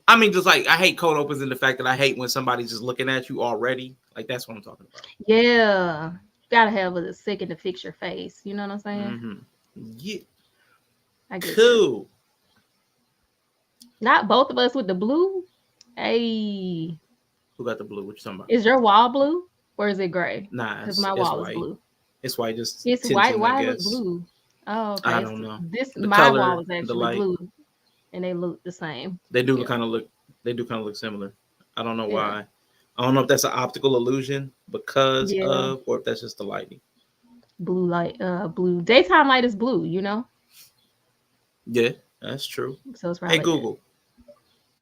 I mean, just like I hate cold opens and the fact that I hate when somebody's just looking at you already. Like that's what I'm talking about. Yeah. Gotta have a second to fix your face. You know what I'm saying? Yeah. I get that. Cool. Not both of us with the blue. Hey. Who got the blue? What you talking about? Is your wall blue or is it gray? Nah, Because my it's wall is white. blue. It's white, just It's white. tinting, I Why is it guess. blue? Oh, I okay. don't know. This The my wall color, is the actually light, blue, and they look the same. they do Yeah, kind of look. They do kind of look similar. I don't know yeah, why. I don't know if that's an optical illusion because yeah. of, or if that's just the lighting. Blue light. Blue. Daytime light is blue. You know, Yeah, that's true. so it's Hey probably that. Google,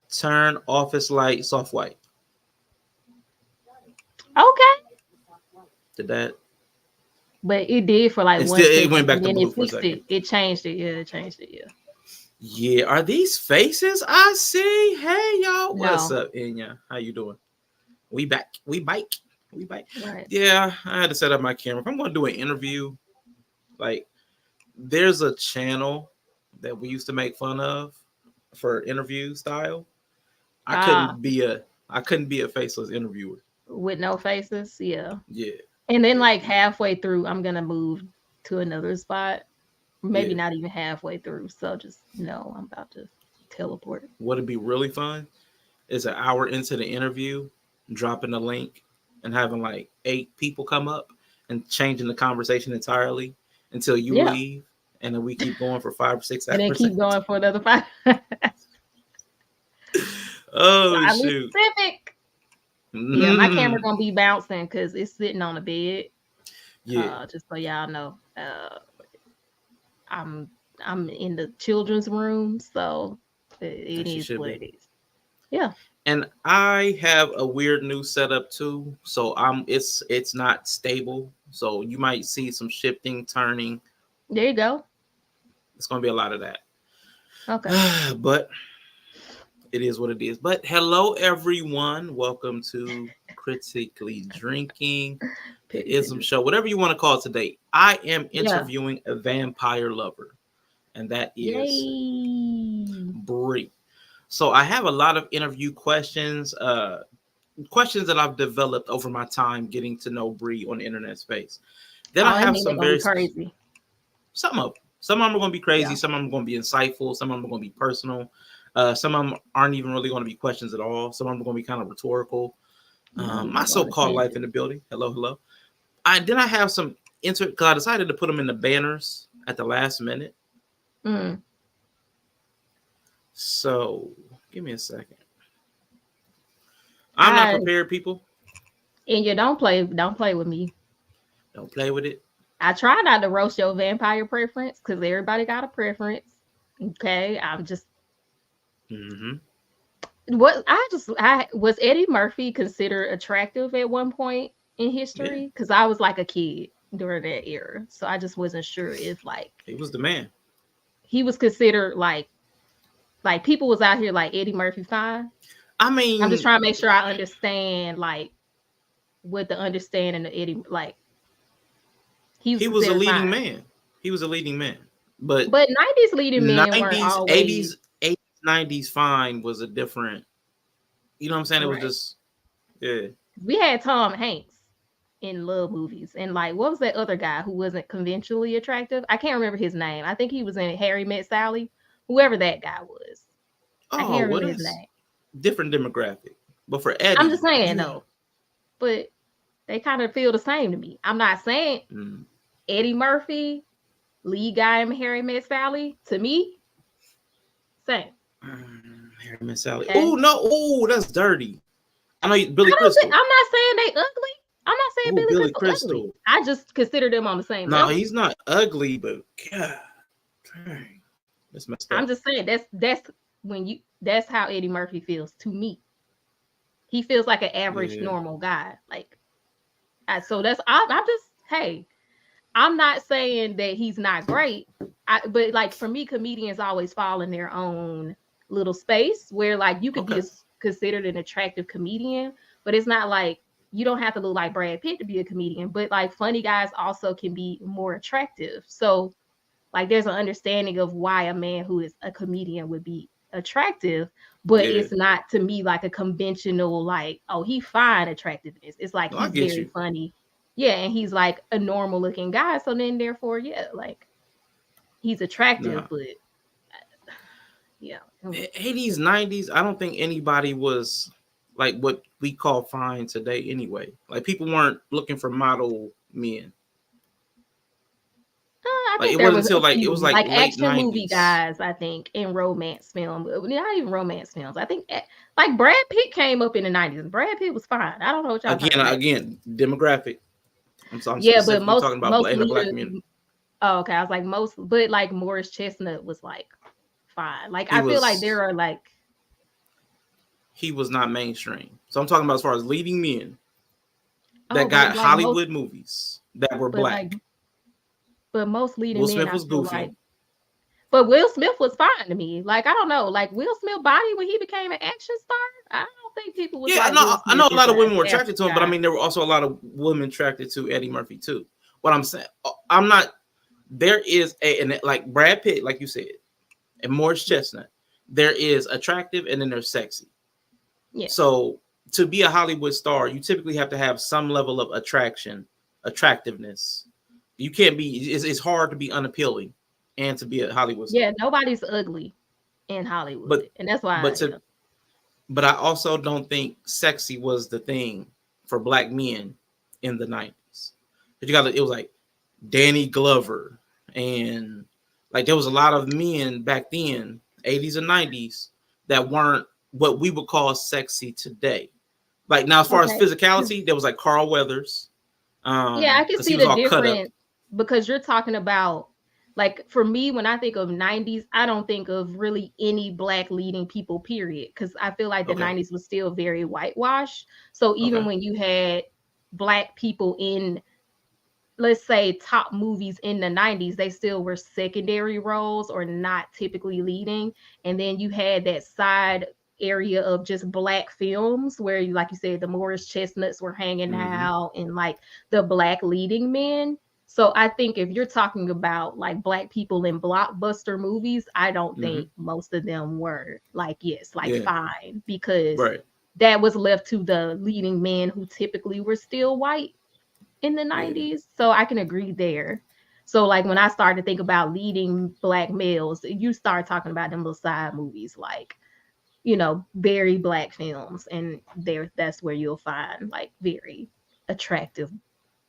turn office light soft white. Okay, Did that? but it did for like It one still it second, went back and to then blue it for a fixed second. it. It changed it. Yeah, it changed it. Yeah. Yeah, are these faces I see? Hey y'all, what's No. up, Inya? How you doing? We back. We bike. We bike. Right. Yeah, I had to set up my camera. If I'm going to do an interview, like there's a channel that we used to make fun of for interview style. I Ah, couldn't be a I couldn't be a faceless interviewer. with no faces. Yeah. Yeah, And then yeah, like halfway through, I'm gonna move to another spot. Maybe yeah. not even halfway through. So just no, I'm about to teleport. What'd be really fun is an hour into the interview, dropping a link and having like 8 people come up and changing the conversation entirely until you Yeah. leave, and then we keep going for 5 or 6 And then hours. keep going for another 5. Oh Highly shoot! specific. Yeah, my camera gonna be bouncing because it's sitting on the bed. Yeah, Just so y'all know. I'm I'm in the children's room, so it as you is should what be. it is. Yeah. And I have a weird new setup too, so it's not stable. So you might see some shifting, turning. There you go. It's gonna be a lot of that, Okay. but it is what it is. But hello, everyone. Welcome to Critically Drinking, the Pay Ism attention. Show, whatever you want to call it today. I am Yeah. interviewing a vampire lover, and that is Yay. Brie. So I have a lot of interview questions, questions that I've developed over my time getting to know Brie on the internet space. Then I Oh, that have means they're some gonna be very crazy. some of them. Some of them are going to be crazy. Yeah. Some of them are going to be insightful. Some of them are going to be personal. Some of them aren't even really going to be questions at all. Some of them are going to be kind of rhetorical. We're My gonna go on a so-called life in tangent. the building. Hello, hello. I have some because I decided to put them in the banners at the last minute. Mm. So give me a second. I'm not I prepared, people. and you don't play with me. Don't play with it. I try not to roast your vampire preference because everybody got a preference. Okay, I'm just Mm-hmm. I was Eddie Murphy considered attractive at one point in Yeah, history because I was like a kid during that era, so I just wasn't sure if like he was the man. he was considered like people was out here like Eddie Murphy fine. I I'm just mean, trying to make sure I understand like what the understanding of Eddie like he was he was a considered leading fine, man. He was a leading man. But but '90s leading men weren't 90s, always 80s, 80s, 90s fine was a different, you know what I'm saying? It was right. just, yeah. We had Tom Hanks in love movies, and like what was that other guy who wasn't conventionally attractive? I can't remember his name. I think he was in Harry Met Sally, whoever that guy was. I Oh, can't well, remember his that's name. different demographic. But for I'm just Eddie, saying you, though, but they kind of feel the same to me. I'm not saying mm, Eddie Murphy, lead guy in Harry Met Sally, to me, same. Harry Met Sally. Okay. Oh, no. Oh, that's dirty. I know Billy I don't think Crystal. I'm not saying they ugly. I'm not saying Oh, Billy Billy Crystal ugly. Crystal. I just consider them on the same No, level. he's not ugly, but God, dang, that's messed I'm up. just saying that's how Eddie Murphy feels to me. He feels like an average Yeah. normal guy. Like so I'm just hey, I'm not saying that he's not great. But like for me, comedians always fall in their own little space where like you could be Okay. considered an attractive comedian, but it's not like you don't have to look like Brad Pitt to be a comedian. But like funny guys also can be more attractive. So like there's an understanding of why a man who is a comedian would be attractive, but Yeah. it's not to me like a conventional like, oh, he fine attractiveness. It's like No, I he's get very you. funny. Yeah, and he's like a normal looking guy. So then therefore, yeah, like he's attractive, Nah. but yeah. 80s, 90s, I don't think anybody was like what we call fine today anyway. Like people weren't looking for model men. I Like think it there wasn't was until a like it was few like like late action movie 90s. guys, I think, in romance film, not even romance films. I think like Brad Pitt came up in the 90s. Brad Pitt was fine. I don't know what y'all talking about. Again, demographic. I'm Yeah, but specifically most talking about most in the black leaders. community. Oh, okay. I was like most, but like Morris Chestnut was like fine. Like He I feel like was there are like he was not mainstream. So I'm talking about as far as leading men oh, that got but like most, Hollywood movies that were but like black. but most leading Will men, Smith I was feel goofy. like. But Will Smith was fine to me. Like I don't know, like Will Smith body when he became an action star. I don't think people was Yeah, like Will I Smith know a is lot of an women were action attracted to him, but I guy. mean there were also a lot of women attracted to Eddie Murphy too. What I'm saying, I'm not. There is and like Brad Pitt, like you said, and Morris Yeah, Chestnut. There is attractive and then there's sexy. yeah, So to be a Hollywood star, you typically have to have some level of attractiveness. You can't be. It's hard to be unappealing and to be a Hollywood star. yeah. Nobody's ugly in But Hollywood, and that's but why. Yeah. to but I also don't think sexy was the thing for black men in the 90s. But it was like Danny Glover and like there was a lot of men back then, 80s and 90s, that weren't what we would call sexy today. Like now, as far as Okay. physicality, there was like Carl Weathers, Yeah, I can because he see was the all cut up. difference because you're talking about like for me when I think of 90s, I don't think of really any black leading people period because I feel like the Okay, 90s was still very whitewashed. So even okay, when you had black people in, let's say, top movies in the 90s, they still were secondary roles or not typically leading. And then you had that side area of just black films where you, like you said, the Morris Chestnuts were hanging mm-hmm. out and like the black leading men. So I think if you're talking about like black people in blockbuster movies, I don't Mm-hmm. think most of them were like, yes, like Yeah, fine, because right, that was left to the leading men who typically were still white in the yeah, 90s. So I can agree there. So like when I started to think about leading black males, you start talking about them little side movies like, very black films. And that's where you'll find like very attractive,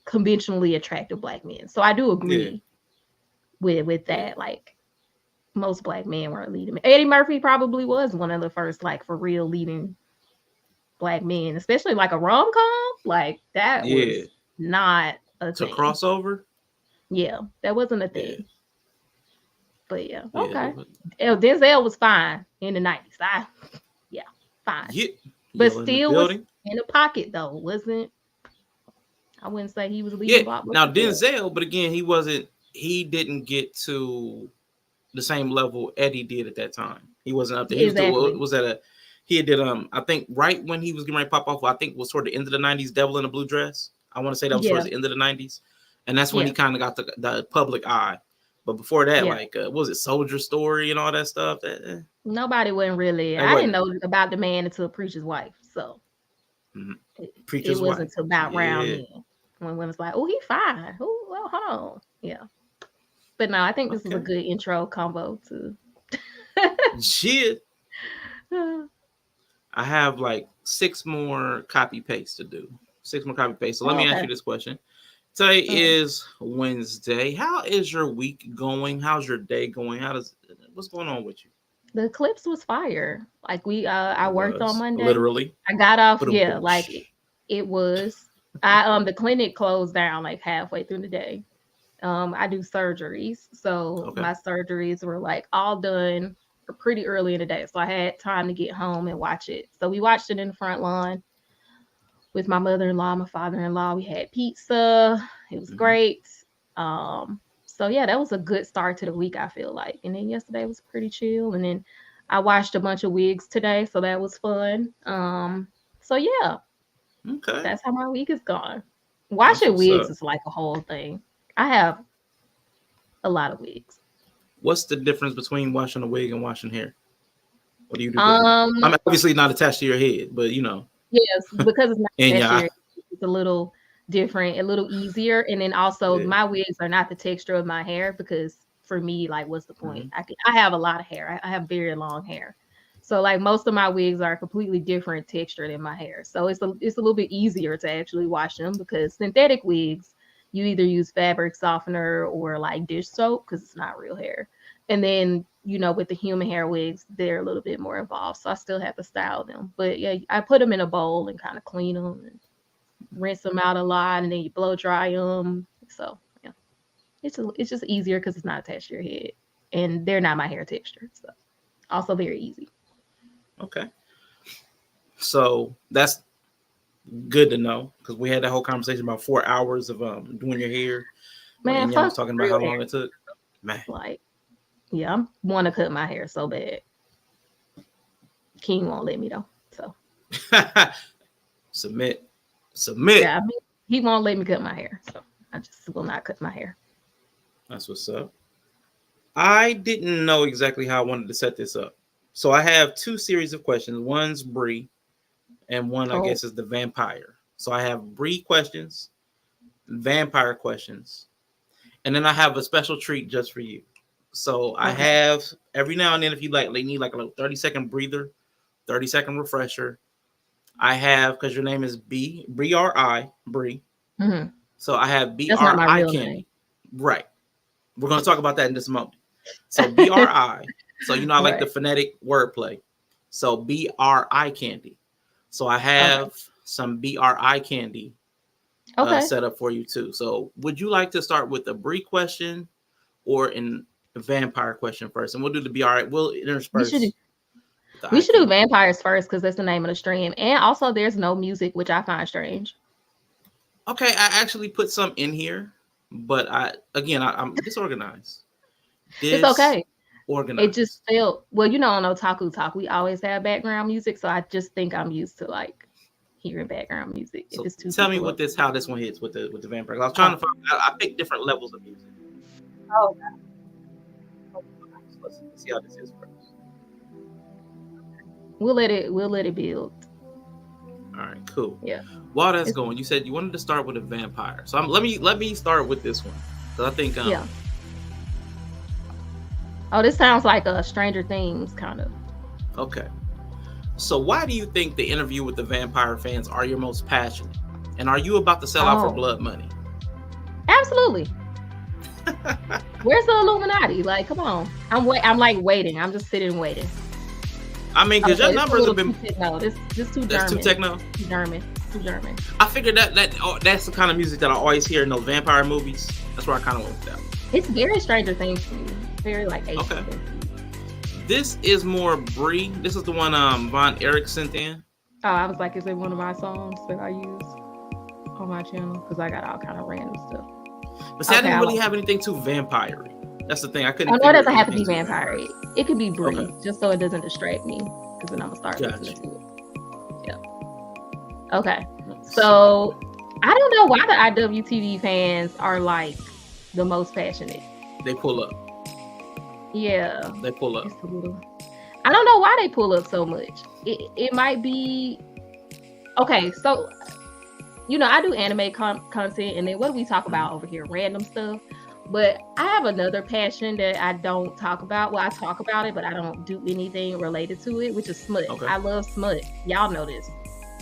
conventionally attractive black men. So I do yeah, agree with yeah. that. Like most black men weren't leading men. Eddie Murphy probably was one of the first like for real leading black men, especially like a rom-com. Like that Yeah. was not a To thing. crossover, Yeah, that wasn't a yeah, thing. But yeah, yeah, okay. Denzel was fine in the 90s. Yeah, fine. yeah. But Yella in the still was building. in the pocket though. Wasn't, I wouldn't say he was Yeah. leading Now blockbuster film. Denzel, but again, he wasn't. He didn't get to the same level Eddie did at that time. He wasn't up there. He was still Exactly. was at a. He did I think right when he was getting ready to pop off. I think was toward the end of the '90s. Devil in a Blue Dress. I want to say that was towards Yeah, the end of the '90s, and that's when he yeah, kind of got the public eye. But before that, yeah. like what was it Soldier Story and all that stuff? Nobody wasn't really. That I didn't wasn't know about the man until Preacher's Wife. So mhm. it Preacher's wasn't Wife. until about round Yeah. then when women's like, oh, he fine. Oh, well, hold on. Yeah. But no, I think this is a Okay. good intro combo to. Shit. I have like 6 more copy paste to do. 6 more copy paste. So let Oh, me ask okay. you this question. Today Mm. is Wednesday. How is your week going? How's your day going? What's going on with you? The eclipse was fire. Like I It worked on was Monday. literally. I got off, But yeah, like it was. The clinic closed down like halfway through the day. I do surgeries. So okay. my surgeries were like all done pretty early in the day. So I had time to get home and watch it. So we watched it in the front lawn with my mother-in-law, my father-in-law. We had pizza. It was Mm-hmm. great. So yeah, that was a good start to the week, I feel like. And then yesterday was pretty chill. And then I watched a bunch of wigs today, so that was fun. So yeah, Okay. that's how my week is gone. That's Washing what's wigs up. is like a whole thing. I have a lot of wigs. What's the difference between washing a wig and washing hair? What do you do different? Um, I'm obviously not attached to your head, but you know. yes, because it's not And that yeah, serious, it's a little different, a little easier. And then also yeah. my wigs are not the texture of my hair because for me, like, what's the point? Mhm. I have a lot of hair. I have very long hair. So like most of my wigs are completely different texture than my hair. So it's a little bit easier to actually wash them because synthetic wigs, you either use fabric softener or like dish soap because it's not real hair. And then, with the human hair wigs, they're a little bit more involved. So I still have to style them. But yeah, I put them in a bowl and kind of clean them and rinse them out a lot. And then you blow dry them. So yeah, it's just easier because it's not attached to your head. And they're not my hair texture. So also very easy. Okay. So that's good to know because we had that whole conversation about 4 hours of doing your hair. Man, And y'all was fuck talking about real how hair. long it took. Man. Like, yeah, I want to cut my hair so bad. King won't let me though. So Submit. yeah, I mean, he won't let me cut my hair. So I just will not cut my hair. That's what's up. I didn't know exactly how I wanted to set this up. So I have two series of questions. One's Bree, and one I Oh, guess is the vampire. So I have Bree questions, vampire questions, and then I have a special treat just for you. So I okay. have every now and then, if you like, they need like a little 30-second breather, 30-second refresher. I have because your name is B-R-I, Bree. Mm-hmm. So I have That's not my B-R-I real name. candy. Right. We're going to talk about that in just a moment. So B-R-I. So I like the Right. phonetic wordplay. So B-R-I candy. So I have some B-R-I candy Okay. set up for you too. So would you like to start with a Brie question or a vampire question first? And we'll do the B-R-I. We'll We should intersperse the we eye should do candy. vampires first because that's the name of the stream. And also there's no music, which I find strange. Okay, I actually put some in here, but I'm disorganized. It's okay. It just Disorganized. felt on Otaku Talk, we always have background music. So I just think I'm used to like hearing background music if So it's two tell me people up. how this one hits with the vampire. I was trying Oh, to find. I picked different levels of music. oh, So let's see how this is first. we'll let it build. All right, cool. Yeah. While that's It's, going, you said you wanted to start with a vampire. So let me start with this one because I think yeah. Oh, this sounds like a Stranger Things kind of. Okay. So why do you think the Interview with the Vampire fans are your most passionate? And are you about to sell out for blood money? Absolutely. Where's the Illuminati? Like, come on. I'm like waiting. I'm just sitting waiting. I mean, because your numbers have been this too that's German. too techno. Too German. I figured that's the kind of music that I always hear in those vampire movies. That's where I kind of went with that. It's very Stranger Things to me. Very like 80s. Okay. This is more Brie. This is the one Von Erich sent in. Oh, I was like, is it one of my songs that I use on my channel? Because I got all kind of random stuff. But see, I didn't really have anything too vampire-y. That's the thing. I couldn't. Oh, no, it doesn't have to be vampire. It could be Brie, just so it doesn't distract me. Because then I'm gonna start listening to it. Yeah. Okay. So I don't know why the IWTV fans are like the most passionate. They pull up. Yeah. They pull up. I don't know why they pull up so much. It might be okay. So I do anime content, and then what do we talk about over here? Random stuff. But I have another passion that I don't talk about. Well, I talk about it, but I don't do anything related to it, which is smut. Okay. I love smut. Y'all know this.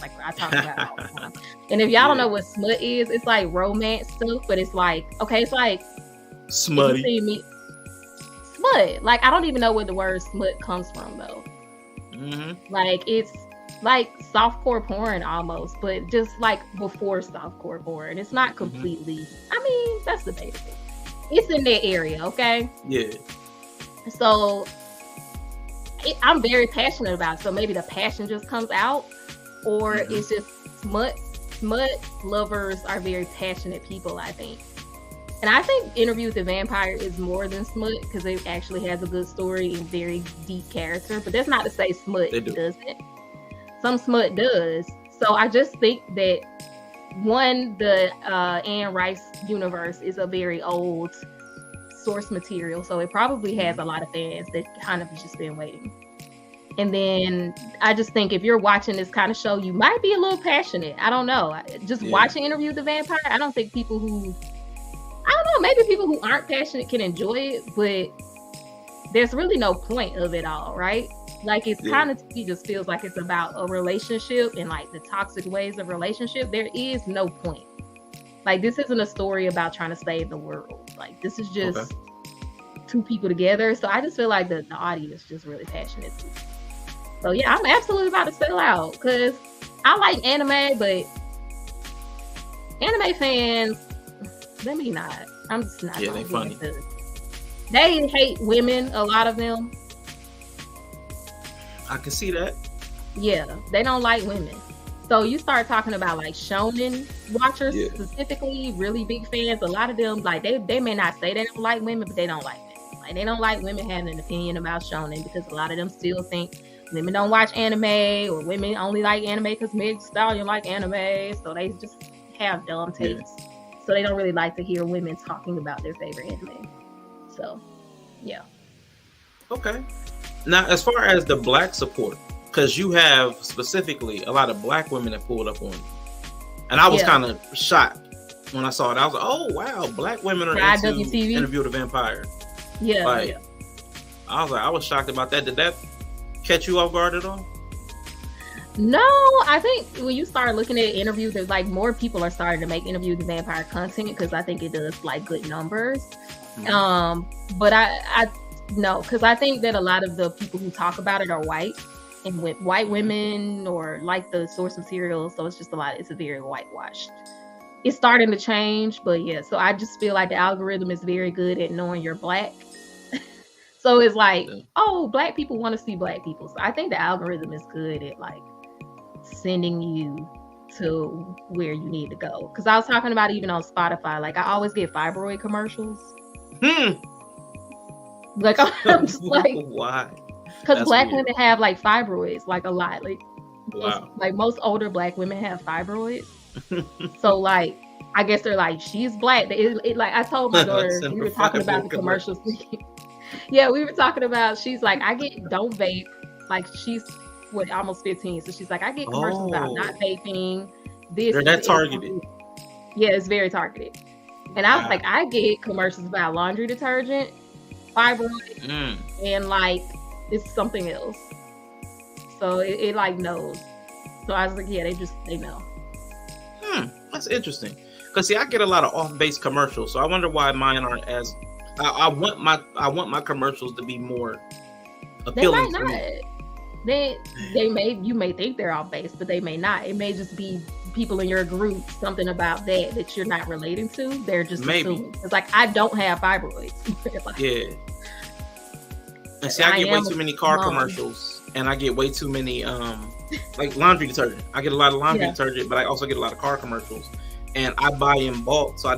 Like I talk about it all the time. And if y'all don't know what smut is, it's like romance stuff, but it's like, okay, it's like smutty. Smut. Like I don't even know where the word smut comes from though. Mm-hmm. Like it's like softcore porn almost, but just like before softcore porn. It's not completely. Mm-hmm. I mean, that's debatable. It's in that area, okay? Yeah. So I'm very passionate about it. So maybe the passion just comes out, or it's just smut. Smut lovers are very passionate people, I think. And I think Interview with the Vampire is more than smut because it actually has a good story and very deep character. But that's not to say smut doesn't. Some smut does. So I just think that the Anne Rice universe is a very old source material. So it probably has a lot of fans that kind of just been waiting. And then I just think if you're watching this kind of show, you might be a little passionate. I don't know. Just watching Interview with the Vampire, I don't think people who, I don't know, maybe people who aren't passionate can enjoy it, but there's really no point of it all, right? Like it's kind of, it just feels like it's about a relationship and like the toxic ways of relationship. There is no point. Like this isn't a story about trying to save the world. Like this is just two people together. So I just feel like the audience is just really passionate too. So yeah, I'm absolutely about to sell out because I like anime, but anime fans, let me not. I'm just not. Yeah, they funny. They hate women, a lot of them. I can see that. Yeah, they don't like women. So you start talking about like shonen watchers specifically, really big fans. A lot of them, like they may not say they don't like women, but they don't like men. Like they don't like women having an opinion about shonen because a lot of them still think women don't watch anime or women only like anime because Meg Stallion like anime. So they just have dumb takes. So they don't really like to hear women talking about their favorite anime. So, yeah. Okay. Now, as far as the black support, because you have specifically a lot of black women that pulled up on you. And I was kind of shocked when I saw it. I was like, oh, wow, black women are into Interview with a Vampire. Yeah, like, I was shocked about that. Did that catch you off guard at all? No, I think when you start looking at interviews, there's like more people are starting to make Interview with the Vampire content because I think it does like good numbers. But I no, because I think that a lot of the people who talk about it are white and with white women or like the source material. So it's just it's a very whitewashed. It's starting to change, but yeah. So I just feel like the algorithm is very good at knowing you're black. So it's like, oh, black people want to see black people. So I think the algorithm is good at like sending you to where you need to go. Because I was talking about even on Spotify, like I always get fibroid commercials. Like I'm just like, why? Because black women have like fibroids, like a lot. Like, wow. Like most older black women have fibroids. So like, I guess they're like, she's black. It like I told my daughter, we were talking about the commercials. Yeah, we were talking about. She's like, don't vape. Like she's almost 15, so she's like, I get commercials about not vaping. They're that targeted. Yeah, it's very targeted. And I was like, I get commercials about laundry detergent, fibroid, and like it's something else. So it like knows. So I was like, yeah, they know. That's interesting. Because see, I get a lot of off-base commercials, so I wonder why mine aren't as. I want my commercials to be more appealing. They might not. You may think they're off base, but they may not. It may just be people in your group, something about that you're not relating to. They're just assuming. It's like, I don't have fibroids. Like, yeah. And see, I get way too many car commercials, and I get way too many like laundry detergent. I get a lot of laundry detergent, but I also get a lot of car commercials, and I buy in bulk, so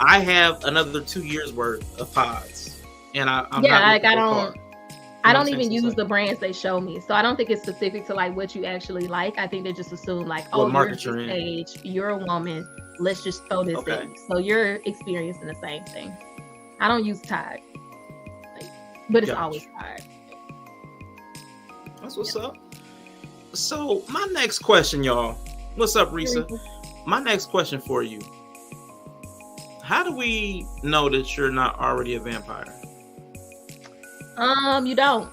I have another 2 years worth of pods, and I don't even use the brands they show me, so I don't think it's specific to like what you actually like. I think they just assume like, oh, you're this age, you're a woman, let's just throw this in. So you're experiencing the same thing. I don't use Tide, but it's always Tide. That's what's up. So my next question, y'all. What's up, Risa? My next question for you. How do we know that you're not already a vampire? You don't.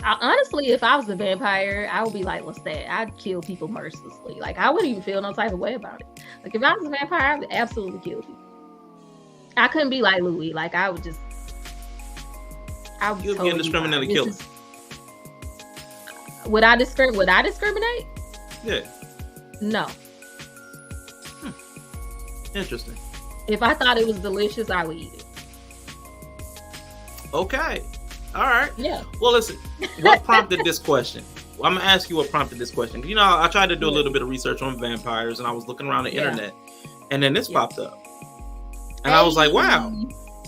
Honestly, if I was a vampire, I would be like, what's that? I'd kill people mercilessly. Like, I wouldn't even feel no type of way about it. Like, if I was a vampire, I would absolutely kill people. I couldn't be like Louis. Like, I would You'd be indiscriminately killing. Would I discriminate? Yeah. No. Interesting. If I thought it was delicious, I would eat it. Okay. All right. Yeah. Well, listen, what prompted this question? Well, I'm going to ask you what prompted this question. You know, I tried to do a little bit of research on vampires, and I was looking around the internet, and then this popped up. And I was like, wow,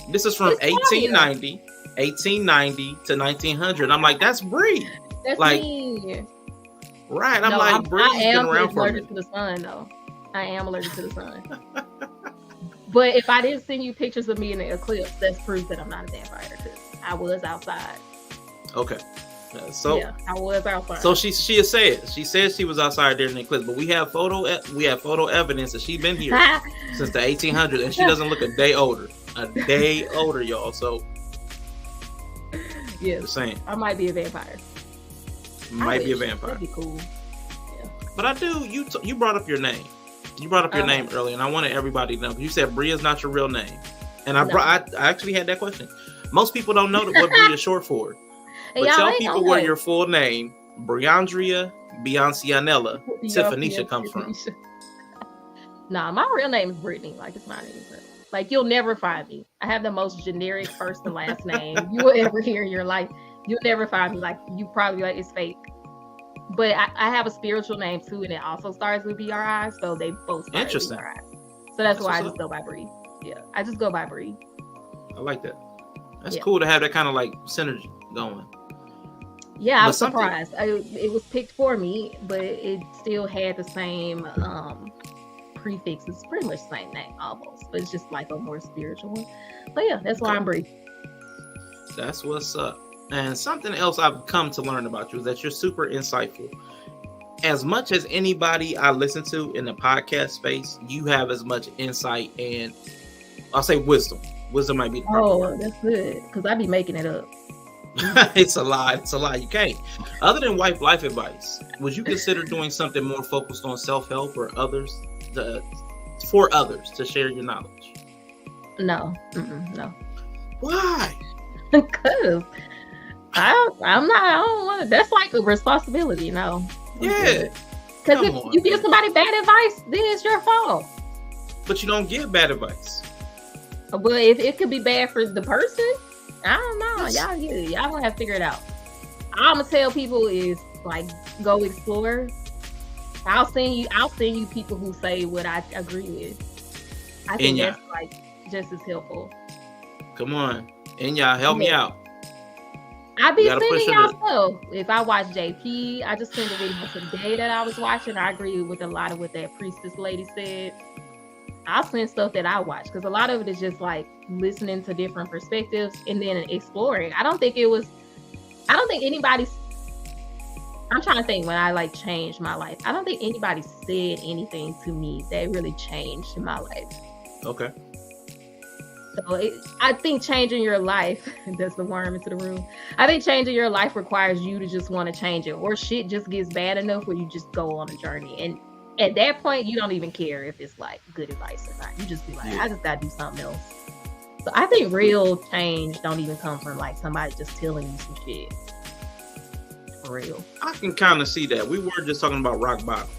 this is from 1890 to 1900. I'm like, that's Bree. That's like, me. Right. I'm like, Bree's been around for a minute. I'm allergic to the sun, though. I am allergic to the sun. But if I didn't send you pictures of me in the eclipse, that's proof that I'm not a vampire because I was outside. Okay. So yeah, I was outside. So she said she was outside during the eclipse, but we have photo evidence that she's been here since the 1800s, and she doesn't look a day older, y'all. So yeah, just saying, I might be a vampire. Might be a vampire. That'd be cool. Yeah. But I do. You brought up your name. You brought up your name earlier, and I wanted everybody to know. You said Bree is not your real name, and I actually had that question. Most people don't know what Bree is short for. But tell people where your full name, Briandria Beyonceanella Tiffanisha, comes from. Nah, my real name is Brittany. Like, it's not anything. Like, you'll never find me. I have the most generic first and last name you will ever hear in your life. You'll never find me. Like, you probably like, it's fake. But I have a spiritual name too, and it also starts with BRI, so they both start with BRI. So that's why I just go by Bree. Yeah, I just go by Bree. I like that. That's cool to have that kind of like synergy going. Yeah, I was surprised. It was picked for me, but it still had the same prefixes, pretty much the same name almost, but it's just like a more spiritual one. But yeah, that's why I'm Bree. That's what's up. And something else I've come to learn about you is that you're super insightful. As much as anybody I listen to in the podcast space, you have as much insight and I'll say wisdom. Wisdom might be the proper word. That's good, because I be making it up. It's a lie. You can't. Other than life advice, would you consider doing something more focused on self-help or for others to share your knowledge? No. No. Why? Because I don't want to. That's like a responsibility. No. Yeah. Because if you give somebody bad advice, then it's your fault. But you don't give bad advice. But if it could be bad for the person, I don't know. Y'all get it. Y'all gonna have to figure it out. I'm gonna tell people is like, go explore. I'll send you people who say what I agree with. I think that's like just as helpful. Come on, and y'all help me out. I be sending y'all stuff. If I watch JP, I just sent a video today that I was watching. I agree with a lot of what that priestess lady said. I'll send stuff that I watch because a lot of it is just like listening to different perspectives and then exploring. I don't think anybody's. I'm trying to think when I like changed my life. I don't think anybody said anything to me that really changed my life. Okay. So I think changing your life, that's the worm into the room. I think changing your life requires you to just want to change it, or shit just gets bad enough where you just go on a journey. And at that point, you don't even care if it's like good advice or not. You just be like, I just gotta do something else. So I think real change don't even come from like somebody just telling you some shit. For real. I can kind of see that. We were just talking about rock bottom,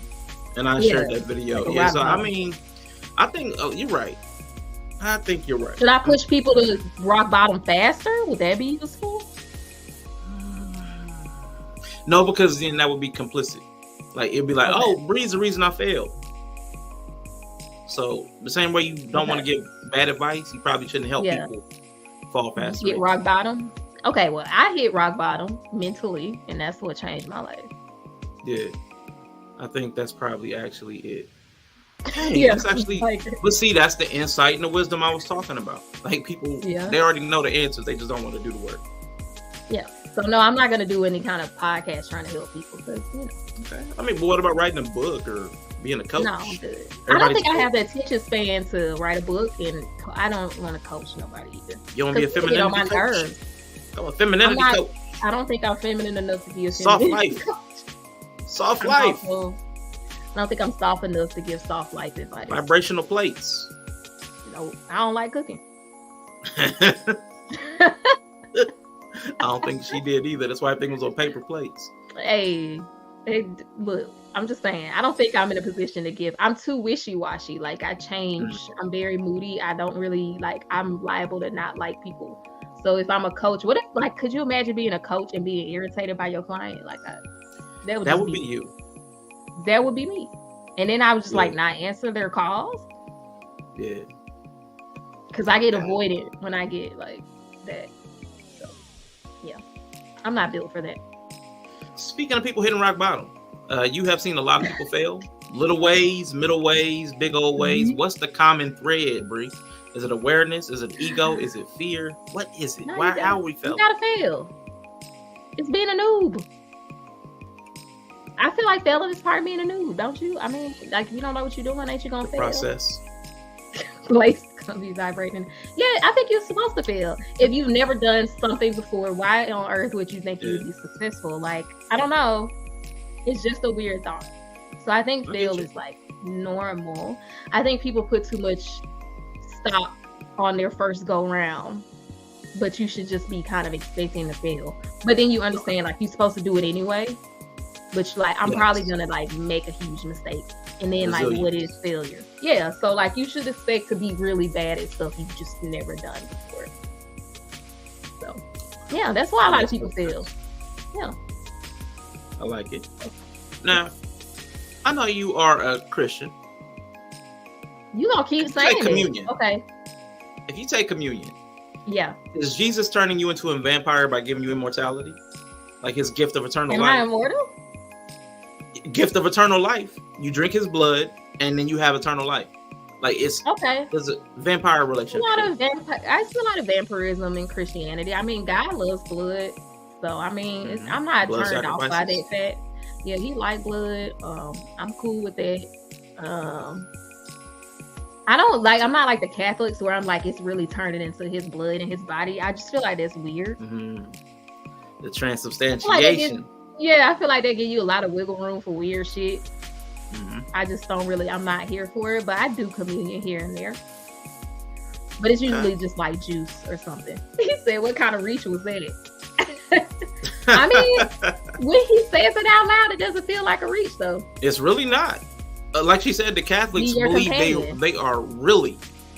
and I shared that video. Like so bottom. I mean, I think you're right. I think you're right. Should I push people to rock bottom faster? Would that be useful? No, because then that would be complicit. Like it'd be like, oh, Bree's the reason I failed. So the same way you don't want to give bad advice, you probably shouldn't help people fall faster. Hit rock bottom. Okay, well, I hit rock bottom mentally, and that's what changed my life. Yeah, I think that's probably actually it. Hey, that's actually, but see, that's the insight and the wisdom I was talking about. Like people, they already know the answers, they just don't want to do the work. Yeah. So no, I'm not gonna do any kind of podcast trying to help people. Because okay. I mean, but what about writing a book or being a coach? No, I'm good. I don't think I have the attention span to write a book, and I don't want to coach nobody either. You want to be a femininity coach? I'm a femininity coach. I don't think I'm feminine enough to be a soft life. Soft life. I don't think I'm soft enough to give soft life advice. Vibrational plates. No, I don't like cooking. I don't think she did either. That's why I think it was on paper plates. Hey, look, I'm just saying, I don't think I'm in a position to give. I'm too wishy-washy. Like, I change. I'm very moody. I don't really, like, I'm liable to not like people. So if I'm a coach, what if, like, could you imagine being a coach and being irritated by your client? Like, that would be you. That would be me. And then I would just, like, not answer their calls. Yeah. Because I get avoided when I get, like, that. Yeah, I'm not built for that. Speaking of people hitting rock bottom, you have seen a lot of people fail. Little ways, middle ways, big old ways. Mm-hmm. What's the common thread, Bree? Is it awareness? Is it ego? Is it fear? What is it? How are we failing? You gotta fail. It's being a noob. I feel like failing is part of being a noob, don't you? I mean, like, if you don't know what you're doing, ain't you gonna fail? Process. Place gonna be vibrating. Yeah, I think you're supposed to fail. If you've never done something before, why on earth would you think you would be successful? Like, I don't know. It's just a weird thought. So I think fail is like normal. I think people put too much stock on their first go round, but you should just be kind of expecting to fail. But then you understand, like, you're supposed to do it anyway. But like, I'm probably gonna like make a huge mistake, and then like, what is failure? Yeah, so like, you should expect to be really bad at stuff you've just never done before. So yeah, that's why a lot of people fail. Yeah, I like it. Now, I know you are a Christian. You gonna keep saying communion. Okay. If you take communion, yeah, is Jesus turning you into a vampire by giving you immortality, like his gift of eternal life? Am I immortal? Gift of eternal life. You drink his blood, and then you have eternal life. Like, it's okay. There's a vampire relationship. I see a lot of vampirism in Christianity. I mean, God loves blood, so I mean, I'm not blood turned off by that fact. Yeah, he likes blood. I'm cool with that. I don't like. I'm not like the Catholics where I'm like, it's really turning into his blood and his body. I just feel like that's weird. The transubstantiation. Yeah, I feel like they give you a lot of wiggle room for weird shit. I just don't really, I'm not here for it, but I do communion here and there. But it's usually just like juice or something. He said, what kind of reach was that? I mean, when he says it out loud, it doesn't feel like a reach though. It's really not. Like she said, the Catholics believe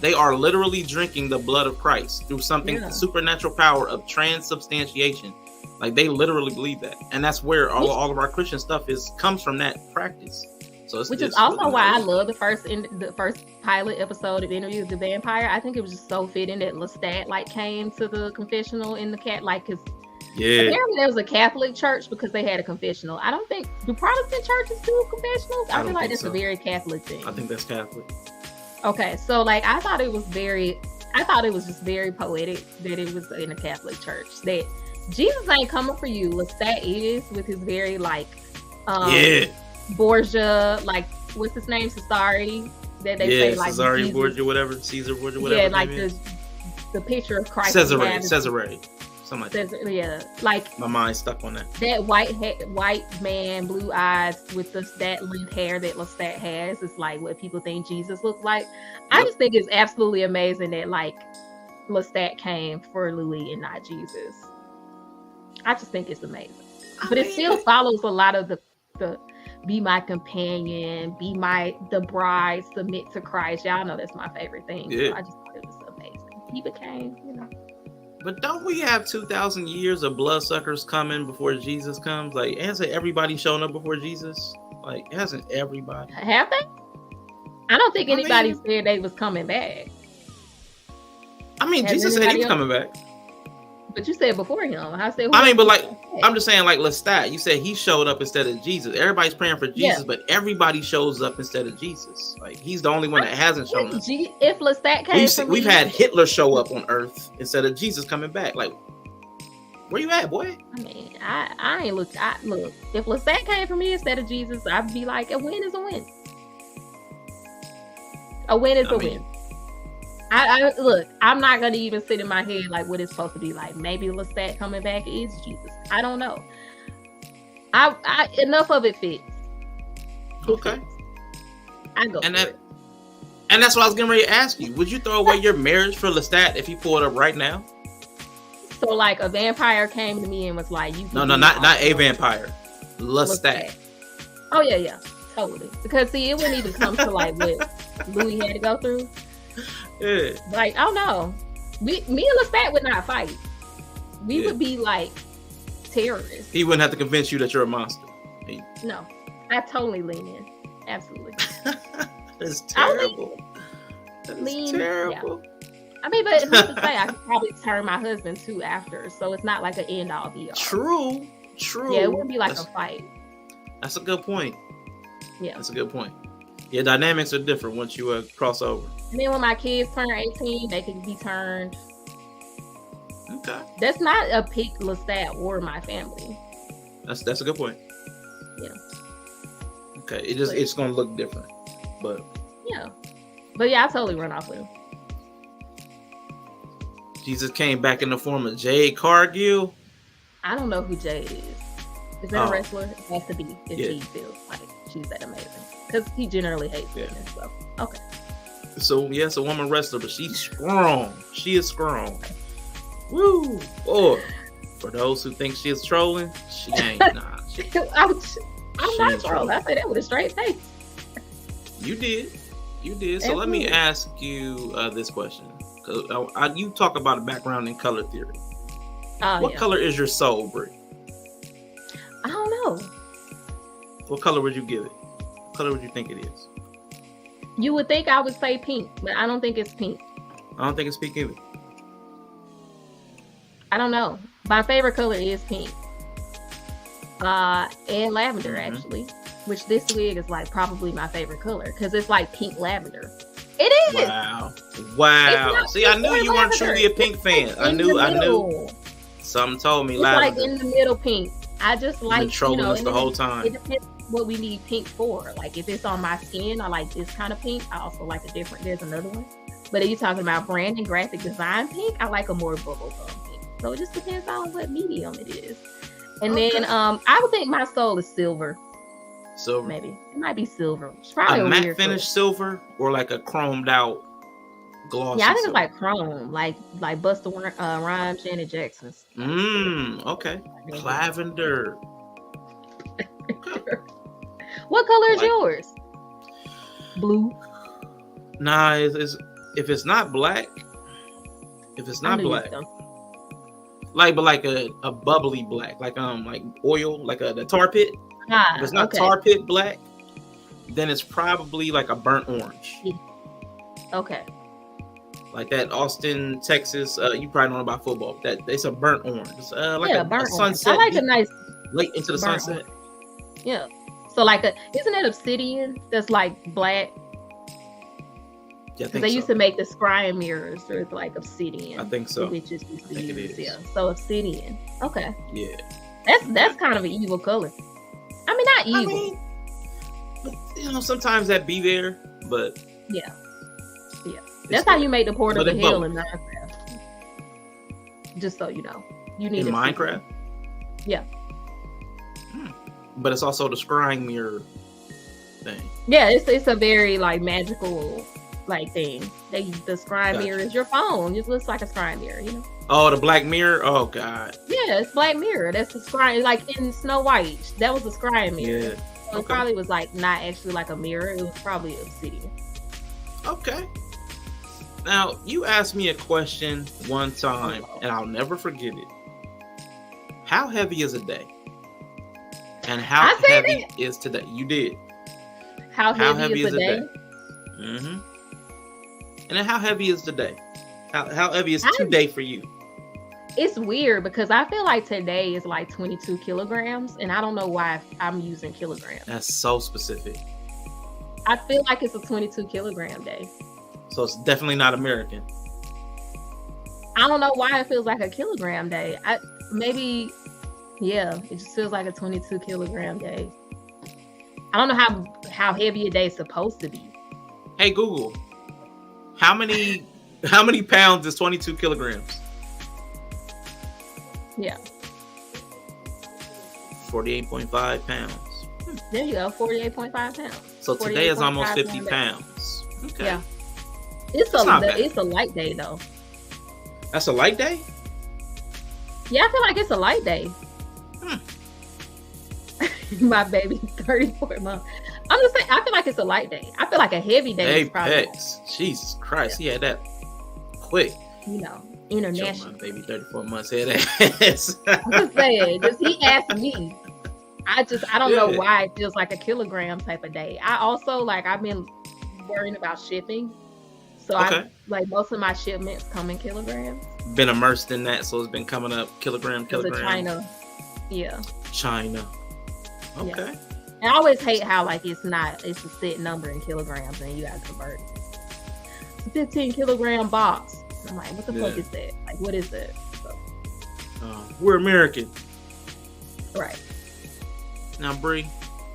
they are literally drinking the blood of Christ through something supernatural power of transubstantiation. Like, they literally believe that, and that's where all of our Christian stuff comes from, that practice. So which is also really why I love the first pilot episode of Interview with the Vampire. I think it was just so fitting that Lestat like came to the confessional in the cat, like, because apparently there was a Catholic church because they had a confessional. I don't think, do Protestant churches do confessionals? I feel like that's a very Catholic thing. I think that's Catholic. Okay, so like, I thought it was just very poetic that it was in a Catholic church, that Jesus ain't coming for you. Lestat is, with his very like Borgia, like, what's his name, Cesare, that they say like Cesare Borgia, whatever, Caesar Borgia, whatever. Yeah, like the picture of Christ. Cesare, something like that. Yeah, like, my mind's stuck on that. That white man, blue eyes with that length hair that Lestat has is like what people think Jesus looks like. I just think it's absolutely amazing that like Lestat came for Louis and not Jesus. I just think it's amazing. But it still follows a lot of the be my companion, be the bride, submit to Christ. Y'all know that's my favorite thing. Yeah. So I just thought it was amazing. He became, But don't we have 2,000 years of bloodsuckers coming before Jesus comes? Like, hasn't everybody shown up before Jesus? Like, hasn't everybody? Have they? I don't think anybody said they was coming back. I mean, Jesus said he was coming back. But you said before him. But like, I'm just saying, like, Lestat, you said he showed up instead of Jesus. Everybody's praying for Jesus, but everybody shows up instead of Jesus. Like, he's the only one that hasn't shown up. If Lestat came, we've had Hitler show up on Earth instead of Jesus coming back. Like, where you at, boy? I mean, I ain't look. Look, if Lestat came for me instead of Jesus, I'd be like, a win is a win. A win is a win. I look, I'm not gonna even sit in my head like what it's supposed to be like. Maybe Lestat coming back is Jesus. I don't know. I enough of it fits. Okay. I go. And that's what I was getting ready to ask you. Would you throw away your marriage for Lestat if he pulled up right now? So like a vampire came to me and was like, "You." No, not a vampire. Lestat. Oh yeah, totally. Because see, it wouldn't even come to like what Louis had to go through. Yeah. Like, I don't know. Me and Lestat would not fight. We would be like terrorists. He wouldn't have to convince you that you're a monster. No, I totally lean in. Absolutely. That's terrible. That's Yeah. terrible. I mean, but who's to say, I could probably turn my husband too after, so it's not like an end all be all. True. Yeah, it wouldn't be like a fight. That's a good point. Yeah, that's a good point. Yeah, dynamics are different once you cross over. And then when my kids turn 18, they can be turned Okay. That's not a pick Lestat or my family. That's a good point. Yeah. Okay. It's gonna look different, but yeah. But yeah, I totally run off with him. Jesus came back in the form of Jade Cargill. I don't know who Jade is. Is that a wrestler? It has to be if she feels like she's that amazing. Because he generally hates women. So okay. So yeah, it's a woman wrestler, but she's strong. She is strong. Woo! Boy. For those who think she is trolling, she ain't. Nah. I'm not trolling. I say that with a straight face. You did. So let me ask you this question. Because you talk about a background in color theory. What color is your soul, Brie? I don't know. What color would you give it? What color would you think it is? You would think I would say pink, but I don't think it's pink. I don't think it's pink either. I don't know. My favorite color is pink. And lavender, actually. Which this wig is like probably my favorite color because it's like pink lavender. It is. Wow. See, I knew you weren't truly a pink fan. I knew. Something told me it's lavender. Like in the middle pink. I just like been trolling us the whole time. It depends what we need pink for. Like if it's on my skin, I like this kind of pink. I also like there's another one. But if you're talking about brand and graphic design pink, I like a more bubblegum pink. So it just depends on what medium it is. And then I would think my soul is silver. Silver. Maybe. It might be silver. It's probably a matte finish silver or like a chromed out glossy. Yeah, I think silver. it's like chrome, like Busta Rhymes, Janet Jackson's. Okay. Lavender. What color is yours? Blue. Nah, if it's not black, like a bubbly black, like oil, like the tar pit. If it's not tar pit black, then it's probably like a burnt orange. Okay. Like that Austin, Texas. You probably don't know about football. That it's a burnt orange. It's like a sunset. I like a nice late into the sunset. Orange. Yeah. So isn't it obsidian that's like black? Yeah, because they used to make the scrying mirrors with like obsidian. I think so. Which is yeah. So obsidian. Okay. Yeah. That's kind of an evil color. I mean, not evil. But, sometimes that be there, but yeah. That's how you make the portal to hell in Minecraft. Just so you know, you need in Minecraft. Yeah. But it's also the scrying mirror thing. Yeah, it's a very like magical thing. The scrying mirror is your phone. It looks like a scrying mirror, Oh, the black mirror. Oh God. Yeah, it's black mirror. That's the scrying. Like in Snow White, that was a scrying mirror. Yeah. So it probably was not actually like a mirror. It was probably obsidian. Okay. Now you asked me a question one time, and I'll never forget it. How heavy is a day? And how heavy is today? You did. How heavy is a day? Mm-hmm. And then how heavy is the day? How heavy is today for you? It's weird because I feel like today is like 22 kilograms, and I don't know why I'm using kilograms. That's so specific. I feel like it's a 22 kilogram day. So it's definitely not American. I don't know why it feels like a kilogram day. It just feels like a 22 kilogram day. I don't know how heavy a day is supposed to be. Hey Google, how many pounds is 22 kilograms? Yeah. 48.5 pounds. There you go, 48.5 pounds. So today is almost 50 pounds. Okay. Yeah. It's a light day though. That's a light day? Yeah, I feel like it's a light day. My baby, 34 months. I'm just saying, I feel like it's a light day. I feel like a heavy day is probably. Jesus Christ, he had that quick. International. My baby, 34 months, had that. I'm just saying, he asked me. I don't know why it feels like a kilogram type of day. I also I've been worrying about shipping. So most of my shipments come in kilograms. Been immersed in that, so it's been coming up kilogram. China. Yeah. China. Okay. Yeah. And I always hate how it's a set number in kilograms and you gotta convert. It's a 15 kilogram box. I'm like, what the fuck is that? What is that? So, We're American. Right. Now, Bree,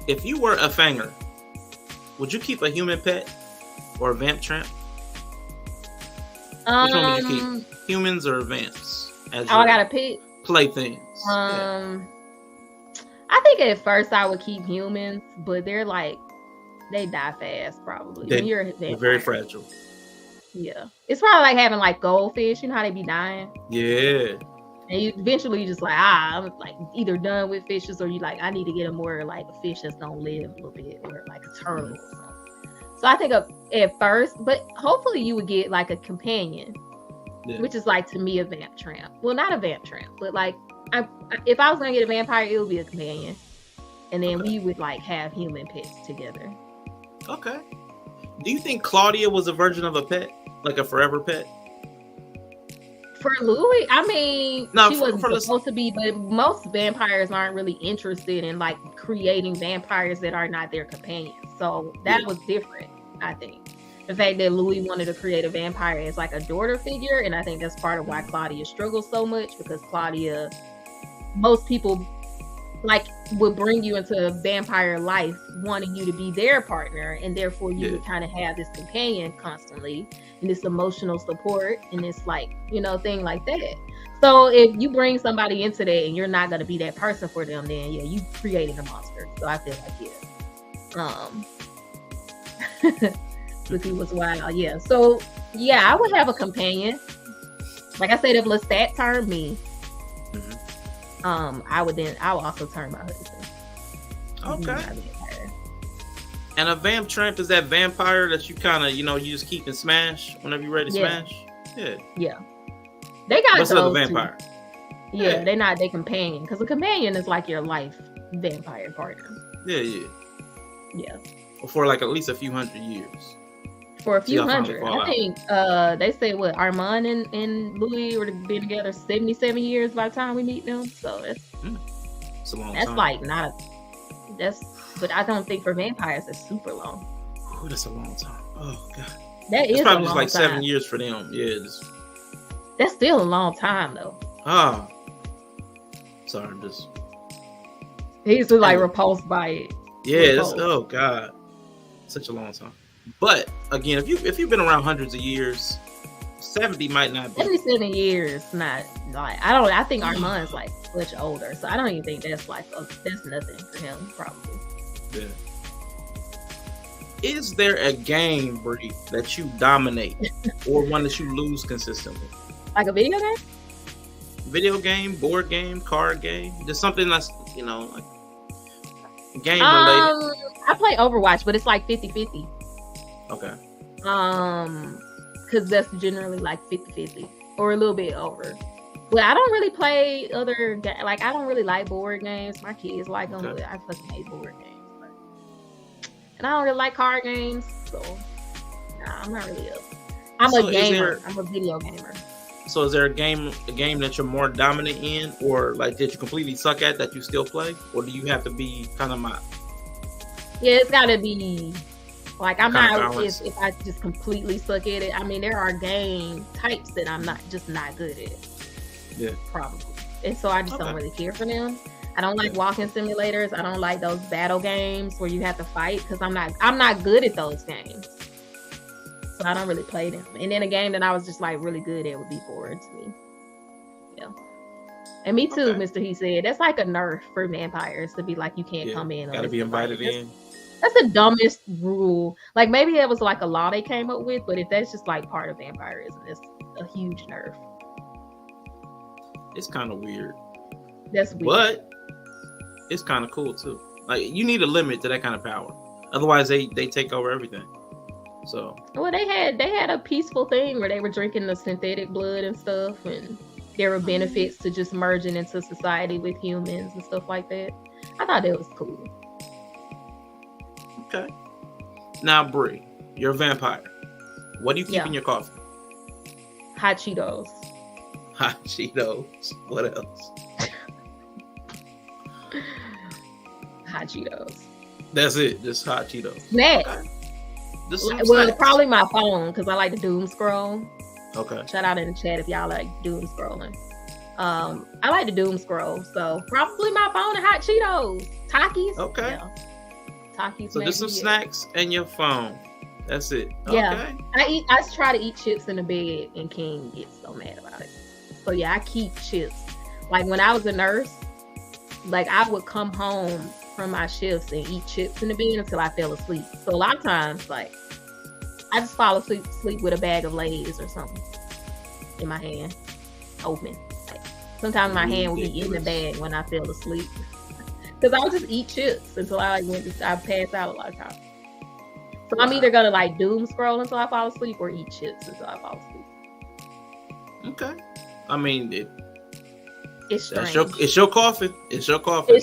if you were a fanger, would you keep a human pet or a vamp tramp? Which one would you keep? Humans or vamps? As I gotta pick playthings. I think at first I would keep humans, but they die fast probably. They're very fragile. Yeah. It's probably like having like goldfish, you know how they be dying? Yeah. And you eventually just like, I'm like either done with fishes or you like, I need to get a more like a fish that's gonna live a little bit or like a turtle or something. So I think at first, but hopefully you would get like a companion, which is like to me a vamp tramp. Well, not a vamp tramp, but like if I was gonna get a vampire, it would be a companion. And then we would like have human pets together. Okay. Do you think Claudia was a version of a pet? Like a forever pet? For Louis, I mean, she wasn't supposed to be, but most vampires aren't really interested in like creating vampires that are not their companions. So that was different, I think. The fact that Louis wanted to create a vampire as like a daughter figure, and I think that's part of why Claudia struggles so much, because Claudia, most people like would bring you into a vampire life wanting you to be their partner, and therefore you would kind of have this companion constantly and this emotional support and this like, thing like that. So if you bring somebody into that and you're not going to be that person for them, then you created a monster. So I feel like Cookie was wild. Yeah. So I would have a companion. Like I said, if Lestat turned me, I would also turn my husband. Okay. And a vamp tramp is that vampire that you kind of, you just keep and smash whenever you're ready to smash? Yeah. Yeah. They got those the vampire. Too. Yeah, they're not their companion, because a companion is like your life vampire partner. Yeah. Or for like at least a few hundred years. For a few hundred. I think they say Armand and Louis were been together 77 years by the time we meet them. So that's a long that's time. Like not but I don't think for vampires it's super long. Ooh, that's a long time. Oh god. It's probably just like 7 years for them. Yeah. That's still a long time though. Sorry, just he's like repulsed by it. Yeah, oh god. Such a long time. But again, if you've been around hundreds of years, 70 might not be. 77 years, not like I think Armand's like much older, so I don't even think that's like that's nothing for him probably. Yeah. Is there a game, Bree, that you dominate or one that you lose consistently? Like a video game? Video game, board game, card game, just something that's like game related. I play Overwatch, but it's like 50-50. Okay. Because that's generally like 50-50 or a little bit over. But I don't really play other like I don't really like board games. My kids like them, but I fucking hate board games. And I don't really like card games, so I'm not really I'm a gamer. I'm a video gamer. So is there a game that you're more dominant in, or like that you completely suck at that you still play, or do you have to be kind of Yeah, it's gotta be. Like I'm not if I just completely suck at it. I mean, there are game types that I'm not good at. Yeah. Probably. And so I just don't really care for them. I don't like walking simulators. I don't like those battle games where you have to fight, because I'm not good at those games. So I don't really play them. And then a game that I was just like really good at would be boring to me. Yeah. And me too, Mr. He said. That's like a nerf for vampires to be like you can't come in. Gotta be invited in. That's the dumbest rule. Like maybe it was like a law they came up with, but if that's just like part of vampirism, it's a huge nerf. It's kind of weird. That's weird. But it's kind of cool too. Like you need a limit to that kind of power. Otherwise they take over everything. So they had a peaceful thing where they were drinking the synthetic blood and stuff, and there were benefits to just merging into society with humans and stuff like that. I thought that was cool. Okay. Now, Bree, you're a vampire. What do you keep in your coffee? Hot Cheetos. Hot Cheetos. What else? Hot Cheetos. That's it. Just hot Cheetos. Snacks. Okay. Probably my phone, because I like to doom scroll. Okay. Shout out in the chat if y'all like doom scrolling. I like to doom scroll, so probably my phone and hot Cheetos, Takis. Okay. Yeah. Takis. So just some snacks and your phone. That's it. Yeah. Okay. I try to eat chips in the bed, and King gets so mad about it. So yeah, I keep chips. Like when I was a nurse, like I would come home from my shifts and eat chips in the bed until I fell asleep. So a lot of times, like I just fall asleep with a bag of Lay's or something in my hand, open. Like, sometimes my hand would be in the bag when I fell asleep, because I would just eat chips until I pass out a lot of times. So I'm either gonna like doom scroll until I fall asleep or eat chips until I fall asleep. Okay. I mean, it's strange. It's your coffee. It's your coffee.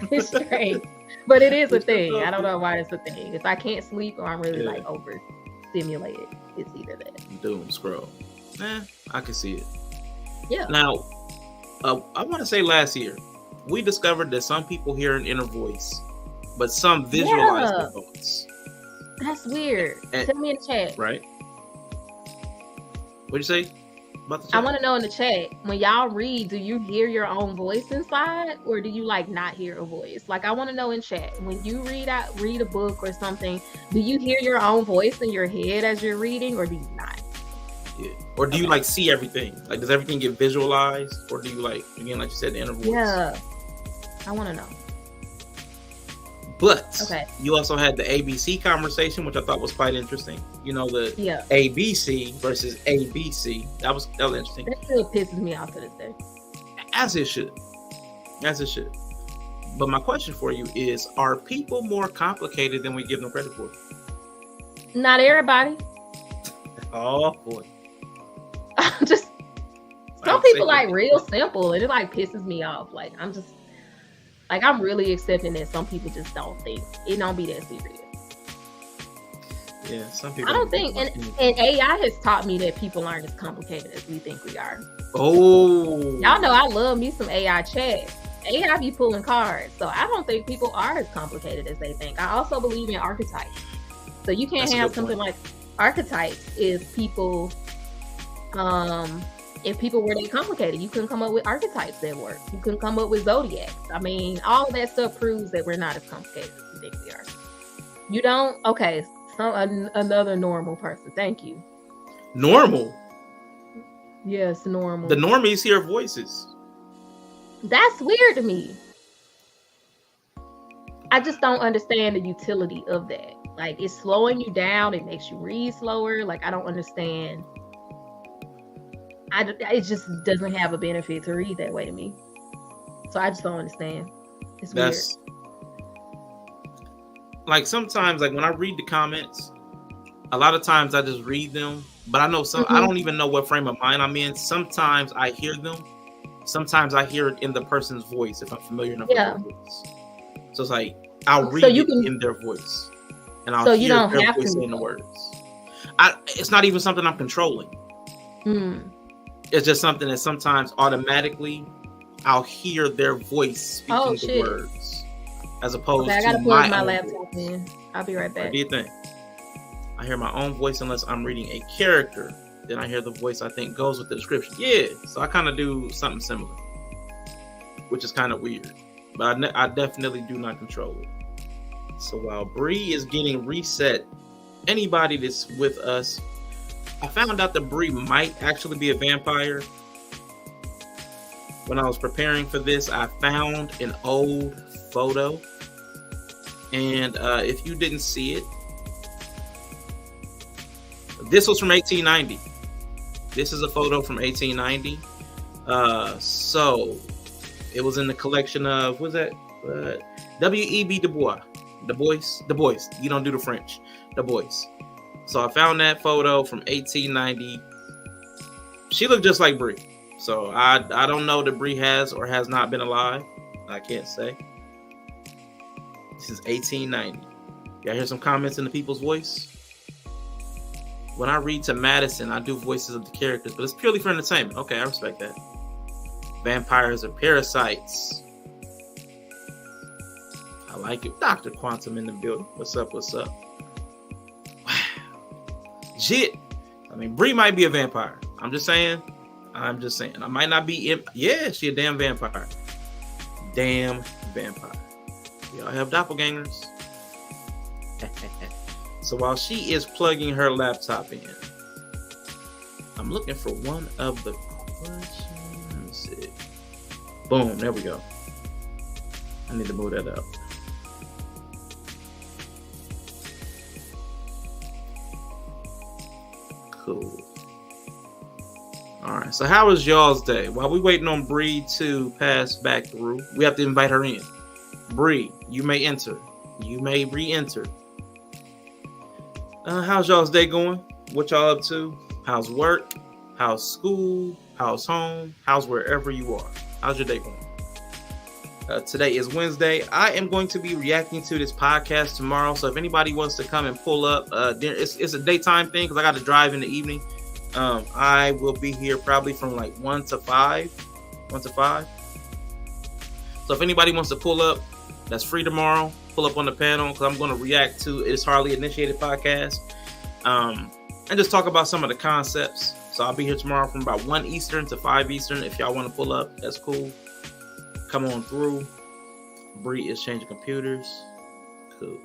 It's strange, but it is a thing. I don't know why it's a thing. If I can't sleep or I'm really like overstimulated, it's either that. Doom scroll. I can see it. Yeah. Now, I want to say last year we discovered that some people hear an inner voice, but some visualize their thoughts. That's weird. Tell me in the chat. Right. What'd you say about the chat? I want to know in the chat, when y'all read, do you hear your own voice inside, or do you like not hear a voice? Like, I want to know in chat, when you read a book or something, do you hear your own voice in your head as you're reading, or do you not? Yeah. Or do you like see everything? Like, does everything get visualized, or do you like, again, like you said, the inner voice? Yeah. I want to know. But you also had the ABC conversation, which I thought was quite interesting. You know, the ABC versus ABC. That was interesting. That still pisses me off to this day. As it should. But my question for you is, are people more complicated than we give them credit for? Not everybody. Oh boy. Just some people like real simple, and it like pisses me off. Like I'm really accepting that some people just don't think it don't be that serious. Yeah, some people. I don't think, and AI has taught me that people aren't as complicated as we think we are. Oh, y'all know I love me some AI chat. AI be pulling cards, so I don't think people are as complicated as they think. I also believe in archetypes, so you can't have something like archetypes if people. If people were that complicated, you couldn't come up with archetypes that work. You couldn't come up with zodiacs. I mean, all of that stuff proves that we're not as complicated as we think we are. You don't? Okay, another normal person. Thank you. Normal? Yes, normal. The normies hear voices. That's weird to me. I just don't understand the utility of that. Like, it's slowing you down. It makes you read slower. Like, I don't understand. It just doesn't have a benefit to read that way to me. So I just don't understand. It's weird. Like sometimes, like when I read the comments, a lot of times I just read them, but I know I don't even know what frame of mind I'm in. Sometimes I hear them. Sometimes I hear it in the person's voice if I'm familiar enough with their voice. So it's like I'll read it in their voice, and I'll hear their voice in the words. It's not even something I'm controlling. It's just something that sometimes automatically I'll hear their voice speaking the words, as opposed to I gotta plug my laptop in. I'll be right back. What do you think? I hear my own voice unless I'm reading a character. Then I hear the voice I think goes with the description. Yeah, so I kind of do something similar, which is kind of weird, but I definitely do not control it. So while Bree is getting reset, anybody that's with us, I found out that Bree might actually be a vampire. When I was preparing for this, I found an old photo. And if you didn't see it, this was from 1890. This is a photo from 1890. So it was in the collection of, what's that? W.E.B. Du Bois. Du Bois. You don't do the French. Du Bois. So I found that photo from 1890. She looked just like Bree. So I don't know that Bree has or has not been alive. I can't say. This is 1890. Y'all hear some comments in the people's voice? When I read to Madison, I do voices of the characters, but it's purely for entertainment. Okay, I respect that. Vampires are parasites. I like it. Dr. Quantum in the building. What's up? Wow. Jit. I mean, Bree might be a vampire. I'm just saying. I'm just saying. I might not be. Yeah, she a damn vampire. Damn vampire. Y'all have doppelgangers. So while she is plugging her laptop in, I'm looking for one of the questions. Let me see. Boom, there we go. I need to move that up. Cool. All right. So how was y'all's day? While we waiting on Bree to pass back through, we have to invite her in. Bree, you may enter. You may re-enter. How's y'all's day going? What y'all up to? How's work? How's school? How's home? How's wherever you are? How's your day going? Today is Wednesday. I am going to be reacting to this podcast tomorrow. So if anybody wants to come and pull up, it's a daytime thing because I got to drive in the evening. I will be here probably from like 1 to 5. 1 to 5. So if anybody wants to pull up, that's free tomorrow. Pull up on the panel because I'm going to react to It's Hardly Initiated podcast. And just talk about some of the concepts. So I'll be here tomorrow from about 1 Eastern to 5 Eastern. If y'all want to pull up, that's cool. Come on through. Bree is changing computers. Cool.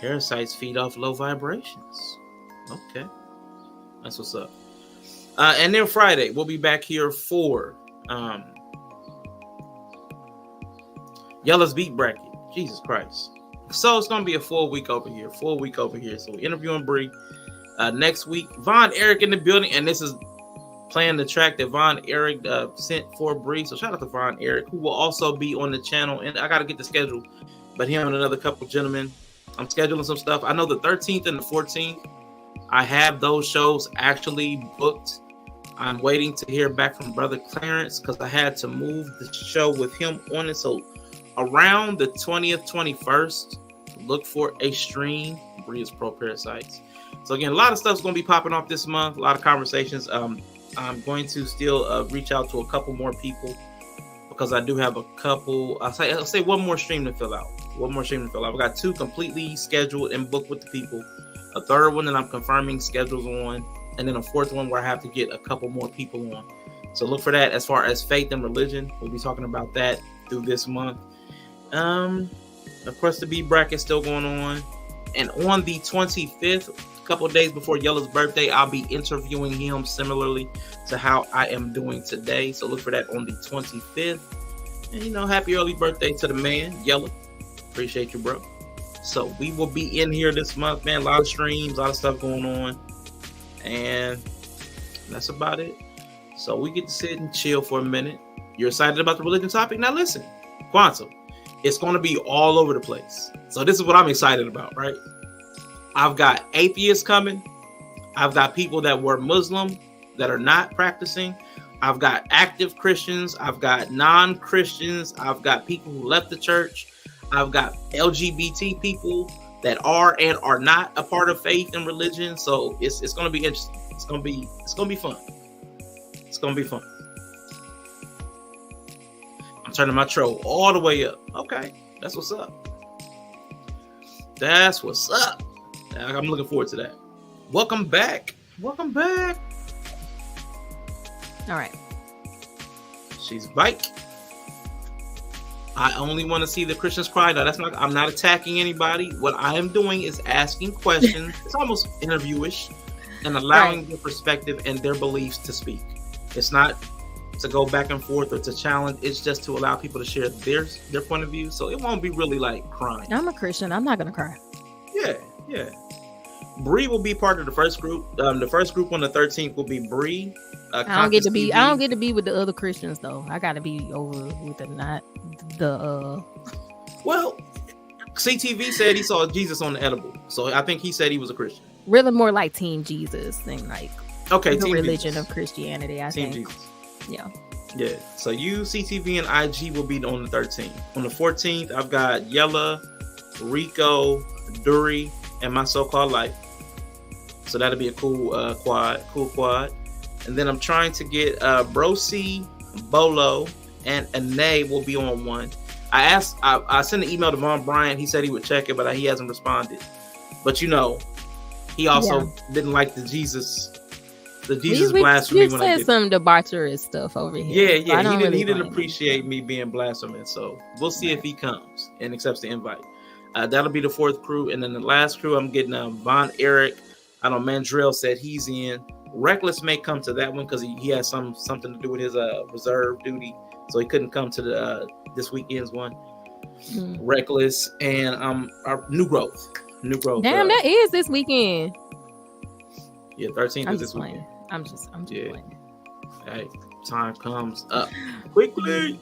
Parasites feed off low vibrations. Okay. That's what's up. And then Friday, we'll be back here for Yella's Beat Bracket. Jesus Christ. So it's going to be a full week over here. So we're interviewing Bree. Next week, Von Eric in the building. And this is playing the track that Von Eric sent for Bree. So shout out to Von Eric, who will also be on the channel. And I got to get the schedule. But him and another couple gentlemen, I'm scheduling some stuff. I know the 13th and the 14th, I have those shows actually booked. I'm waiting to hear back from Brother Clarence because I had to move the show with him on it. So around the 20th, 21st, look for a stream. Bree's Pro Parasites. So again, a lot of stuff's going to be popping off this month. A lot of conversations. I'm going to still reach out to a couple more people because I do have a couple. I'll say one more stream to fill out. I've got 2 completely scheduled and booked with the people. A third one that I'm confirming schedules on, and then a 4th one where I have to get a couple more people on. So look for that. As far as faith and religion, we'll be talking about that through this month. Of course, the B bracket still going on, and on the 25th, a couple of days before Yella's birthday, I'll be interviewing him similarly to how I am doing today. So look for that on the 25th. And happy early birthday to the man, Yella. Appreciate you, bro. So we will be in here this month, man. A lot of streams, a lot of stuff going on. And that's about it. So we get to sit and chill for a minute. You're excited about the religion topic? Now listen, Quantum, it's going to be all over the place. So this is what I'm excited about, right? I've got atheists coming. I've got people that were Muslim that are not practicing. I've got active Christians. I've got non-Christians. I've got people who left the church. I've got LGBT people that are and are not a part of faith and religion. So it's going to be interesting. It's going to be fun. It's going to be fun. I'm turning my troll all the way up. Okay, that's what's up. I'm looking forward to that. Welcome back. All right. She's bike. I only want to see the Christians cry. No, I'm not attacking anybody. What I am doing is asking questions. It's almost interviewish and allowing their perspective and their beliefs to speak. It's not to go back and forth or to challenge. It's just to allow people to share their point of view. So it won't be really like crying. I'm a Christian. I'm not going to cry. Yeah. Bree will be part of the first group. The first group on the 13th will be Bree. I don't get to be with the other Christians though. I got to be over with Well, CTV said he saw Jesus on the edible, so I think he said he was a Christian. Really, more like Team Jesus than like the religion Jesus. of Christianity. I Team think. Jesus. Yeah. So you, CTV, and IG will be on the 13th. On the 14th, I've got Yella, Rico, Dury, and My So-Called Life. So that'll be a cool quad. And then I'm trying to get Brosi, Bolo, and Ane will be on one. I sent an email to Von Bryant. He said he would check it, but he hasn't responded. But he also didn't like the Jesus the Jesus blasphemy. You said some debaucherous stuff over here. Yeah. He didn't appreciate me being blasphemous. So we'll see if he comes and accepts the invite. That'll be the fourth crew, and then the last crew I'm getting Von Eric. I know Mandrell said he's in. Reckless may come to that one because he has something to do with his reserve duty, so he couldn't come to the this weekend's one. Reckless and our New Growth. Damn, that is this weekend. Yeah, 13th is this weekend. I'm just playing. Hey, time comes up quickly.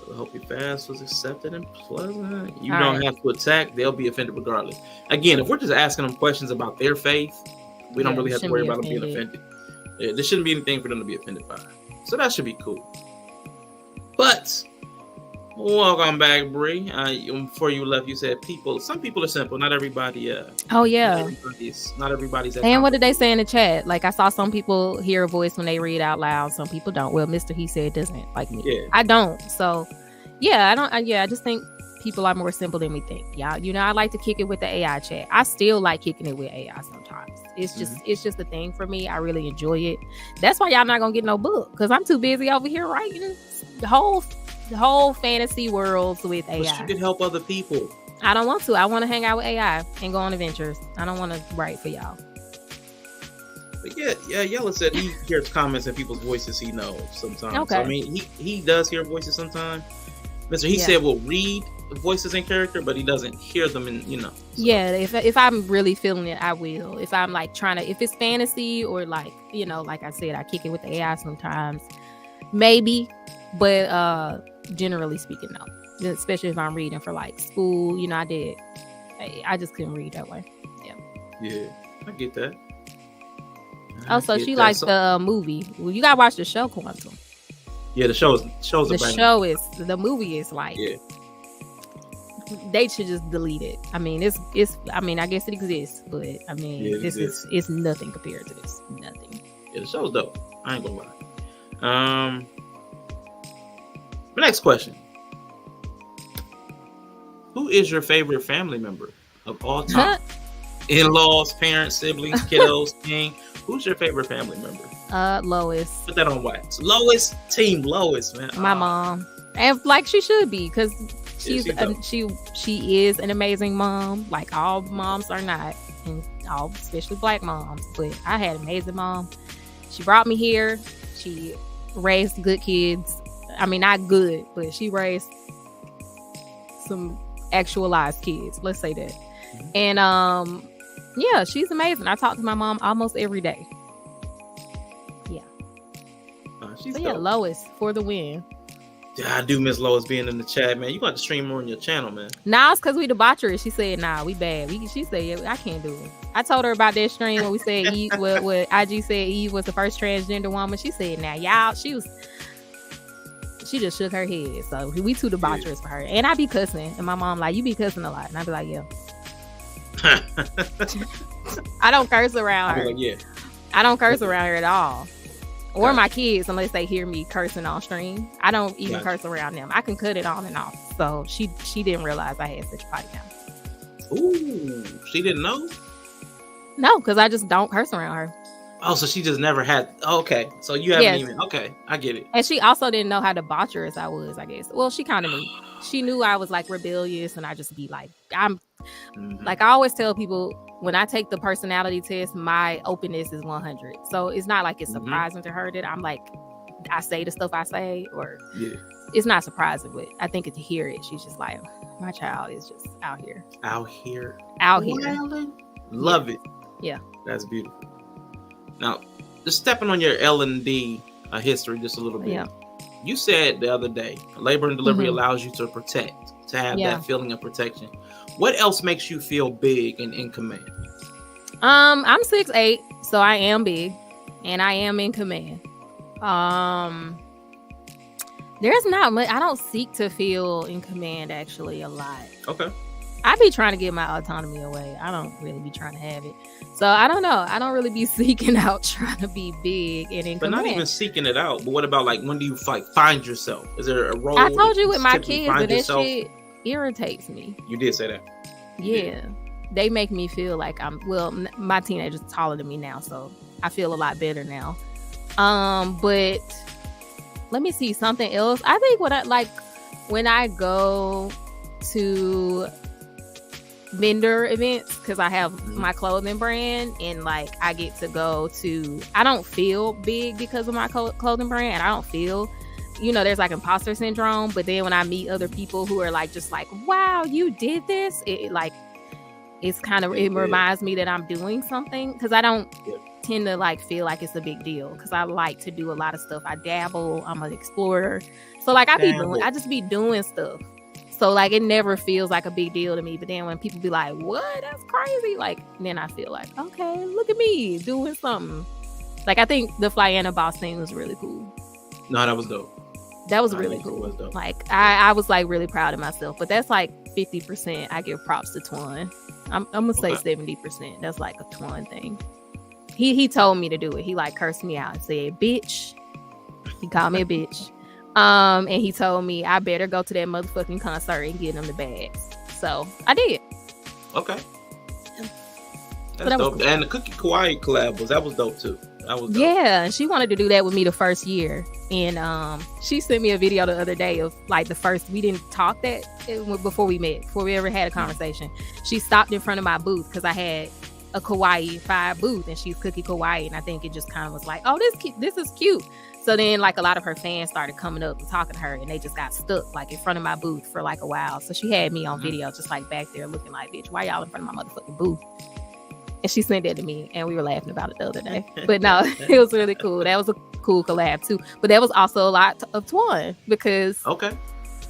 I hope your fast was accepted and pleasant. You don't have to attack; they'll be offended regardless. Again, if we're just asking them questions about their faith, we don't really have to worry about them being offended. Yeah, there shouldn't be anything for them to be offended by. So that should be cool. But welcome back, Bree. Before you left, you said some people are simple. Not everybody. Oh yeah. Not everybody's. And what did they say in the chat? Like I saw some people hear a voice when they read out loud. Some people don't. Well, Mr. He said doesn't like me. Yeah. I don't. So yeah, I don't. I just think people are more simple than we think. Yeah, I like to kick it with the AI chat. I still like kicking it with AI sometimes. It's just a thing for me. I really enjoy it. That's why y'all not gonna get no book because I'm too busy over here writing the whole fantasy worlds with AI. But you can help other people. I don't want to. I want to hang out with AI and go on adventures. I don't want to write for y'all. But yeah. Yella said he hears comments in people's voices he knows sometimes. Okay. So, I mean, he does hear voices sometimes. Mr. He said we'll read voices in character, but he doesn't hear them in, So. Yeah, if I'm really feeling it, I will. If I'm like if it's fantasy or like, like I said, I kick it with the AI sometimes. Maybe, but generally speaking, no. Especially if I'm reading for like school, I just couldn't read that way. Yeah, I get that. So she likes the movie. Well, you gotta watch the show, Quantum. Yeah, the movie is like, they should just delete it. I mean, I guess it exists, but I mean, it's nothing compared to this. Nothing. Yeah, the show's dope. I ain't gonna lie. Next question. Who is your favorite family member of all time? In-laws, parents, siblings, kiddos, king. Who's your favorite family member? Lois. Put that on wax. Lois, team Lois, man. My mom, and like she should be, because she is an amazing mom. Like all moms are not, and especially black moms. But I had an amazing mom. She brought me here. She raised good kids. I mean, not good, but she raised some actualized kids. Let's say that. And yeah, she's amazing. I talk to my mom almost every day. Yeah. Lois for the win. Yeah, I do miss Lois being in the chat, man. You got to stream more on your channel, man. Nah, it's because we debaucherous. She said, nah, we bad. She said, I can't do it. I told her about that stream when we said Eve, what IG said Eve was the first transgender woman. She said, now y'all, she just shook her head. So we too debaucherous for her. And I be cussing. And my mom like, you be cussing a lot. And I be like, yeah. I don't curse around her. Like, I don't curse around her at all. Or my kids, unless they hear me cursing on stream. I don't even curse around them. I can cut it on and off. So she didn't realize I had such a potty mouth. Ooh, she didn't know? No, because I just don't curse around her. Oh, so she just never had. Okay, so you haven't even. Okay, I get it. And she also didn't know how debaucherous I was, I guess. Well, she kind of knew. She knew I was like rebellious, and I just be like, like I always tell people, when I take the personality test, my openness is 100. So it's not like it's surprising to her that I'm like, I say the stuff I say, or it's not surprising, but I think to hear it, she's just like, my child is just out here. Love it. Yeah. That's beautiful. Now, just stepping on your L&D history just a little bit. Yeah. You said the other day, labor and delivery allows you to protect, to have that feeling of protection. What else makes you feel big and in command? I'm 6'8", so I am big, and I am in command. There's not much. I don't seek to feel in command actually a lot. Okay. I be trying to get my autonomy away. I don't really be trying to have it. So I don't know. I don't really be seeking out trying to be big and in command. But not even seeking it out. But what about like when do you like find yourself? Is there a role? I told you with my kids that shit irritates me. You did say that. Yeah. They make me feel like my teenager's taller than me now, so I feel a lot better now. But let me see something else. I think when I go to vendor events, because I have my clothing brand, and like I get to go to, I don't feel big because of my clothing brand, and I don't feel, there's like imposter syndrome. But then when I meet other people who are like, just like, wow, you did this, it reminds me that I'm doing something, because I don't tend to like feel like it's a big deal, because I like to do a lot of stuff. I dabble, I'm an explorer, so like I just be doing stuff, so like it never feels like a big deal to me. But then when people be like, what, that's crazy, like then I feel like, okay, look at me doing something. Like I think the Flyana Boss thing was really cool. No, that was dope. That was really cool. Like I was like really proud of myself. But that's like 50%. I give props to Twan. I'm gonna say 70%. That's like a Twan thing. He told me to do it. He like cursed me out and said, bitch. He called me a bitch. And he told me I better go to that motherfucking concert and get him the bags. So I did. Okay. That's dope. Cool. And the Cookie Kawaii collab was dope too. That was dope. Yeah, and she wanted to do that with me the first year. And she sent me a video the other day of like the first, we didn't talk before we met, before we ever had a conversation. She stopped in front of my booth because I had a Kawaii 5 booth, and she's Cookie Kawaii, and I think it just kind of was like, oh, this is cute. So then like a lot of her fans started coming up and talking to her, and they just got stuck like in front of my booth for like a while. So she had me on video just like back there looking like, bitch, why y'all in front of my motherfucking booth? And she sent that to me, and we were laughing about it the other day. But no, it was really cool. That was a cool collab too. But that was also a lot of Twan, because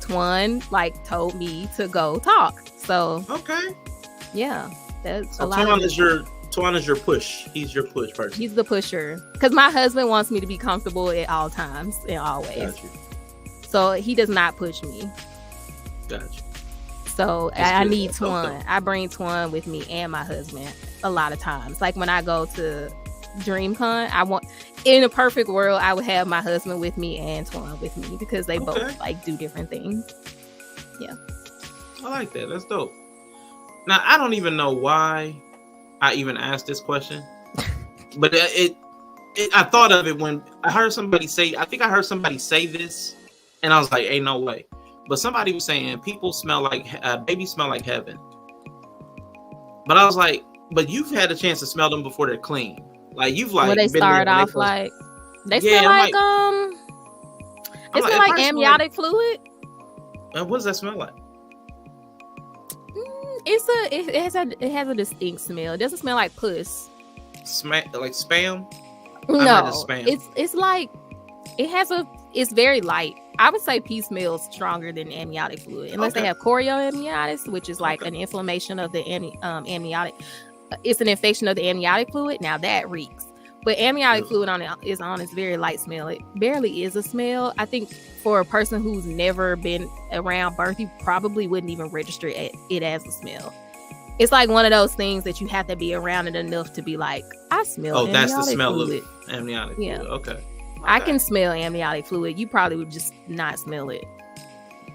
Twan like told me to go talk. So yeah, that's a lot. Twan is your push. He's your push person. He's the pusher, because my husband wants me to be comfortable at all times and always. So he does not push me. Gotcha. So I need Twan. I bring Twan with me and my husband a lot of times. Like when I go to DreamCon, in a perfect world, I would have my husband with me and Twan with me, because they both like do different things. Yeah. I like that. That's dope. Now, I don't even know why I even asked this question, but I thought of it when I heard somebody say, I think I heard somebody say this, and I was like, ain't no way. But somebody was saying babies smell like heaven. But I was like, but you've had a chance to smell them before they're clean. Like you've like they start off like they smell like they smell like amniotic fluid. What does that smell like? It has a distinct smell. It doesn't smell like puss. Like spam? No, it's like it's very light. I would say pee smells stronger than amniotic fluid, unless they have chorioamnionitis, which is like an inflammation of the amniotic. It's an infection of the amniotic fluid. Now that reeks. But amniotic fluid is very light smell. It barely is a smell. I think for a person who's never been around birth, you probably wouldn't even register it as a smell. It's like one of those things that you have to be around it enough to be like, I smell amniotic fluid. Oh, that's the smell of amniotic fluid. Yeah. Okay. I can smell amniotic fluid. You probably would just not smell it.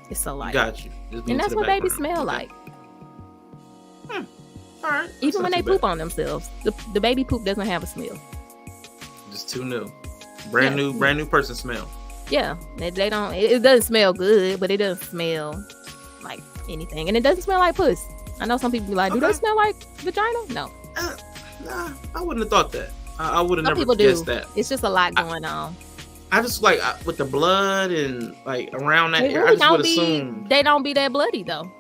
It's so light. Got you. And that's what babies smell like. All right. Even when they poop on themselves, the baby poop doesn't have a smell. Just too new. Brand new person smell. Yeah. They don't. It doesn't smell good, but it doesn't smell like anything, and it doesn't smell like puss. I know some people be like, do they smell like vagina? No. Nah, I wouldn't have thought that. I would have never guessed that. It's just a lot going on. I just like with the blood and like around that area, I just would assume they don't be that bloody though.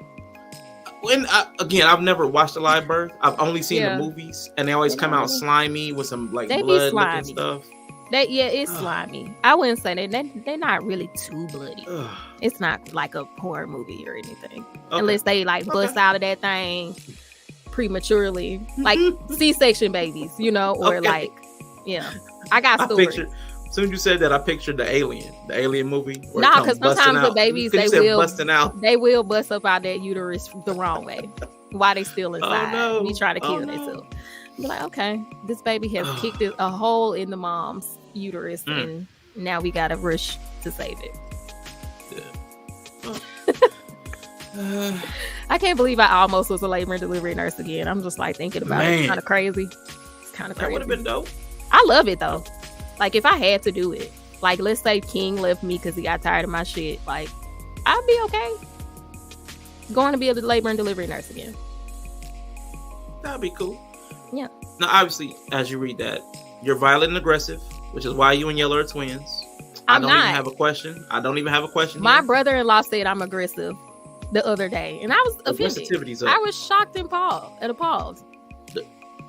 When I've never watched a live birth. I've only seen the movies, and they always come out slimy with some like blood looking stuff. It's slimy. I wouldn't say they're not really too bloody. It's not like a horror movie or anything, unless they like bust out of that thing prematurely, like C-section babies, or like, I got stories. As soon as you said that, I pictured the alien movie. Nah, because sometimes the babies they will bust up out that uterus the wrong way while they still inside. Oh, no. You try to kill themselves. You're like, okay, this baby has kicked a hole in the mom's uterus, and now we gotta rush to save it. Yeah. I can't believe I almost was a labor and delivery nurse again. I'm just like thinking about it. It's kind of crazy. It's kind of crazy. That would have been dope. I love it though. Like if I had to do it, like let's say King left me because he got tired of my shit, like I'd be okay going to be a labor and delivery nurse again. That'd be cool. Yeah. Now, obviously, as you read that, you're violent and aggressive, which is why you and Yella are twins. I don't even have a question. I don't even have a question. My brother-in-law said I'm aggressive the other day, and I was offended. I was shocked and appalled.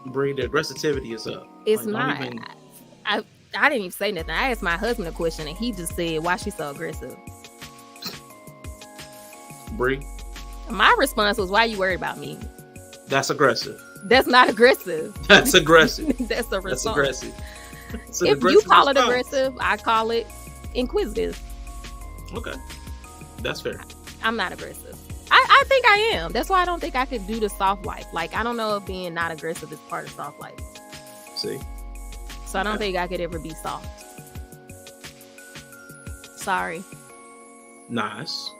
Bree, the aggressivity is up. It's like, not. I didn't even say nothing. I asked my husband a question, and he just said, "Why she so aggressive?" Bree, my response was, "Why you worried about me?" That's aggressive. That's not aggressive. That's aggressive. That's a response. That's aggressive. If you call it aggressive, I call it inquisitive. Okay, that's fair. I'm not aggressive. I think I am. That's why I don't think I could do the soft life. Like I don't know if being not aggressive is part of soft life. See. So I don't think I could ever be soft. Sorry. Nice.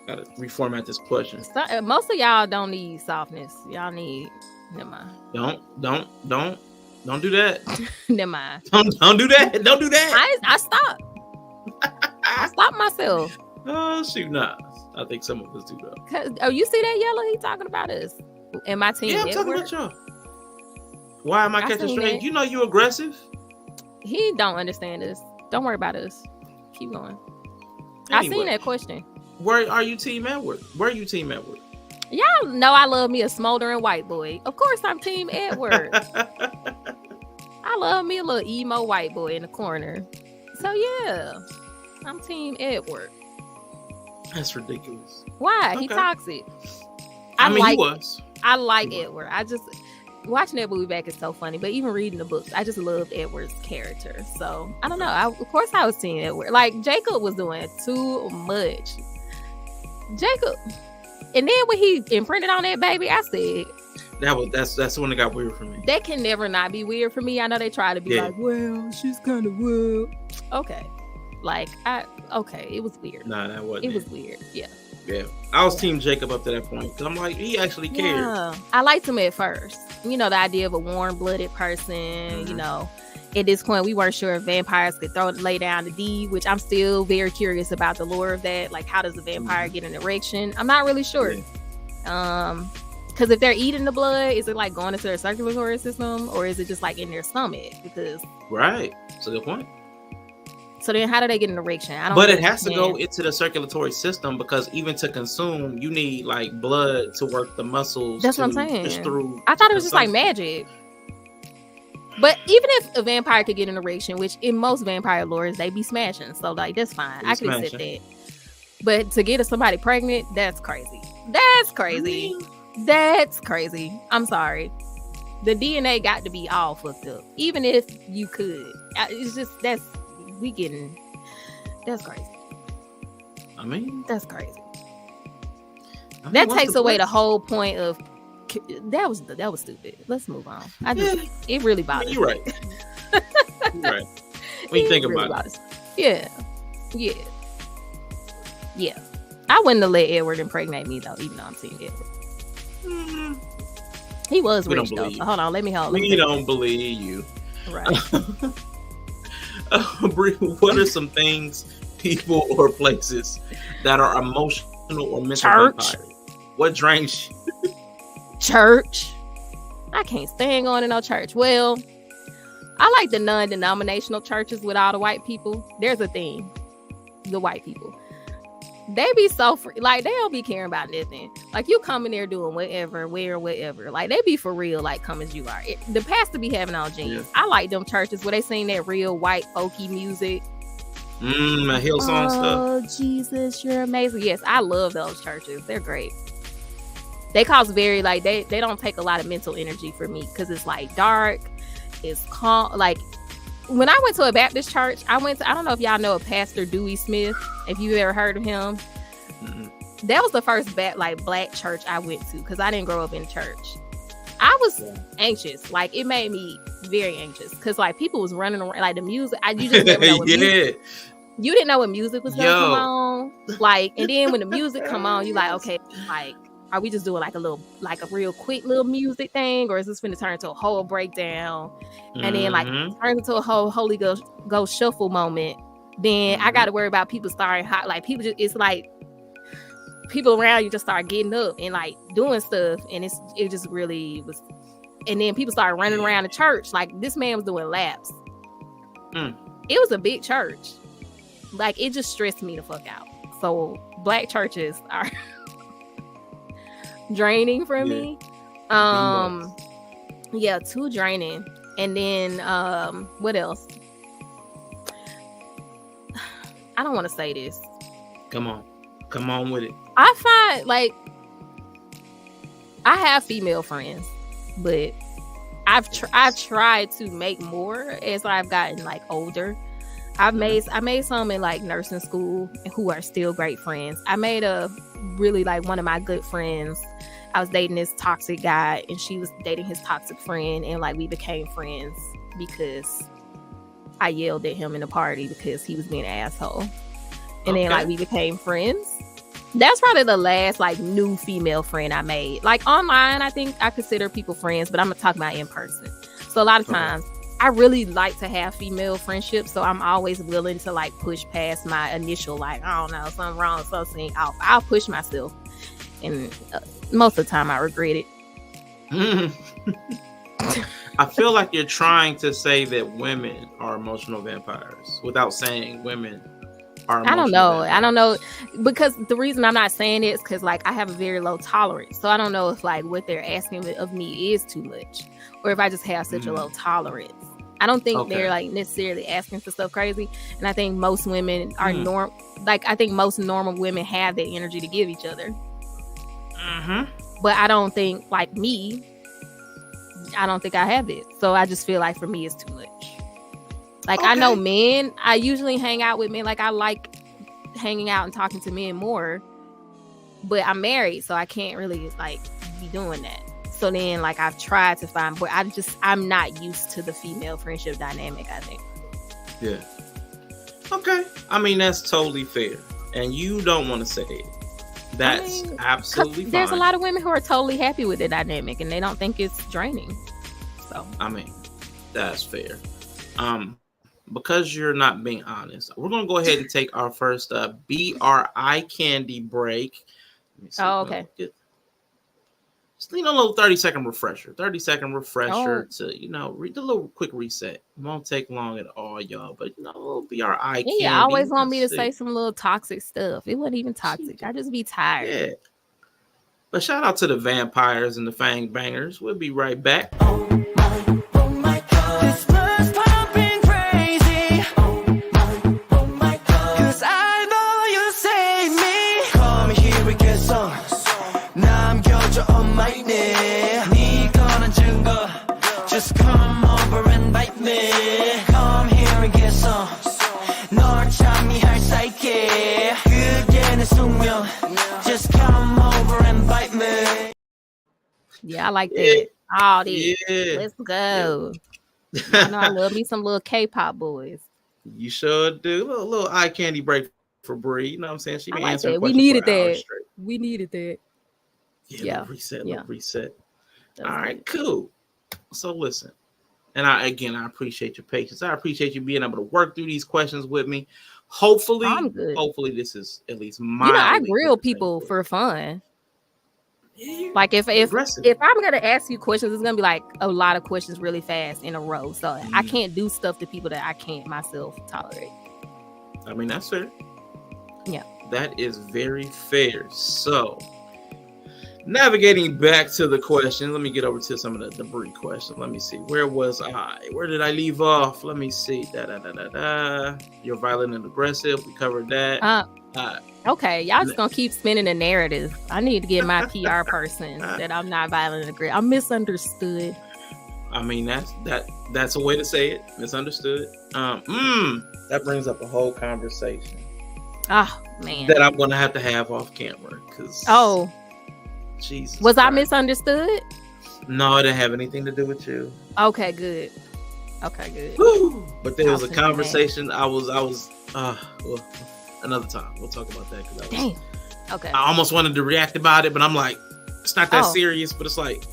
Gotta reformat this question. So, most of y'all don't need softness. Y'all need. Never mind. Don't do that. Never mind. Don't do that. Don't do that. I stopped. I stopped myself. Oh shoot, nah. I think some of us do though. Oh, you see that Yella? He talking about us and my team. Yeah, I'm talking about y'all. Why am I catching straight? You know you aggressive. He don't understand us. Don't worry about us. Keep going. Anyway, I seen that question. Where are you, Team Edward? Where are you, Team Edward? Y'all know I love me a smoldering white boy. Of course, I'm Team Edward. I love me a little emo white boy in the corner. So yeah, I'm Team Edward. That's ridiculous. Why? Okay. He toxic. He was. I like Edward. I just watching that movie back is so funny. But even reading the books, I just loved Edward's character. So I don't know. Of course, I was Team Edward. Like Jacob was doing too much. Jacob, and then when he imprinted on that baby, I said that's when it got weird for me. That can never not be weird for me. I know they try to be like, well, she's kind of weird. Okay, like it was weird. Nah, that wasn't. It was weird. Yeah. Yeah, I was Team Jacob up to that point because I'm like, he actually cared. Yeah. I liked him at first. You know, the idea of a warm-blooded person. Mm-hmm. You know, at this point, we weren't sure if vampires could lay down the D, which I'm still very curious about the lore of that. Like, how does a vampire get an erection? I'm not really sure. Yeah. Because if they're eating the blood, is it like going into their circulatory system, or is it just like in their stomach? Because right, that's a good point. So then how do they get an erection? I don't But it has to go into the circulatory system because even to consume, you need like blood to work the muscles. That's what I'm saying. I thought it was just like magic. But even if a vampire could get an erection, which in most vampire lores, they be smashing. So like, that's fine. I can accept that. But to get somebody pregnant, that's crazy. That's crazy. That's crazy. I'm sorry. The DNA got to be all fucked up. Even if you could. It's just, that's crazy. I mean, that's crazy. That takes away the whole point of that was stupid. Let's move on. It really bothers me. You're right. You're right. When you think about it. Yeah. I wouldn't have let Edward impregnate me though, even though I'm Team Edward. He was rich though. So hold on, let me hold. We don't believe you. Right. Brie, what are some things, people, or places that are emotional or mental vampires? What drains you? Church. I can't stand going to no church. Well, I like the non-denominational churches with all the white people. There's a thing. The white people. They be so free. Like, they don't be caring about nothing. Like, you come in there doing whatever, wear whatever. Like, they be for real, like, come as you are. The pastor be having all jeans. Yeah. I like them churches where they sing that real white folky music. Hillsong stuff. Oh, Jesus, you're amazing. Yes, I love those churches. They're great. They cause very, like, they don't take a lot of mental energy for me because it's, like, dark. It's calm. Like, when I went to a Baptist church, I don't know if y'all know a Pastor Dewey Smith, if you've ever heard of him. Mm-hmm. That was the first black church I went to because I didn't grow up in church. I was anxious. Like, it made me very anxious because, like, people was running around, like, the music. You just never know what music. You didn't know what music was going to come on. Like, and then when the music come on, you like, okay, like, are we just doing like a real quick little music thing, or is this finna turn into a whole breakdown, and then like turn into a whole Holy Ghost shuffle moment? Then I got to worry about people starting hot, like people just, it's like people around you just start getting up and like doing stuff, and it just really was. And then people started running around the church, like this man was doing laps. It was a big church. Like, it just stressed me the fuck out. So black churches are draining for me. Yeah, too draining. And then what else? I don't want to say this. Come on with it. I find like I have female friends, but I've tried to make more as I've gotten like older. I made some in like nursing school who are still great friends. I made a really like one of my good friends. I was dating this toxic guy and she was dating his toxic friend, and like we became friends because I yelled at him in the party because he was being an asshole. And then like we became friends. That's probably the last like new female friend I made. Like online, I think I consider people friends, but I'm gonna talk about in person. So a lot of times I really like to have female friendships, so I'm always willing to like push past my initial like, I don't know, something wrong, something off. I'll push myself, and most of the time I regret it. I feel like you're trying to say that women are emotional vampires without saying women are emotional vampires. I don't know, because the reason I'm not saying it is because like I have a very low tolerance, so I don't know if like what they're asking of me is too much, or if I just have such a low tolerance. I don't think they're like necessarily asking for stuff crazy, and I think most women are I think most normal women have that energy to give each other. But I don't think like me. I don't think I have it, so I just feel like for me it's too much. Like I know men. I usually hang out with men. Like I like hanging out and talking to men more, but I'm married, so I can't really like be doing that. So then, like, I've tried to find, but I'm not used to the female friendship dynamic, I think. Yeah. Okay. I mean, that's totally fair. And you don't want to say it. That's absolutely fine. There's a lot of women who are totally happy with the dynamic and they don't think it's draining. So, I mean, that's fair. Because you're not being honest, we're going to go ahead and take our first BRI candy break. Oh, okay. Just need a little 30-second refresher. 30-second refresher to, read a little quick reset. It won't take long at all, y'all. But, a little BRI candy. Yeah, always want me to say some little toxic stuff. It wasn't even toxic. I just be tired. Yeah. But shout out to the vampires and the fang bangers. We'll be right back. Just come over and bite me. Come here and get some. 널 참미할 사이게 그게 내 숙명. Just come over and bite me. Yeah, I like that. All this. Yeah. Let's go. I know I love me some little K-pop boys. You sure do. A little eye candy break for Bree. You know what I'm saying? She been answering that. questions. We needed that. We needed that. Yeah. Reset. All right, cool. So listen, and I appreciate your patience. I appreciate you being able to work through these questions with me. Hopefully, this is at least my. I grill people for fun. Yeah, like if I'm gonna ask you questions, it's gonna be like a lot of questions really fast in a row. So I can't do stuff to people that I can't myself tolerate. I mean, that's fair. Yeah, that is very fair. So. Navigating back to the question, let me get over to some of the debris questions. Let me see. Where was I? Where did I leave off? Let me see. You're violent and aggressive. We covered that. Okay, y'all just gonna keep spinning the narrative. I need to get my PR person that I'm not violent and aggressive. I'm misunderstood. I mean, that's a way to say it. Misunderstood. That brings up a whole conversation. Oh man, that I'm gonna have to have off camera because. Jesus was Christ. I misunderstood? No, it didn't have anything to do with you. Okay, good. Woo! But there was a conversation. I was well, another time. We'll talk about that. Dang. Okay. I almost wanted to react about it, but I'm like, It's not that Oh. serious, but it's like,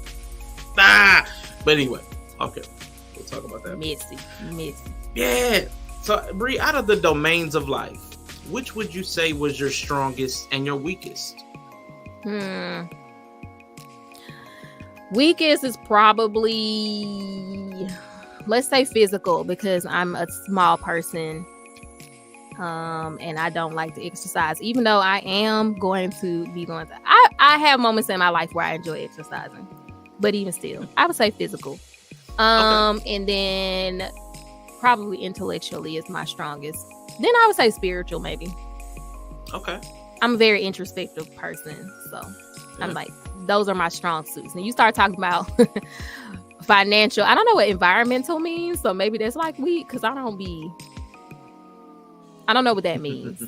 ah. But anyway, okay, we'll talk about that. Messy. Yeah. So, Bree, out of the domains of life, which would you say was your strongest and your weakest? Weakest is probably, let's say physical, because I'm a small person. And I don't like to exercise, even though I am going to be going to. I have moments in my life where I enjoy exercising, but even still, I would say physical. And then probably intellectually is my strongest. Then I would say spiritual, maybe. Okay. I'm a very introspective person, so I'm like, those are my strong suits. And you start talking about financial. I don't know what environmental means, so maybe that's like weak because I don't know what that means.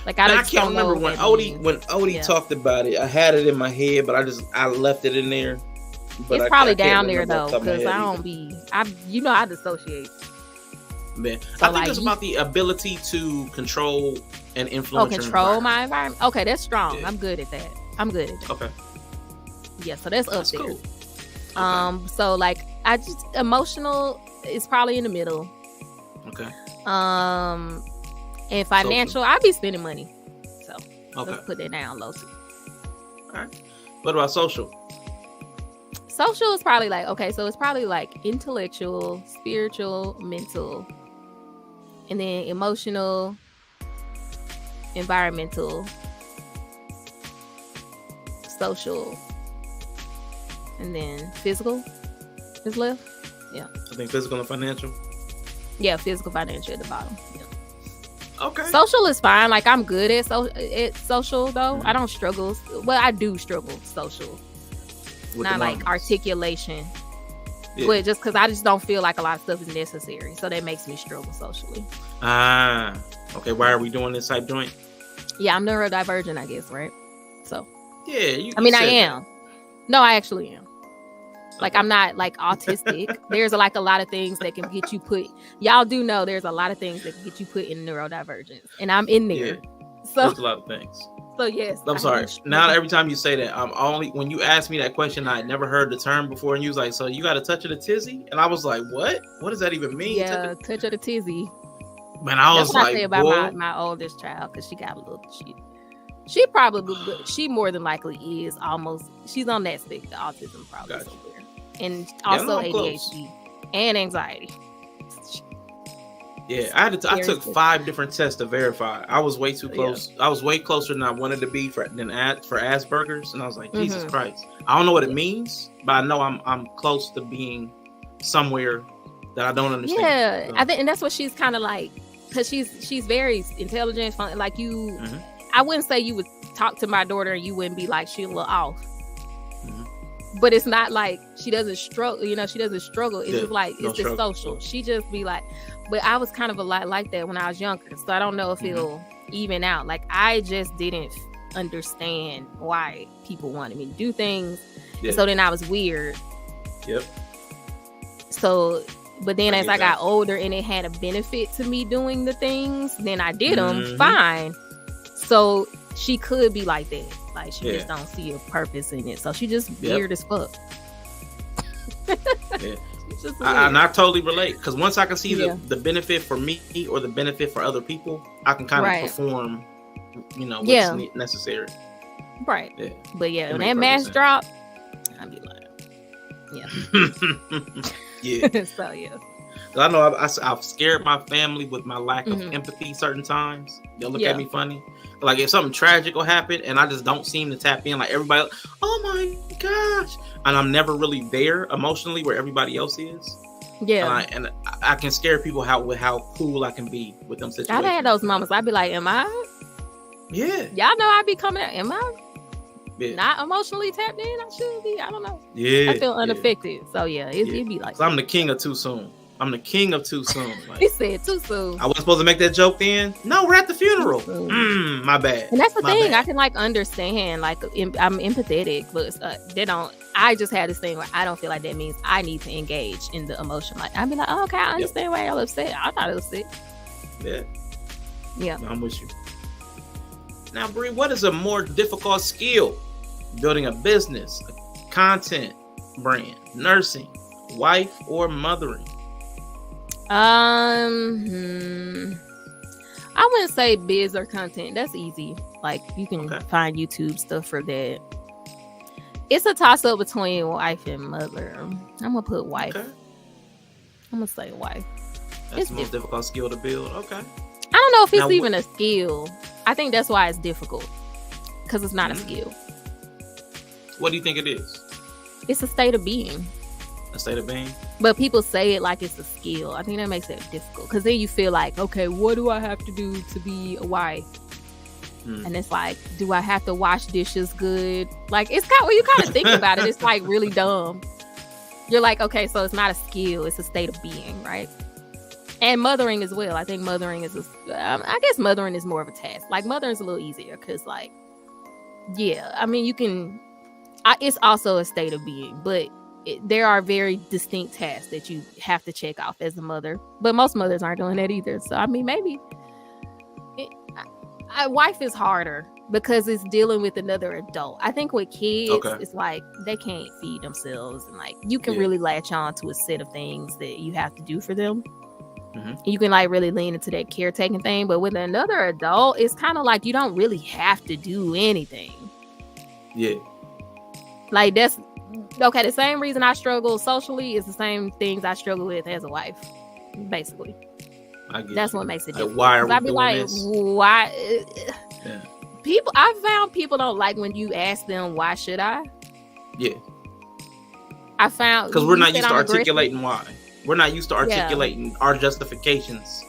Like I can't remember when Odie talked about it. I had it in my head, but I left it in there. But it's probably down there though, because I dissociate. Man, So I think it's about the ability to control and influence. Control my environment. Okay, that's strong. Yeah. I'm good at that. Okay. Yeah, so that's up there. Cool. So like I just emotional is probably in the middle. Okay. And financial, I be spending money. So let's put that down low too. All right. What about social? Social is probably like, okay, so it's probably like intellectual, spiritual, mental, and then emotional, environmental, social, and then physical is left. Yeah. I think physical and financial. Yeah, physical, financial at the bottom. Yeah. Okay. Social is fine. Like I'm good at social though. I don't struggle. Well, I do struggle social. With not like articulation. Yeah. But just because I just don't feel like a lot of stuff is necessary. So that makes me struggle socially. Okay. Why are we doing this type joint? Yeah, I'm neurodivergent, I guess, right? So. Yeah. I am. No, I actually am. Like I'm not like autistic. There's like a lot of things that can get you put. Y'all do know there's a lot of things that can get you put in neurodivergence, and I'm in there. Yeah. So there's a lot of things. So yes. I'm sorry. Now every time you say that, when you asked me that question, I had never heard the term before, and you was like, "So you got a touch of the tizzy?" And I was like, "What? What does that even mean?" Yeah, touch of the tizzy. Man, I was That's what like, I say about my oldest child, because she got a little shit. She more than likely is almost. She's on that spectrum, autism probably somewhere, and also ADHD and anxiety. Yeah, I took 5 different tests to verify. I was way too close. Yeah. I was way closer than I wanted to be for Asperger's, and I was like, Jesus Christ! I don't know what it means, but I know I'm close to being somewhere that I don't understand. Yeah, so. I think, and that's what she's kind of like, because she's very intelligent, fun, like you. I wouldn't say you would talk to my daughter and you wouldn't be like, she's a little off. But it's not like she doesn't struggle, she doesn't struggle. It's just like, it's just social. She just be like, but I was kind of a lot like that when I was younger. So I don't know if it'll even out. Like, I just didn't understand why people wanted me to do things. Yeah. So then I was weird. Yep. So, but then as I got older and it had a benefit to me doing the things, then I did them fine. So she could be like that. Like, she just don't see a purpose in it. So she just weird as fuck. Yeah. And I totally relate, because once I can see the benefit for me or the benefit for other people, I can kind of perform, what's necessary. Right. Yeah. But when that mask drop, I'd be like, yeah. So yeah. I know I've scared my family with my lack of empathy certain times. They'll look at me funny. Like, if something tragic will happen and I just don't seem to tap in, like everybody, oh my gosh. And I'm never really there emotionally where everybody else is. Yeah. And I can scare people with how cool I can be with them situations. I've had those moments. I'd be like, am I? Yeah. Y'all know I be coming out. Am I not emotionally tapped in? I should be. I don't know. Yeah. I feel unaffected. So it'd be like. So I'm the king of too soon. I'm the king of too soon. Like, he said too soon. I wasn't supposed to make that joke then. No, we're at the funeral. My bad. And that's the thing. I can like understand. Like, I'm empathetic, but they don't. I just had this thing where I don't feel like that means I need to engage in the emotion. Like, I'd be like, oh, okay, I understand why y'all upset. I'm not upset. Yeah. Yeah. I'm with you. Now, Bree, what is a more difficult skill? building a business, a content brand, nursing, wife, or mothering? I wouldn't say biz or content. That's easy. Like you can find YouTube stuff for that. It's a toss up between wife and mother. I'm gonna put wife. Okay. I'm gonna say wife. That's the most difficult skill to build. Okay. I don't know if it's even a skill. I think that's why it's difficult. Because it's not a skill. What do you think it is? It's a state of being. A state of being? But people say it like it's a skill. I think that makes it difficult. Because then you feel like, okay, what do I have to do to be a wife? And it's like, do I have to wash dishes good? Like, it's kind of, when you kind of think about it, it's like really dumb. You're like, okay, so it's not a skill. It's a state of being, right? And mothering as well. I think mothering is, I guess mothering is more of a task. Like, mothering is a little easier because, like, yeah, I mean, you can, it's also a state of being, but there are very distinct tasks that you have to check off as a mother. But most mothers aren't doing that either. So, I mean, maybe wife is harder because it's dealing with another adult. I think with kids, it's like they can't feed themselves. And, like, you can really latch on to a set of things that you have to do for them. You can like really lean into that caretaking thing, but with another adult, it's kind of like you don't really have to do anything. Yeah. Like that's okay. The same reason I struggle socially is the same things I struggle with as a wife, basically. That's what makes it difficult. Like, why are we I'd be doing like, this? why? Yeah. People, I found people don't like when you ask them, why should I? Yeah. I found because we're not used to articulating why. We're not used to articulating our justifications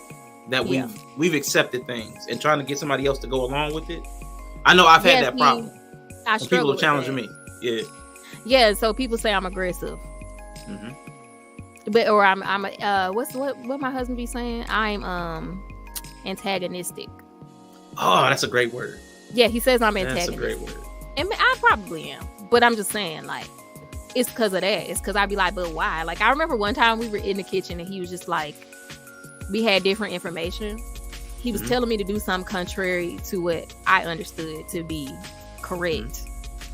that we've accepted things and trying to get somebody else to go along with it. I know I've had that problem. People have challenged me. Yeah. Yeah. So people say I'm aggressive. But or I'm what my husband be saying? I'm antagonistic. Oh, that's a great word. Yeah, he says I'm antagonistic. That's a great word. And I probably am, but I'm just saying like. It's because of that. It's because I'd be like, but why? Like, I remember one time we were in the kitchen and he was just like, we had different information. He was telling me to do something contrary to what I understood to be correct.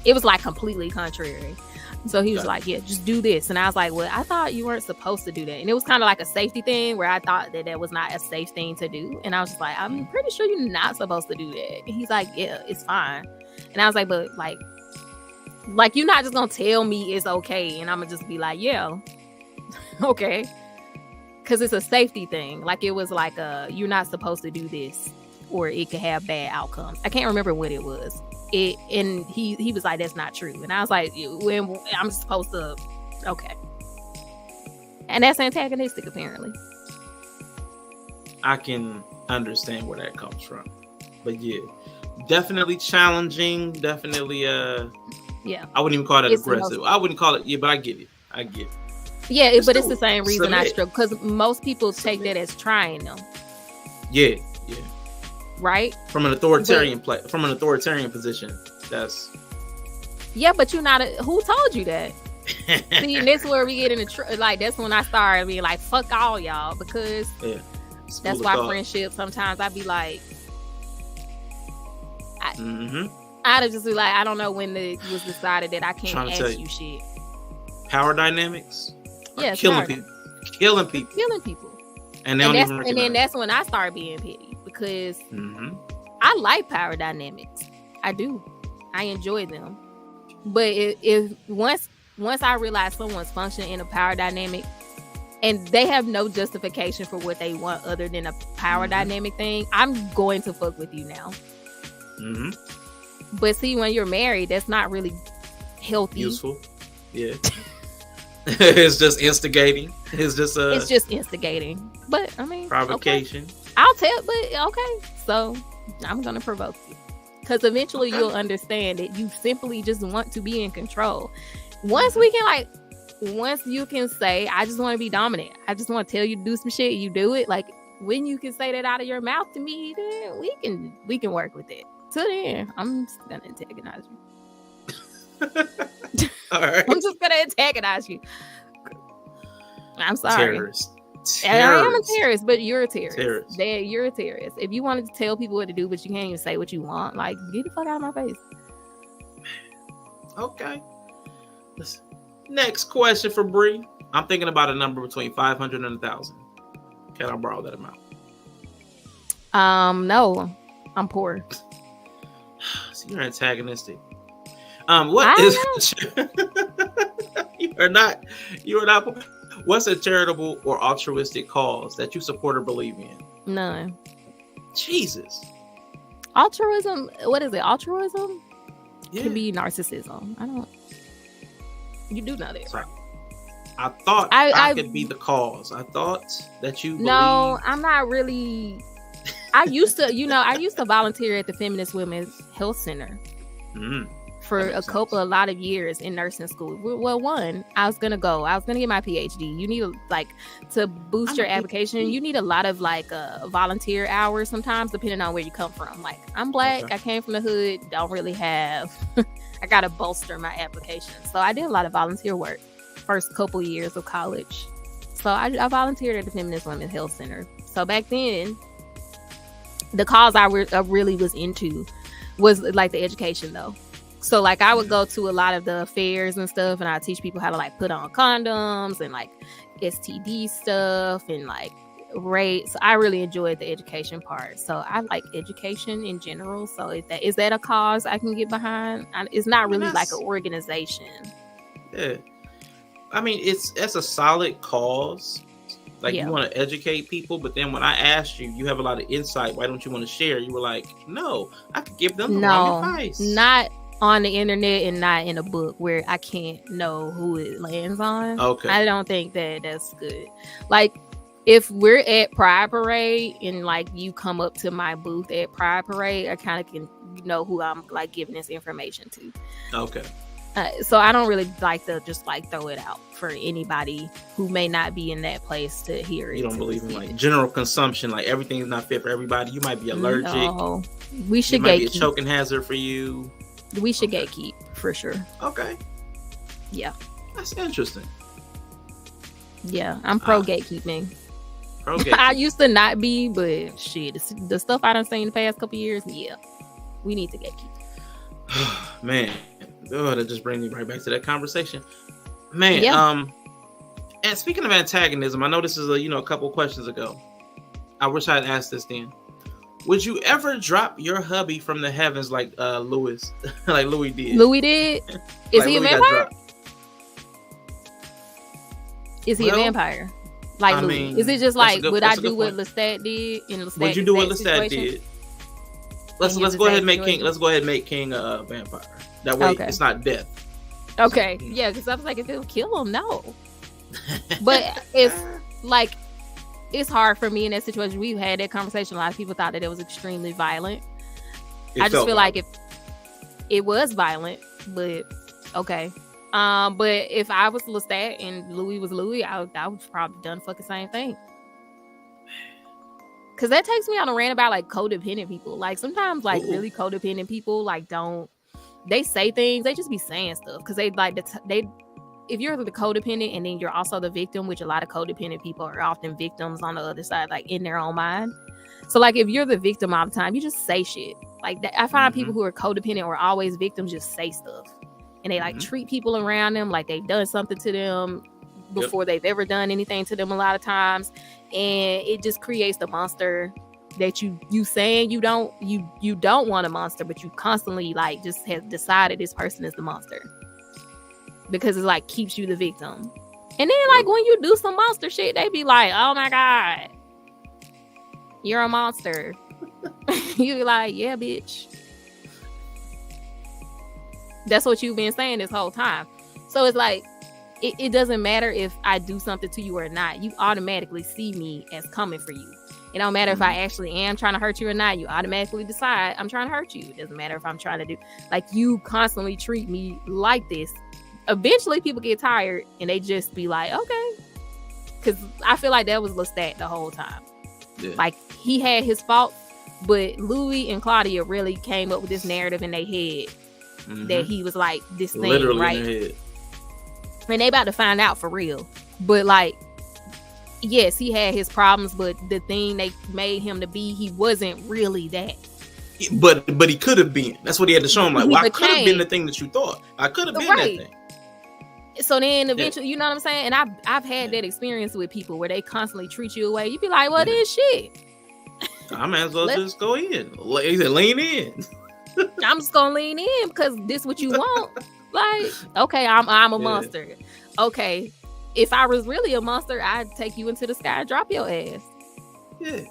It was like completely contrary. So he was like, yeah, just do this. And I was like, well, I thought you weren't supposed to do that. And it was kind of like a safety thing where I thought that was not a safe thing to do. And I was just like, I'm pretty sure you're not supposed to do that. And he's like, yeah, it's fine. And I was like, but like you're not just gonna tell me it's okay and I'm gonna just be like, yeah, okay, because it's a safety thing. Like it was like you're not supposed to do this or it could have bad outcomes. I can't remember what it was. And he was like, that's not true. And I was like, when I'm supposed to, okay. And that's antagonistic apparently. I can understand where that comes from, but yeah, definitely challenging. Definitely yeah, I wouldn't even call that aggressive. I wouldn't call it. Yeah, but I get it. Yeah, but it's the same reason I struggle because most people take that as trying them. Yeah. Right. From an authoritarian position, that's. Yeah, but you're not. Who told you that? See, and this is where we get in the like. That's when I started being like, "Fuck all y'all," because that's why friendships sometimes I be like. I'd just be like, I don't know when it was decided that I can't ask you shit. Power dynamics? Yeah, killing people. And then that's when I start being petty because I like power dynamics. I do. I enjoy them. But if once I realize someone's functioning in a power dynamic and they have no justification for what they want other than a power dynamic thing, I'm going to fuck with you now. But see, when you're married, that's not really healthy. Useful. Yeah. It's just instigating. It's just instigating. But I mean, provocation. Okay. I'll tell, but okay. So I'm gonna provoke you because eventually you'll understand that you simply just want to be in control. Once you can say, I just want to be dominant. I just want to tell you to do some shit. You do it. Like when you can say that out of your mouth to me, then we can work with it. Till then, I'm just gonna antagonize you. All right. I'm just gonna antagonize you. I'm sorry. Terrorist. I am a terrorist, but you're a terrorist. You're a terrorist. If you wanted to tell people what to do, but you can't even say what you want, like get the fuck out of my face. Okay. Listen. Next question for Bree. I'm thinking about a number between 500 and 1,000. Can I borrow that amount? No, I'm poor. So you're antagonistic. What is you are not. What's a charitable or altruistic cause that you support or believe in? None. Jesus. Altruism. What is it? Altruism Yeah. can be narcissism. I don't. You do know that. Sorry. I thought I could be the cause. I thought that you. No, I'm not really. I used to volunteer at the Feminist Women's Health Center for a lot of years in nursing school. Well, I was gonna get my PhD. You need to boost your application. You need a lot of volunteer hours sometimes, depending on where you come from. Like, I'm Black. Okay. I came from the hood. Don't really have. I gotta bolster my application. So I did a lot of volunteer work first couple years of college. So I volunteered at the Feminist Women's Health Center. So back then, the cause I really was into was like the education though. So like I would go to a lot of the fairs and stuff, and I teach people how to like put on condoms and like STD stuff and like rates. I really enjoyed the education part. So I like education in general. So is that a cause I can get behind? It's not really like an organization. Yeah, I mean that's a solid cause. Like, you want to educate people, but then when I asked you, you have a lot of insight. Why don't you want to share? You were like, no, I could give them the wrong advice. Not on the internet and not in a book where I can't know who it lands on. Okay. I don't think that's good. Like, if we're at Pride Parade and like you come up to my booth at Pride Parade, I kind of can know who I'm like giving this information to. Okay. So I don't really like to just like throw it out for anybody who may not be in that place to hear it. You don't believe in like general consumption, like everything is not fit for everybody. You might be allergic. No, we should gatekeep. Might be a gatekeep. Choking hazard for you. We should gatekeep for sure. Okay. Yeah. That's interesting. Yeah, I'm pro gatekeeping. Pro gatekeeping. I used to not be, but shit, the stuff I done seen the past couple years, yeah, we need to gatekeep. Man. Oh, that just brings me right back to that conversation, man. And speaking of antagonism, I know this is a couple questions ago. I wish I had asked this then. Would you ever drop your hubby from the heavens like Louis, like Louis did? Louis did. Is he a vampire? Is he a vampire? Like Louis? Is it just like would I do what Lestat did? Would you do what Lestat did? Let's go ahead and make King. Let's go ahead and make King a vampire. That way, it's not death. Okay, yeah, because I was like, if it'll kill him, no. But it's like, it's hard for me in that situation. We've had that conversation. A lot of people thought that it was extremely violent. I just feel like if it was violent, but okay. But if I was Lestat and Louis was Louis, I would probably done fucking same thing. Because that takes me on a rant about like codependent people. Like sometimes like really codependent people like they say things, they just be saying stuff because they like if you're the codependent and then you're also the victim, which a lot of codependent people are often victims on the other side, like in their own mind. So like if you're the victim all the time, you just say shit like that. I find people who are codependent or always victims just say stuff, and they like treat people around them like they've done something to them before they've ever done anything to them a lot of times, and it just creates the monster that you saying you don't want a monster, but you constantly like just have decided this person is the monster because it like keeps you the victim. And then like when you do some monster shit, they be like, oh my god, you're a monster. You be like, yeah, bitch. That's what you've been saying this whole time. So it's like it doesn't matter if I do something to you or not. You automatically see me as coming for you. It don't matter if I actually am trying to hurt you or not. You automatically decide I'm trying to hurt you. It doesn't matter if I'm trying to do, like, you constantly treat me like this. Eventually people get tired and they just be like, okay. Because I feel like that was Lestat the whole time. Yeah. Like, he had his faults, but Louis and Claudia really came up with this narrative in their head that he was like this thing, literally, right? In their head. And they about to find out for real. But like, yes, he had his problems, but the thing they made him to be, he wasn't really that. But he could have been. That's what he had to show him. Like, He well, I could have been became. the thing that you thought. I could have been Right. that thing. So then eventually, you know what I'm saying? And I've had that experience with people where they constantly treat you away. You be like, well, this shit. I might as well Let's- just go in. He said, lean in. I'm just gonna lean in because this what you want. Like, okay, I'm a Yeah. monster. Okay, if I was really a monster, I'd take you into the sky and drop your ass. Yeah.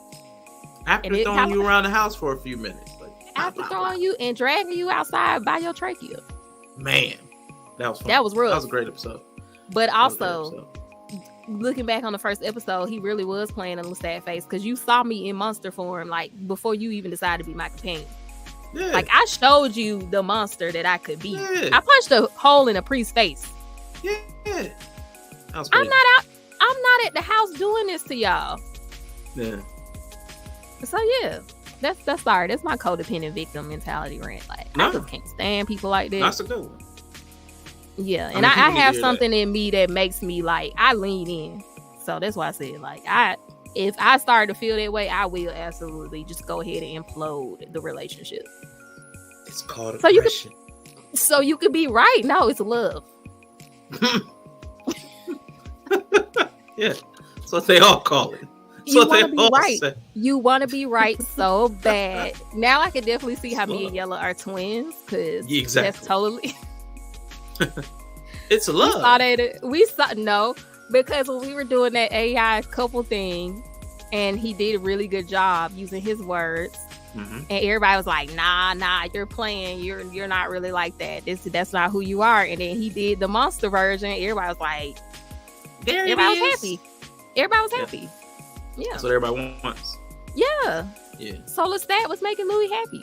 After And it throwing you around the house for a few minutes. Like, After throwing you and dragging you outside by your trachea. Man, that was fun. That was rough. That was a great episode. But That was a great also, episode. looking back on the first episode, he really was playing a little sad face because you saw me in monster form, like before you even decided to be my companion. Yeah. Like I showed you the monster that I could be. Yeah. I punched a hole in a priest's face. Yeah. That was I'm crazy. not at the house doing this to y'all. Yeah. So yeah, that's sorry. That's my codependent victim mentality rant. Like I No. just can't stand people like that. That's a good one. Yeah, and mean, I people need to have hear something in me that makes me like I lean in. So that's why I said like if I start to feel that way, I will absolutely just go ahead and implode the relationship. It's called So you could- aggression. So you could be right. No, it's love. Yeah. That's what they all call it. That's You what they want to be all right. say. You want to be right so bad. Now I can definitely see how me and Yella are twins because Yeah, exactly. that's totally. It's a We love. saw that. We saw no because when we were doing that AI couple thing, and he did a really good job using his words, Mhm. and everybody was like, "Nah, you're playing. You're not really like that. That's not who you are." And then he did the monster version. Everybody was like, There it everybody was is. happy. Everybody was Yeah. happy. Yeah, That's what everybody wants. yeah. Yeah. So Lestat was making Louis happy.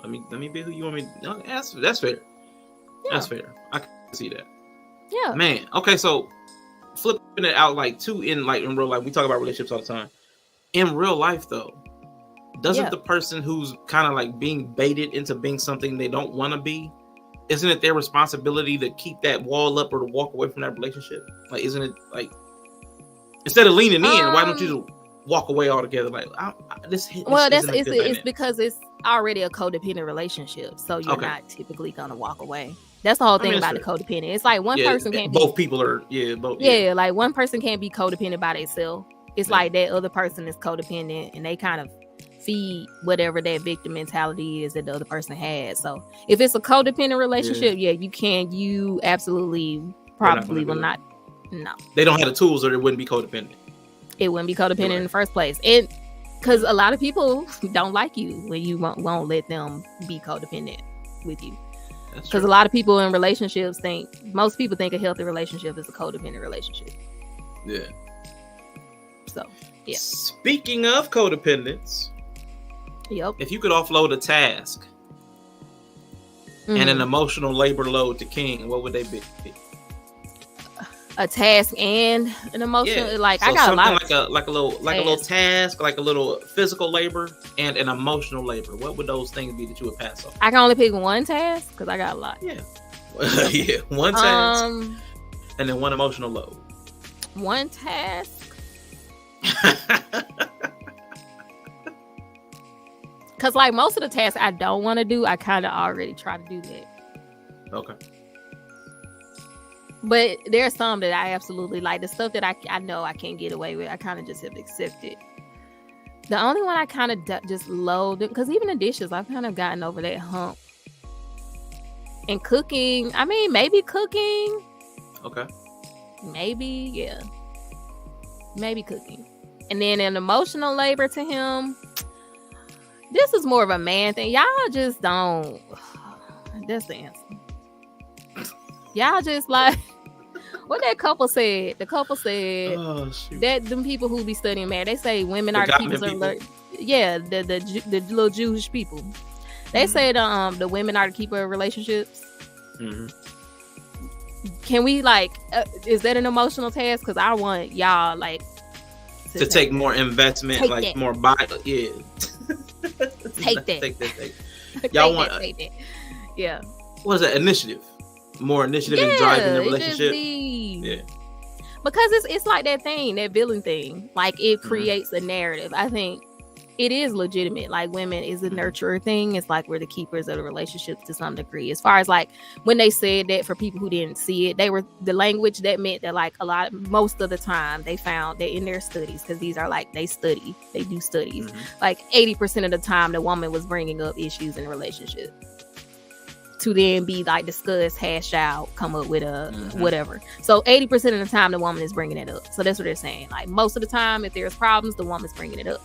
Let me be who you want me. No, that's fair. Yeah. That's fair. I can see that. Yeah. Man. Okay, so flipping it out like in real life, we talk about relationships all the time. In real life, though, doesn't Yeah. the person who's kind of like being baited into being something they don't want to be, isn't it their responsibility to keep that wall up or to walk away from that relationship? Like, isn't it like instead of leaning in, why don't you just walk away altogether? Like, Well, isn't a good it's dynamic. because it's already a codependent relationship, so you're Okay. not typically gonna walk away. That's the whole thing mean, about the that's codependent. It's like one person can't both people are both be like one person can't be codependent by themselves. It's Yeah. like that other person is codependent, and they kind of feed whatever that victim mentality is that the other person has. So if it's a codependent relationship, you absolutely probably will do it. not. No, They don't have the tools, or it wouldn't be codependent. it wouldn't be codependent Right. in the first place. And because a lot of people don't like you when you won't let them be codependent with you. That's Because a true. lot of people in relationships most people think a healthy relationship is a codependent relationship. Yeah. So, yeah. Speaking of codependence, Yep. if you could offload a task and an emotional labor load to King, what would they be? A task and an emotional, Yeah. like So I got a lot something of like a little tasks. task, like a little physical labor and an emotional labor. What would those things be that you would pass on? I can only pick one task because I got a lot. Yeah. Yeah. One task Um, and then one emotional load. one task. Because like most of the tasks I don't want to do, I kind of already try to do that. Okay. But there's some that I absolutely like. The stuff that I know I can't get away with, I kind of just have accepted. The only one I kind of just loathe, because even the dishes, I've kind of gotten over that hump. And cooking, I mean, maybe cooking. Okay. Maybe, yeah. Maybe cooking. And then an emotional labor to him. This is more of a man thing. Y'all just don't. That's the answer. Y'all just like what that couple said. The couple said Oh shoot. that them people who be studying marriage, they say women The are the Gottman people. people? Yeah, the little Jewish people. They said the women are the keeper of relationships. Mhm. Can we like? Is that an emotional task? Because I want y'all like To take more investment, Take like that. more buy. Yeah. Take that. Take that. take Y'all that, want- take that. Yeah. What is that? Initiative. More initiative in driving the it just relationship. be- Yeah. Because it's like that thing, that villain thing. Like it Mm-hmm. creates a narrative. I think it is legitimate. Like, women is a nurturer thing. It's like we're the keepers of the relationships to some degree. As far as like when they said that, for people who didn't see it, they were the language that meant that like most of the time they found that in their studies, because these are like they do studies, like 80% of the time the woman was bringing up issues in a relationship to then be like discussed, hash out, come up with a whatever. So 80% of the time the woman is bringing it up. So that's what they're saying. Like, most of the time if there's problems, the woman's bringing it up.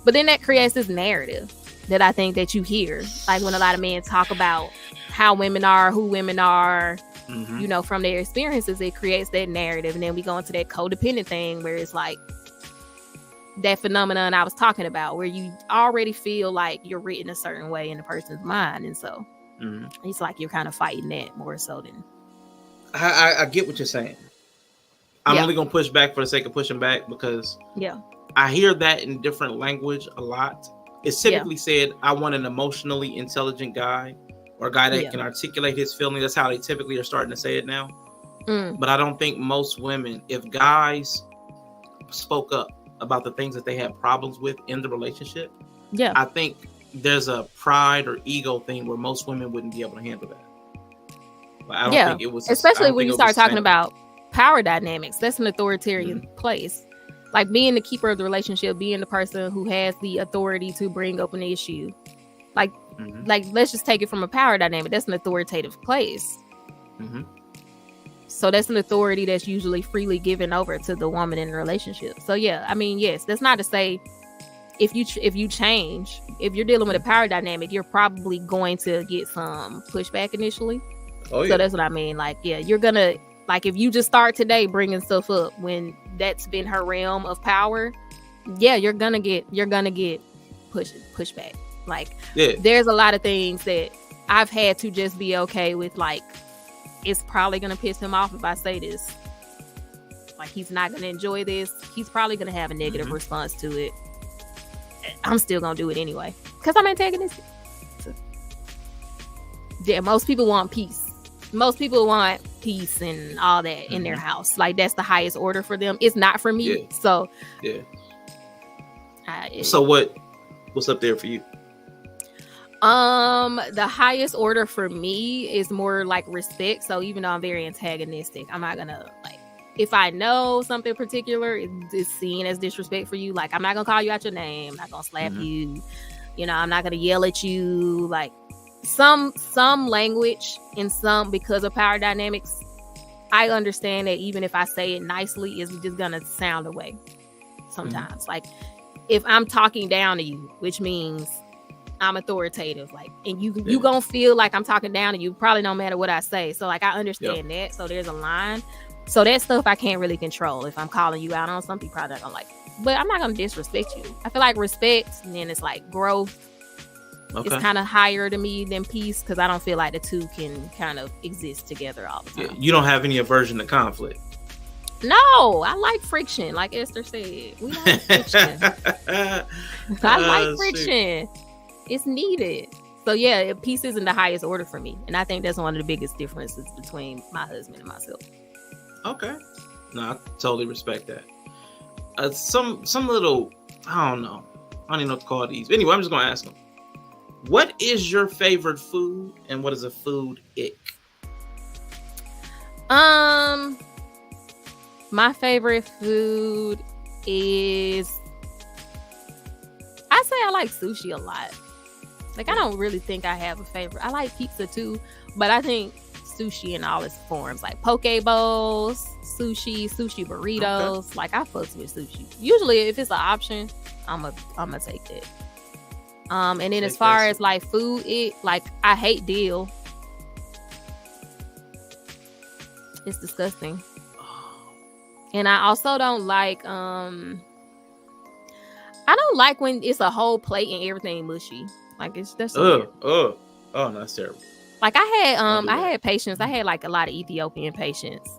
But then that creates this narrative that I think that you hear, like when a lot of men talk about how women are, who women are, you know, from their experiences, it creates that narrative. And then we go into that codependent thing where it's like that phenomenon I was talking about, where you already feel like you're written a certain way in the person's mind. And so it's like you're kind of fighting that more so than. I get what you're saying. I'm only going to push back for the sake of pushing back, because I hear that in different language a lot. It's typically said, I want an emotionally intelligent guy, or a guy that can articulate his feelings. That's how they typically are starting to say it now. But I don't think most women, if guys spoke up about the things that they had problems with in the relationship, I think there's a pride or ego thing where most women wouldn't be able to handle that. But I don't think it was, especially when you start talking about power dynamics. That's an authoritarian place. Like, being the keeper of the relationship, being the person who has the authority to bring up an issue. Like, let's just take it from a power dynamic. That's an authoritative place. So that's an authority that's usually freely given over to the woman in the relationship. So yeah, I mean, yes, that's not to say if you change, if you're dealing with a power dynamic, you're probably going to get some pushback initially. So that's what I mean. Like, yeah, you're gonna, like, if you just start today bringing stuff up when that's been her realm of power, you're gonna get pushback. Like, there's a lot of things that I've had to just be okay with. Like, it's probably gonna piss him off if I say this. Like, he's not gonna enjoy this. He's probably gonna have a negative response to it. I'm still gonna do it anyway because I'm antagonistic. So, yeah, most people want peace. Most people want peace and all that in their house. Like, that's the highest order for them. It's not for me. So so what's up there for you? The highest order for me is more like respect. So even though I'm very antagonistic, I'm not gonna, like, if I know something particular is seen as disrespect for you, like, I'm not gonna call you out your name, I'm not gonna slap you, you know, I'm not gonna yell at you. Like, some language in some, because of power dynamics, I understand that even if I say it nicely, it's just gonna sound away sometimes. Like, if I'm talking down to you, which means I'm authoritative, like, and you gonna feel like I'm talking down to you, probably no matter what I say. So, like, I understand that. So there's a line. So that stuff I can't really control. If I'm calling you out on something, probably not gonna like it. But I'm not gonna disrespect you. I feel like respect, and then it's like growth. It's kind of higher to me than peace, because I don't feel like the two can kind of exist together all the time. You don't have any aversion to conflict? No, I like friction. Like Esther said, we like friction. I like friction. It's needed. So yeah, peace isn't the highest order for me, and I think that's one of the biggest differences between my husband and myself. Okay, no, I totally respect that. Some little, I don't know, I don't even know what to call these. Anyway, I'm just gonna ask them. What is your favorite food, and what is a food ick? My favorite food is, I say I like sushi a lot. Like, I don't really think I have a favorite. I like pizza too, but I think sushi in all its forms, like poke bowls, sushi burritos. Like, I fucks with sushi. Usually, if it's an option, I'm gonna take that. And then as far as like food, like, I hate dill. It's disgusting. And I also don't like I don't like when it's a whole plate and everything mushy. Like, that's so weird. Oh, that's terrible. Like, I had patients. I had like a lot of Ethiopian patients,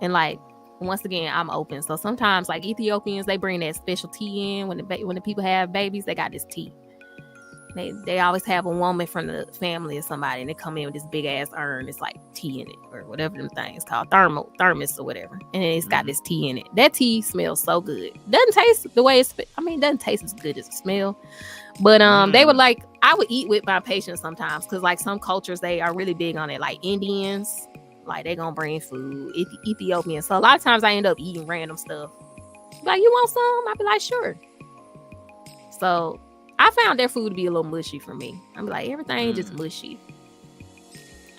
and like, once again, I'm open. So sometimes, like, Ethiopians, they bring that special tea in when the people have babies. They got this tea. They always have a woman from the family or somebody, and they come in with this big ass urn. It's like tea in it or whatever them things called thermos or whatever, and then it's got this tea in it. That tea smells so good. Doesn't taste the way it's. I mean, doesn't taste as good as it smells. But they would like. I would eat with my patients sometimes because like some cultures they are really big on it. Like Indians, like they gonna bring food. Ethiopians. So a lot of times I end up eating random stuff. Like, you want some? I'd be like, sure. So I found their food to be a little mushy for me. I'm like, everything just mushy.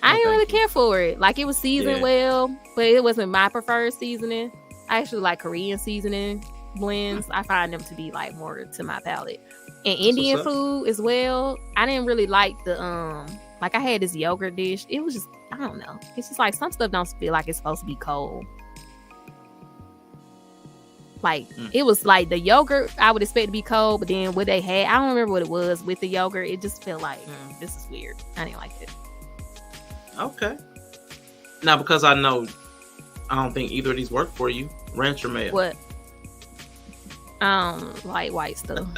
I didn't really care for it. Like, it was seasoned well, but it wasn't my preferred seasoning. I actually like Korean seasoning blends. I find them to be like more to my palate. And Indian food as well. I didn't really like the like I had this yogurt dish. It was just, I don't know. It's just like some stuff don't feel like it's supposed to be cold. Like it was like the yogurt I would expect to be cold, but then what they had, I don't remember what it was with the yogurt. It just felt like this is weird. I didn't like it. Okay. Now, because I know I don't think either of these work for you. Ranch or mayo? What? Like white stuff.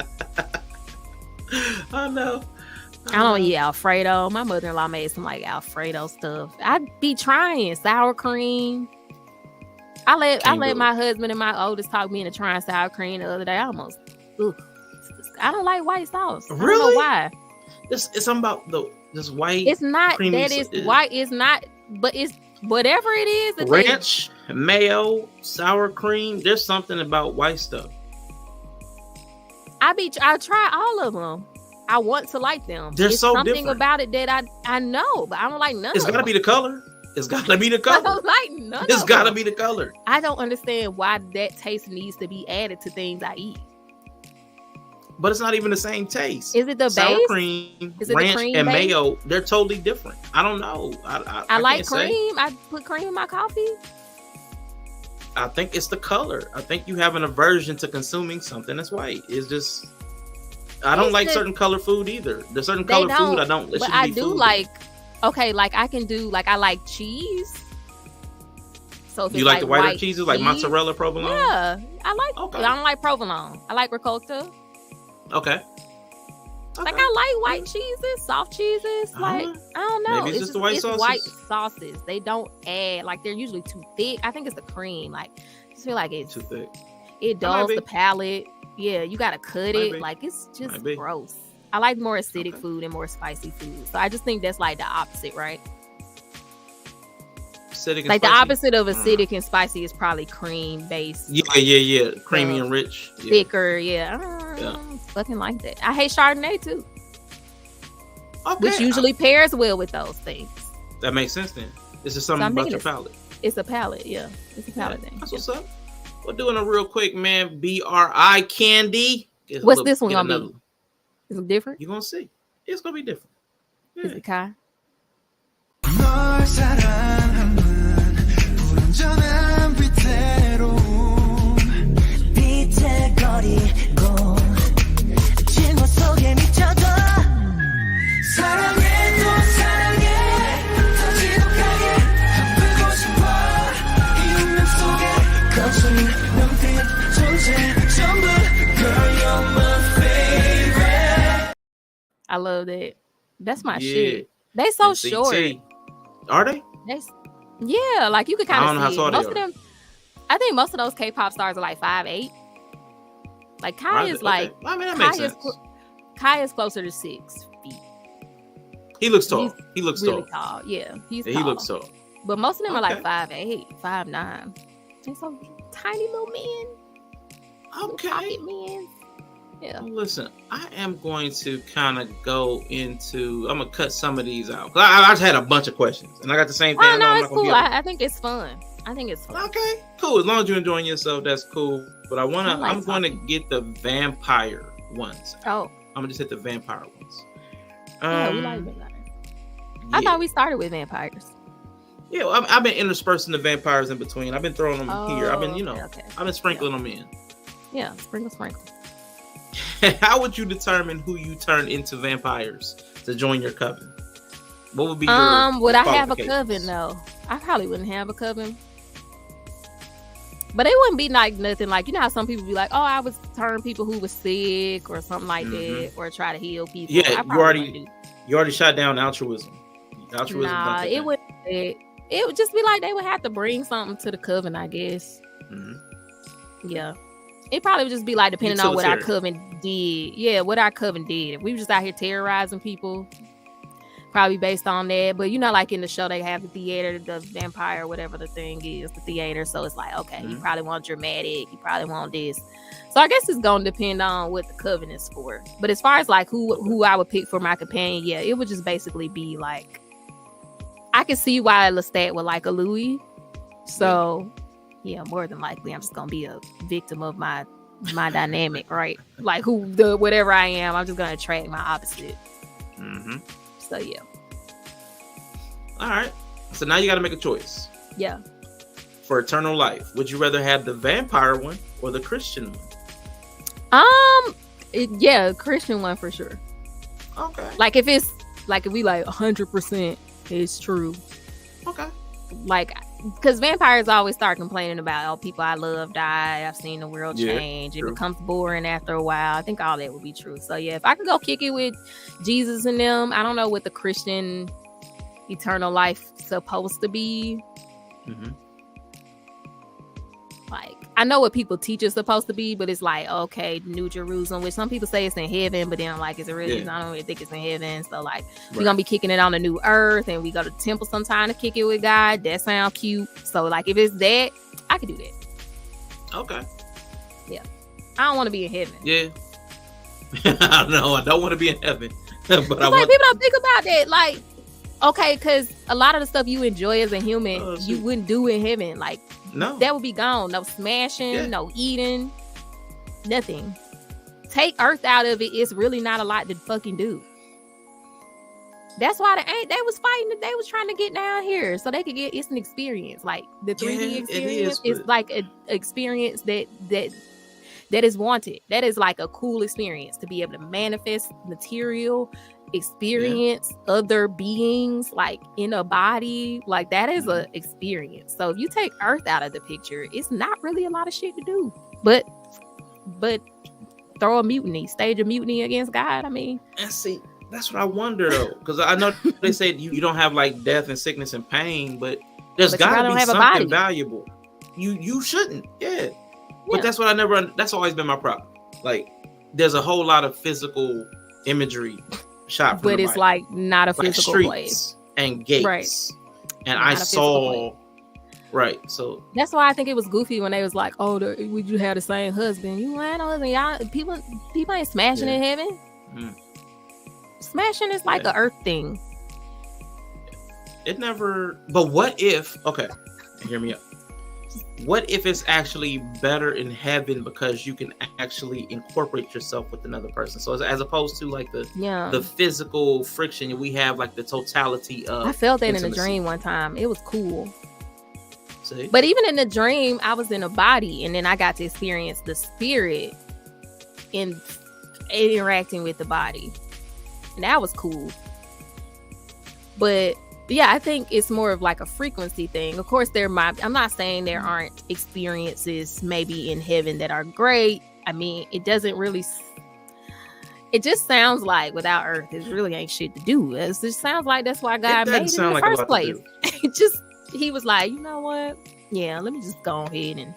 I know. I don't eat Alfredo. My mother-in-law made some like Alfredo stuff. I'd be trying sour cream. I let my husband and my oldest talk me into trying sour cream the other day. I almost, I don't like white sauce. Really? I don't know why. It's something about this white. It's not that it's white. It's not, but it's whatever it is. Ranch, mayo, sour cream. There's something about white stuff. I try all of them. I want to like them. There's something different about it that I know, but I don't like none. It's gotta be the color. It's gotta be the color. I don't like none. It's gotta be the color. I don't understand why that taste needs to be added to things I eat. But it's not even the same taste. Is it the sour base? cream, Is it ranch, the cream and base? mayo? They're totally different. I don't know. I like cream. I put cream in my coffee. I think it's the color. I think you have an aversion to consuming something that's white. It's just I don't like certain color food either. There's certain color food I don't. But I do like. Okay, like I can do like I like cheese. So if you like the whiter white cheeses, like mozzarella, provolone? Yeah, I like. Okay. I don't like provolone. I like ricotta. Okay. Like I like white cheeses, soft cheeses. Like I don't know. Maybe it's just the white sauces. White sauces. They don't add like they're usually too thick. I think it's the cream. Like I just feel like it's too thick. It dulls the palate. Yeah, you gotta cut it. Like it's just gross. I like more acidic food and more spicy food. So I just think that's like the opposite, right? Acidic and like spicy. The opposite of acidic and spicy is probably cream based. Yeah, like, yeah. Creamy and rich. Yeah. Thicker, yeah. Fucking like that. I hate Chardonnay too. Okay. Which usually pairs well with those things. That makes sense then. It's just something about your palate. It's a palate, yeah. It's a palate thing. That's what's up. We're doing a real quick, man. BRI candy. What's this one gonna be? Is it different? You're gonna see. It's gonna be different. Yeah. Is it Kai? I love that. That's my shit. They so short. Are they? Yeah, like you could kind of see most of them. I think most of those K-pop stars are like 5'8". Like Kai is like, I mean, that makes sense. Kai is closer to 6 feet. He looks tall. He looks really tall. Yeah, he's tall. He looks tall. But most of them are like 5'8", 5'9". They're so tiny little men. Okay. Pocket men. Yeah. Well, listen, I am going to kind of go into. I'm gonna cut some of these out. I just had a bunch of questions, and I got the same thing. Oh no, it's cool. I think it's fun. Okay, cool. As long as you're enjoying yourself, that's cool. But I'm going to get the vampire ones. Oh. I'm gonna just hit the vampire ones. Yeah, we like vampires. I thought we started with vampires. Yeah, I've been interspersing the vampires in between. I've been throwing them here. I've been, I've been sprinkling them in. Yeah, sprinkle. How would you determine who you turn into vampires to join your coven? What would be your would I have a coven though? I probably wouldn't have a coven. But it wouldn't be like nothing like, you know how some people be like, oh, I would turn people who was sick or something like that, or try to heal people. Yeah, you already shot down altruism. Nah, it would. It would just be like they would have to bring something to the coven, I guess. Yeah, it probably would just be like depending on what our coven did. Yeah, what our coven did. If we were just out here terrorizing people, probably based on that. But you know, like in the show, they have the theater, the vampire, whatever the thing is, the theater. So it's like, okay, you probably want dramatic, you probably want this. So I guess it's gonna depend on what the coven is for. But as far as like who I would pick for my companion, yeah, it would just basically be like, I can see why Lestat would like a Louis. So yeah, more than likely I'm just gonna be a victim of my dynamic, right? Like whatever I am, I'm just gonna attract my opposite. So yeah. All right. So now you got to make a choice. Yeah. For eternal life, would you rather have the vampire one or the Christian one? Yeah, Christian one for sure. Okay. Like if we like 100% it's true. Okay. Like, because vampires always start complaining about, oh, people I love die. I've seen the world change. True. It becomes boring after a while. I think all that would be true. So yeah, if I could go kick it with Jesus and them, I don't know what the Christian eternal life supposed to be. Like, I know what people teach it's supposed to be, but it's like, okay, New Jerusalem, which some people say it's in heaven, but then I'm like, is it really? I don't really think it's in heaven. So like, we're gonna be kicking it on the new earth, and we go to the temple sometime to kick it with God. That sounds cute. So like, if it's that, I could do that. Okay. Yeah, I don't want to be in heaven. Yeah. I know I don't want to be in heaven, but people don't think about that. Like, okay, because a lot of the stuff you enjoy as a human, you wouldn't do in heaven. Like, no, that would be gone. No smashing, no eating, nothing. Take Earth out of it. It's really not a lot to fucking do. That's why they was fighting. They was trying to get down here so they could get. It's an experience, like the 3D experience. It's like an experience that is wanted. That is like a cool experience to be able to manifest material. Experience other beings like in a body, like that is a experience. So if you take Earth out of the picture, it's not really a lot of shit to do, but throw a stage a mutiny against God. I mean, and see, that's what I wonder though, because I know they say you don't have like death and sickness and pain, but there's gotta be something valuable. You shouldn't, but that's what that's always been my problem. Like, there's a whole lot of physical imagery shot from but it's like not a physical streets place and gates, and I saw so that's why I think it was goofy when they was like, oh, would you have the same husband? You ain't no husband. Y'all people ain't smashing in heaven. Smashing is like a earth thing. It never. But what if? Okay, hear me out. What if it's actually better in heaven because you can actually incorporate yourself with another person? So as opposed to like the physical friction, we have like the totality of. I felt that intimacy. In a dream one time. It was cool. See? But even in the dream, I was in a body, and then I got to experience the spirit in interacting with the body, and that was cool. But yeah, I think it's more of like a frequency thing. Of course, I'm not saying there aren't experiences maybe in heaven that are great. I mean, it just sounds like without Earth, it really ain't shit to do. It just sounds like that's why God made it in the first place. He was like, you know what? Yeah, let me just go ahead and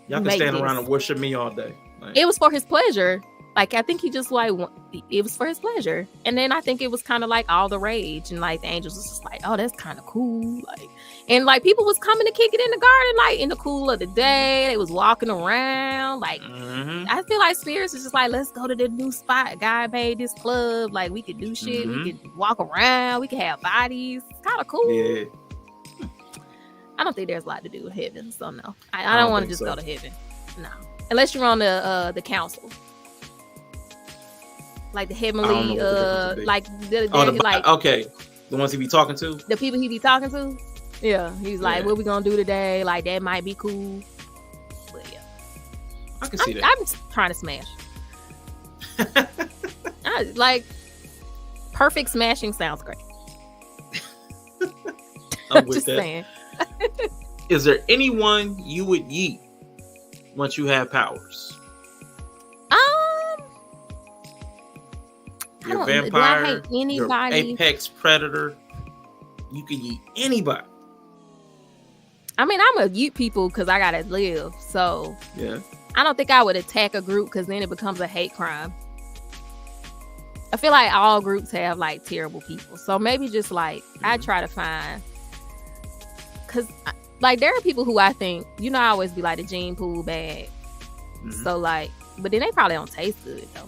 y'all can stand around and worship me all day. Like, it was for his pleasure. Like, I think he just like, it was for his pleasure. And then I think it was kind of like all the rage. And like the angels was just like, oh, that's kind of cool. Like, and like people was coming to kick it in the garden, like in the cool of the day. They was walking around. Like, I feel like spirits is just like, let's go to the new spot. God made this club. Like, we could do shit. We could walk around. We could have bodies. It's kind of cool. Yeah. I don't think there's a lot to do with heaven. So no, I don't want to just go to heaven. No, unless you're on the council. Like the heavenly, like okay, the ones he be talking to, the people he be talking to. Yeah, he's like, what we gonna do today? Like that might be cool. But yeah, I can see that. I'm trying to smash. Like perfect smashing sounds great. I'm with just that. saying. Is there anyone you would yeet once you have powers? Your vampire, do I hate anybody? Your apex predator. You can yeet anybody. I mean, I'm gonna yeet people because I gotta live. So yeah, I don't think I would attack a group because then it becomes a hate crime. I feel like all groups have like terrible people. So maybe just like I try to find, because like there are people who I think, you know, I always be like the gene pool bag. So like, but then they probably don't taste good though.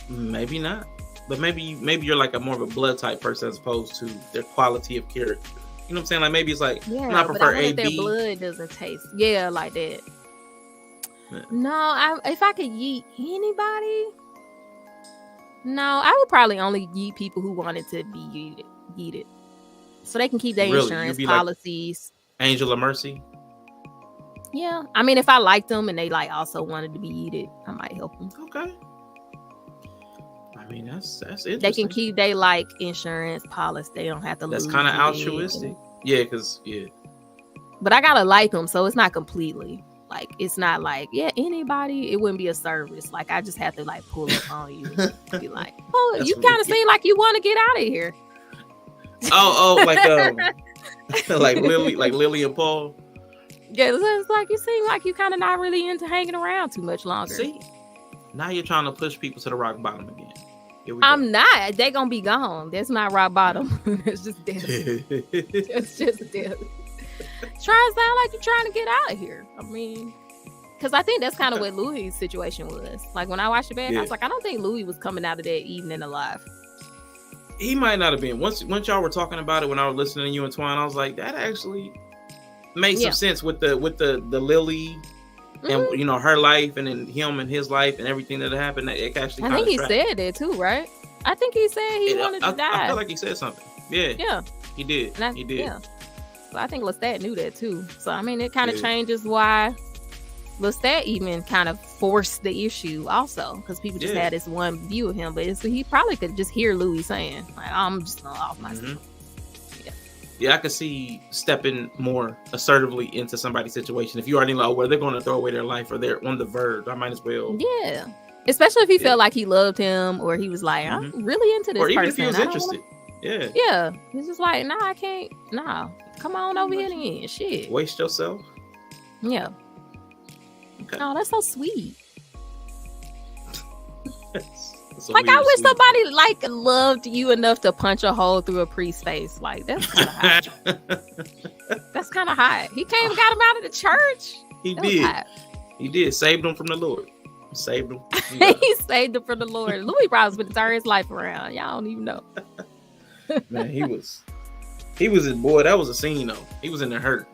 Maybe not, but maybe you're like a more of a blood type person as opposed to their quality of character. You know what I'm saying? Like maybe it's like I prefer A, their B. blood doesn't taste like that. Yeah. No, if I could yeet anybody, no, I would probably only yeet people who wanted to be yeeted, so they can keep their insurance policies. Like Angel of Mercy. Yeah, I mean, if I liked them and they like also wanted to be yeeted, I might help them. Okay. I mean, that's interesting. They can keep their like insurance policy. They don't have to. That's kind of altruistic. Yeah, because But I gotta like them, so it's not completely like it's not like anybody. It wouldn't be a service. Like I just have to like pull up on you, and be like, oh, you kind of seem like you want to get out of here. Oh, like Lily and Paul. Yeah, it's like you seem like you kind of not really into hanging around too much longer. See, now you're trying to push people to the rock bottom again. I'm not. They're gonna be gone. That's not rock bottom. It's just death. It's just death. Try to sound like you're trying to get out of here. I mean, because I think that's kind of what Louis' situation was. Like when I watched it back, I was like, I don't think Louis was coming out of that evening alive. He might not have been. Once y'all were talking about it, when I was listening to you and Twine, I was like, that actually makes some sense with the Lily. And you know her life, and then him and his life, and everything that happened. It actually. I think he said that too, right? I think he said he wanted to die. I feel like he said something. Yeah. He did. He did. Yeah. So I think Lestat knew that too. So I mean, it kind of changes why Lestat even kind of forced the issue, also, because people just had this one view of him. But he probably could just hear Louis saying, like, "I'm just gonna off myself." Yeah, I could see stepping more assertively into somebody's situation. If you already know where they're going to throw away their life or they're on the verge, I might as well. Yeah. Especially if he felt like he loved him, or he was like, I'm really into this person. Or even if he was interested. Yeah. He's just like, nah, I can't. Nah. Come on over here then. Shit. Waste yourself. Yeah. Okay. Oh, that's so sweet. Like I wish somebody like loved you enough to punch a hole through a priest's face. Like that's kind of hot. That's kind of hot. He came and got him out of the church. He did. He did. Saved him from the Lord. Saved him. He saved him from the Lord. Louis Brown's been turning his life around. Y'all don't even know. Man, he was boy. That was a scene though. He was in there hurt.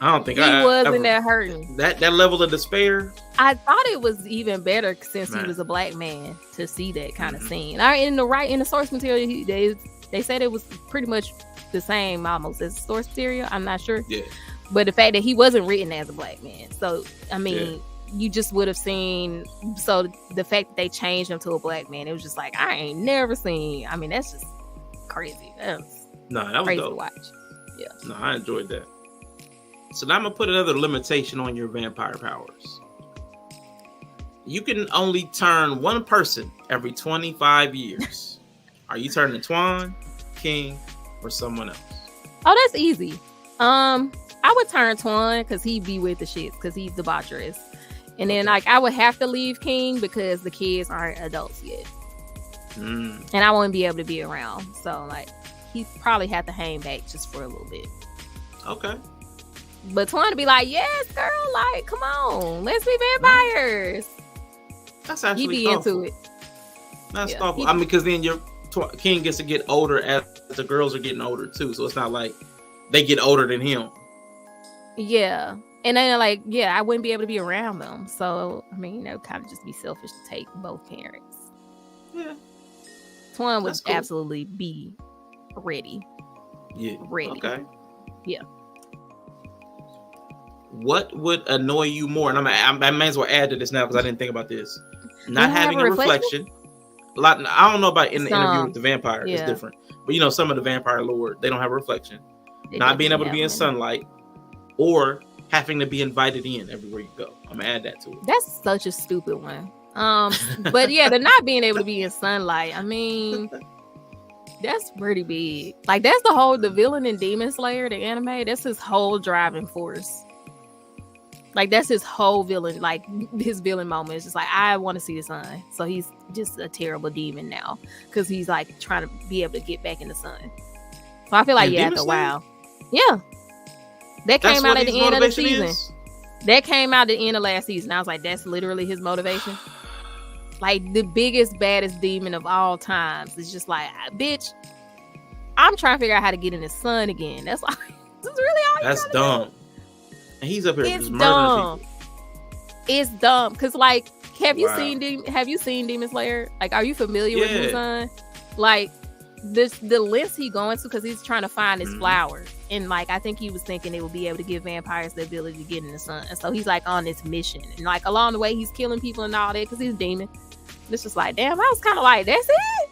I don't think he was in there hurting. That level of despair. I thought it was even better since he was a black man to see that kind of scene. In the source material, they said it was pretty much the same almost as the source material. I'm not sure. Yeah. But the fact that he wasn't written as a black man, so I mean, you just would have seen. So the fact that they changed him to a black man, it was just like I ain't never seen. I mean, that's just crazy. That was crazy dope to watch. Yeah. No, I enjoyed that. So now I'm gonna put another limitation on your vampire powers. You can only turn one person every 25 years. Are you turning Twan, King, or someone else? Oh, that's easy. I would turn Twan because he'd be with the shits because he's debaucherous. And then like I would have to leave King because the kids aren't adults yet. And I wouldn't be able to be around. So like he probably have to hang back just for a little bit. Okay. But Twan to be like, yes, girl, like, come on, let's be vampires. That's actually he'd be thoughtful. into it. That's thoughtful. I mean, because then your King gets to get older as the girls are getting older too. So it's not like they get older than him. Yeah. And then like, I wouldn't be able to be around them. So, I mean, that would kind of just be selfish to take both parents. Yeah. Twan would absolutely be ready. Yeah. Ready. Okay. Yeah. What would annoy you more? And I may as well add to this now because I didn't think about this. Not having a reflection. A lot. I don't know about in the interview with the vampire. It's different. But you know, some of the vampire lore, they don't have a reflection. not being able to be in sunlight, or having to be invited in everywhere you go. I'm gonna add that to it. That's such a stupid one. But yeah, the not being able to be in sunlight. I mean, that's pretty big. Like that's the villain in Demon Slayer, the anime. That's his whole driving force. Like that's his whole villain. Like his villain moment is just like, I want to see the sun. So he's just a terrible demon now because he's like trying to be able to get back in the sun. So I feel like after a while, yeah, that came out at the end of the season. That came out at the end of last season. I was like, that's literally his motivation. Like the biggest, baddest demon of all times. It's just like, bitch, I'm trying to figure out how to get in the sun again. That's like, that's really all. That's dumb. And he's up here it's just murdering dumb. people. It's dumb because, like, have you seen Demon Slayer? Like, are you familiar with his son? Like, the list he going to because he's trying to find his flower, and like I think he was thinking it would be able to give vampires the ability to get in the sun, and so he's like on this mission, and like along the way he's killing people and all that because he's a demon. It's just like, damn, I was kind of like, that's it.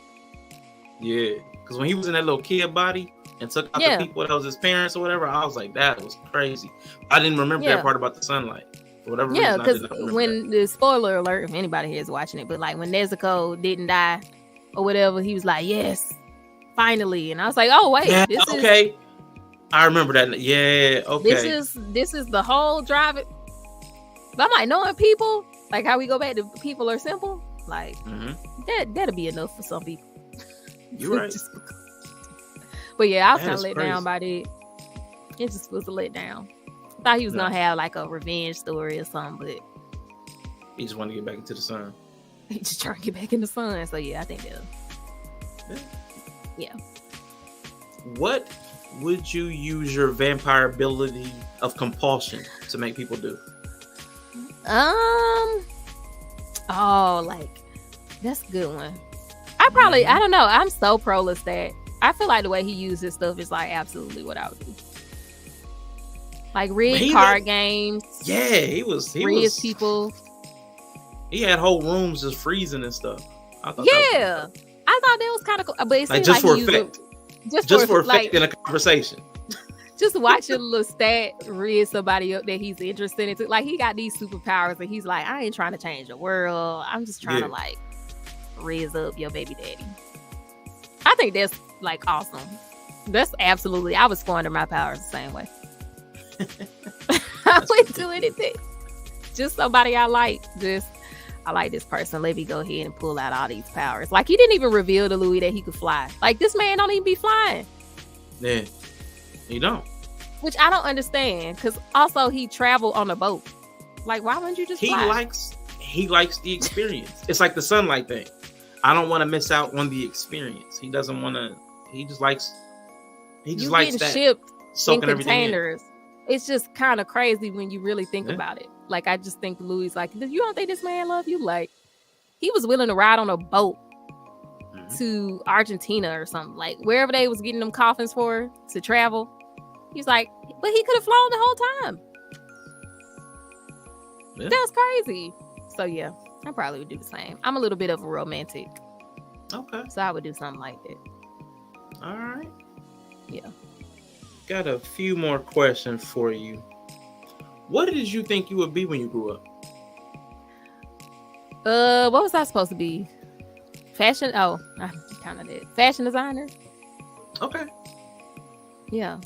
Yeah, because when he was in that little kid body and took out the people that was his parents or whatever, I was like, that was crazy. I didn't remember that part about the sunlight. For whatever reason, because when the spoiler alert, if anybody here is watching it, but like when Nezuko didn't die or whatever, he was like, yes, finally. And I was like, oh wait, I remember that. Yeah, okay. This is the whole drive. But I'm like, knowing people, like how we go back to people are simple, like that'll be enough for some people. You're right. But yeah, I was kind of let down by that. It just was a letdown. I thought he was gonna have like a revenge story or something, but he just wanted to get back into the sun. He just trying to get back in the sun. So yeah, I think that. Yeah. What would you use your vampire ability of compulsion to make people do? Like that's a good one. I probably I don't know. I'm so pro Lestat. I feel like the way he used his stuff is like absolutely what I would do. Like rig card games. Yeah, he was people. He had whole rooms just freezing and stuff. I thought that was kind of cool. But it like just for effect. Just for effect in a conversation. Just watching Lestat rid somebody up that he's interested in. Like he got these superpowers and he's like, I ain't trying to change the world. I'm just trying to like raise up your baby daddy. I think that's like awesome. That's absolutely. I would squander my powers the same way. I wouldn't do anything. Just somebody I like. I like this person. Let me go ahead and pull out all these powers. Like he didn't even reveal to Louis that he could fly. Like this man don't even be flying. Yeah, he don't. Which I don't understand. Because also he traveled on a boat. Like why wouldn't you just fly? He likes the experience. It's like the sunlight thing. I don't want to miss out on the experience. He doesn't want to. He just likes that. Shipped soaking in containers. It's just kind of crazy when you really think about it. Like I just think Louis like, you don't think this man love you? Like he was willing to ride on a boat to Argentina or something, like wherever they was getting them coffins for to travel. He's like, but he could have flown the whole time. Yeah. That's crazy. So yeah, I probably would do the same. I'm a little bit of a romantic. Okay. So I would do something like that. All right. Yeah. Got a few more questions for you. What did you think you would be when you grew up? What was I supposed to be? Fashion? Oh, I kind of did. Fashion designer. Okay. Yeah.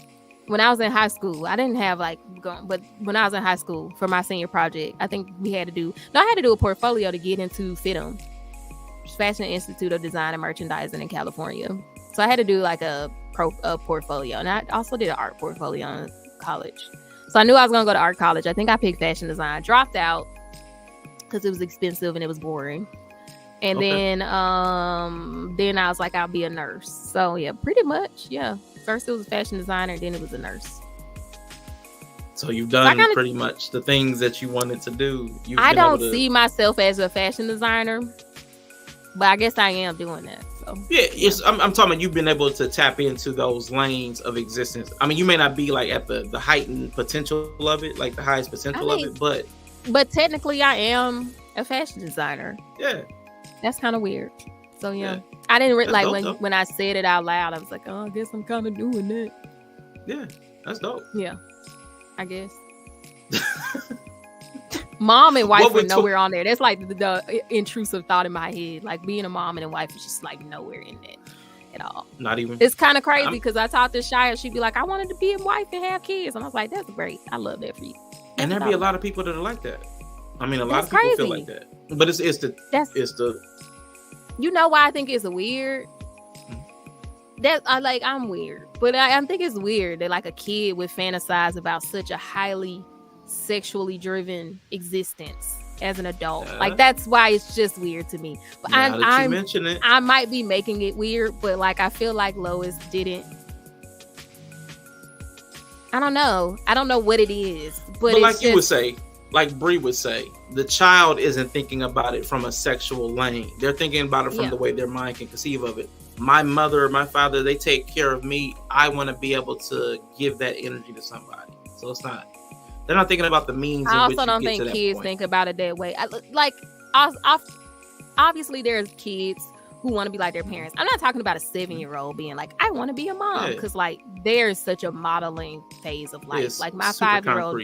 When I was in high school, I didn't have but when I was in high school for my senior project, I think I had to do a portfolio to get into FITM, Fashion Institute of Design and Merchandising in California. So I had to do like a portfolio, and I also did an art portfolio in college. So I knew I was going to go to art college. I think I picked fashion design. Dropped out because it was expensive and it was boring. And then I was like, I'll be a nurse. So yeah, pretty much. Yeah. First it was a fashion designer, then it was a nurse. So you've done pretty much the things that you wanted to do. I don't see myself as a fashion designer, but I guess I am doing that. So yeah, I'm talking about you've been able to tap into those lanes of existence. I mean, you may not be like at the heightened potential of it, like the highest potential of it, but technically I am a fashion designer. Yeah. That's kind of weird. So yeah. I didn't when I said it out loud, I was like, oh, I guess I'm kind of doing that. Yeah, that's dope. Yeah, I guess. Mom and wife What were would nowhere on there. That's like the intrusive thought in my head. Like being a mom and a wife is just like nowhere in that at all. Not even. It's kind of crazy because I talked to Shia. She'd be like, I wanted to be a wife and have kids. And I was like, that's great. I love that for you. And there'd be a lot of people that are like that. I mean, a lot of people feel like that. But it's the. You know why I think it's weird? I'm weird, but I think it's weird that like a kid would fantasize about such a highly sexually driven existence as an adult. Like that's why it's just weird to me. But I mention it, I might be making it weird, but like I feel like Lois didn't. I don't know what it is, but like you would say, like Bree would say, the child isn't thinking about it from a sexual lane. They're thinking about it from the way their mind can conceive of it. My mother or my father, they take care of me. I want to be able to give that energy to somebody. So it's not. They're not thinking about the means. I also don't think kids think about it that way. Obviously, there's kids who want to be like their parents. I'm not talking about a 7-year-old being like, I want to be a mom, because like there's such a modeling phase of life. It's like my 5-year-old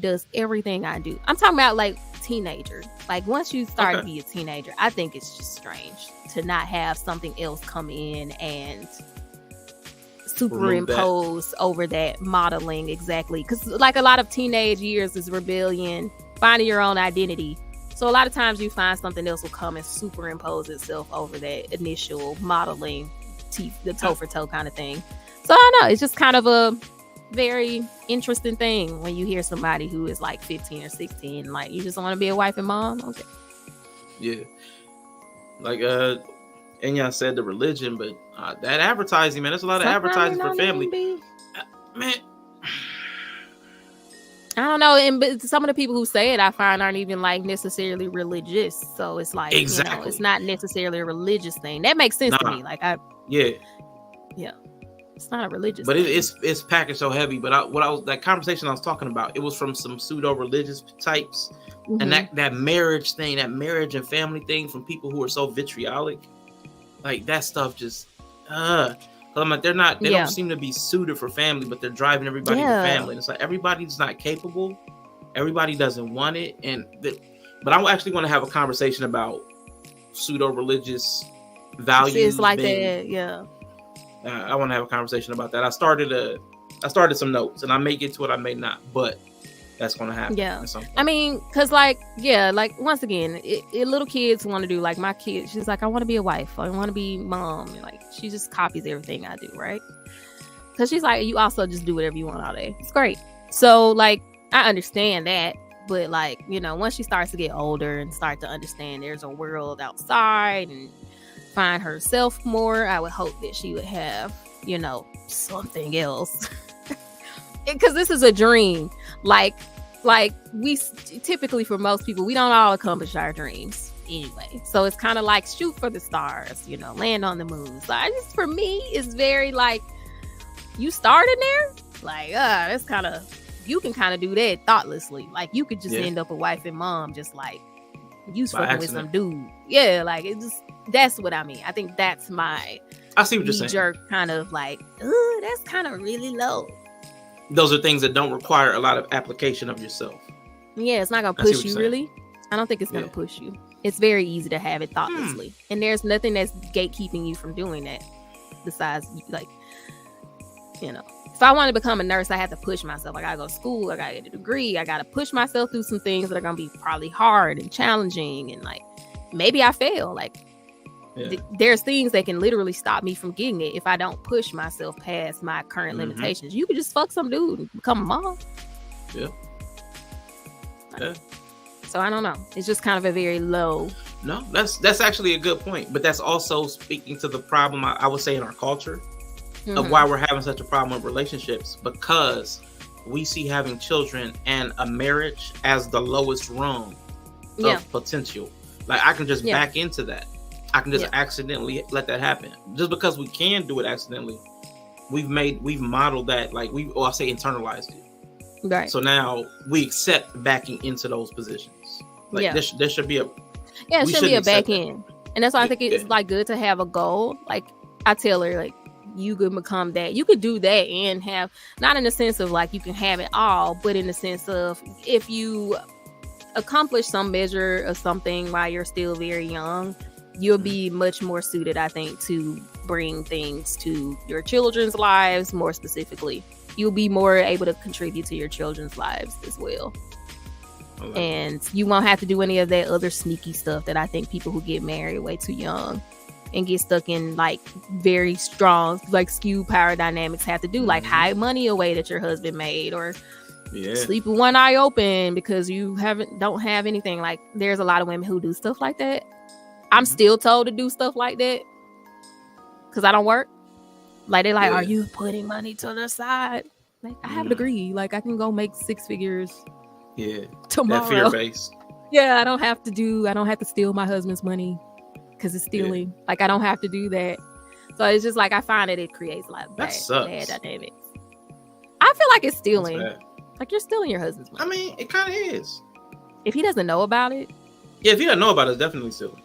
does everything I do. I'm talking about like teenager. Like once you start to be a teenager, I think it's just strange to not have something else come in and superimpose over that modeling. Exactly, because like a lot of teenage years is rebellion, finding your own identity. So a lot of times you find something else will come and superimpose itself over that initial modeling, the toe for toe kind of thing. So I don't know, it's just kind of a very interesting thing when you hear somebody who is like 15 or 16, like you just want to be a wife and mom. Okay. Yeah. Like and y'all said the religion, but that advertising, man, there's a lot of advertising for family. Man, I don't know, and some of the people who say it I find aren't even like necessarily religious. So it's like it's not necessarily a religious thing. That makes sense to me. Like yeah. It's not a religious but thing. It's packaged so heavy. But that conversation I was talking about, it was from some pseudo religious types, and that marriage thing, that marriage and family thing from people who are so vitriolic, like that stuff just I'm like, they don't seem to be suited for family, but they're driving everybody to family. And it's like everybody's not capable, everybody doesn't want it, but I actually want to have a conversation about pseudo religious values. It's like that, I want to have a conversation about that. I started some notes, and I may get to it, I may not, but that's going to happen. Yeah. I mean, because like once again, little kids want to do, like my kid, she's like, I want to be a wife. I want to be mom. And like, she just copies everything I do, right? Because she's like, you also just do whatever you want all day. It's great. So like, I understand that. But like, once she starts to get older and start to understand there's a world outside and find herself more, I would hope that she would have, something else. Because this is a dream. Like we typically, for most people, we don't all accomplish our dreams anyway. So it's kind of like shoot for the stars, land on the moon. So for me, it's very like you start in there, like that's kind of, you can kind of do that thoughtlessly. Like you could just end up a wife and mom, just like you fucking with some dude. Yeah, like it just, that's what I mean. I think that's my I see what you're saying. Jerk kind of like, ooh, that's kind of really low. Those are things that don't require a lot of application of yourself. Yeah, it's not gonna push you really. I don't think it's gonna push you. It's very easy to have it thoughtlessly, and there's nothing that's gatekeeping you from doing that. Besides, like, if I want to become a nurse, I have to push myself. I gotta go to school. I gotta get a degree. I gotta push myself through some things that are gonna be probably hard and challenging, and like maybe I fail. Like there's things that can literally stop me from getting it if I don't push myself past my current limitations. You could just fuck some dude and become a mom. Yeah. So I don't know. It's just kind of a very low. No, that's actually a good point. But that's also speaking to the problem, I would say, in our culture of why we're having such a problem with relationships, because we see having children and a marriage as the lowest rung of potential. Like I can just back into that. I can just accidentally let that happen. Just because we can do it accidentally, we've modeled that, like I'll say internalized it. Right. So now we accept backing into those positions. Like there should be a it should be a back end. And that's why I think it's like good to have a goal. Like I tell her, like you could become that. You could do that and have, not in the sense of like you can have it all, but in the sense of if you accomplish some measure of something while you're still very young, you'll be much more suited, I think, to bring things to your children's lives. More specifically, you'll be more able to contribute to your children's lives as well. And you won't have to do any of that other sneaky stuff that I think people who get married way too young and get stuck in like very strong, like skewed power dynamics have to do, like hide money away that your husband made, or sleep with one eye open because you don't have anything. Like there's a lot of women who do stuff like that. I'm still told to do stuff like that because I don't work. Like they're like, are you putting money to the side? Like I have a degree. Like I can go make 6 figures. Tomorrow. That fear base. I don't have to steal my husband's money because it's stealing. Like I don't have to do that. So it's just like I find that it creates a lot of bad dynamics. I feel like it's stealing. Like you're stealing your husband's money. I mean, it kind of is. If he doesn't know about it. Yeah, if he doesn't know about it, it's definitely stealing.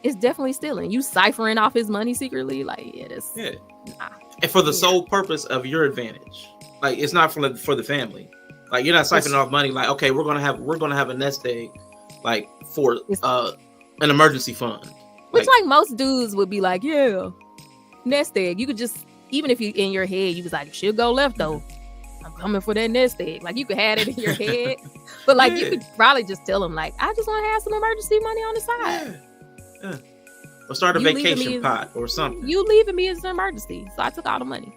It's definitely stealing. You ciphering off his money secretly, like that's and for the sole purpose of your advantage. Like it's not for the family. Like you're not siphoning off money. Like okay, we're gonna have a nest egg, like for an emergency fund. Which like most dudes would be like, nest egg. You could just, even if you in your head you was like, she'll go left though. I'm coming for that nest egg. Like you could have it in your head, but like you could probably just tell him like, I just want to have some emergency money on the side. Or start a vacation pot or something. You leaving me as an emergency, so I took all the money.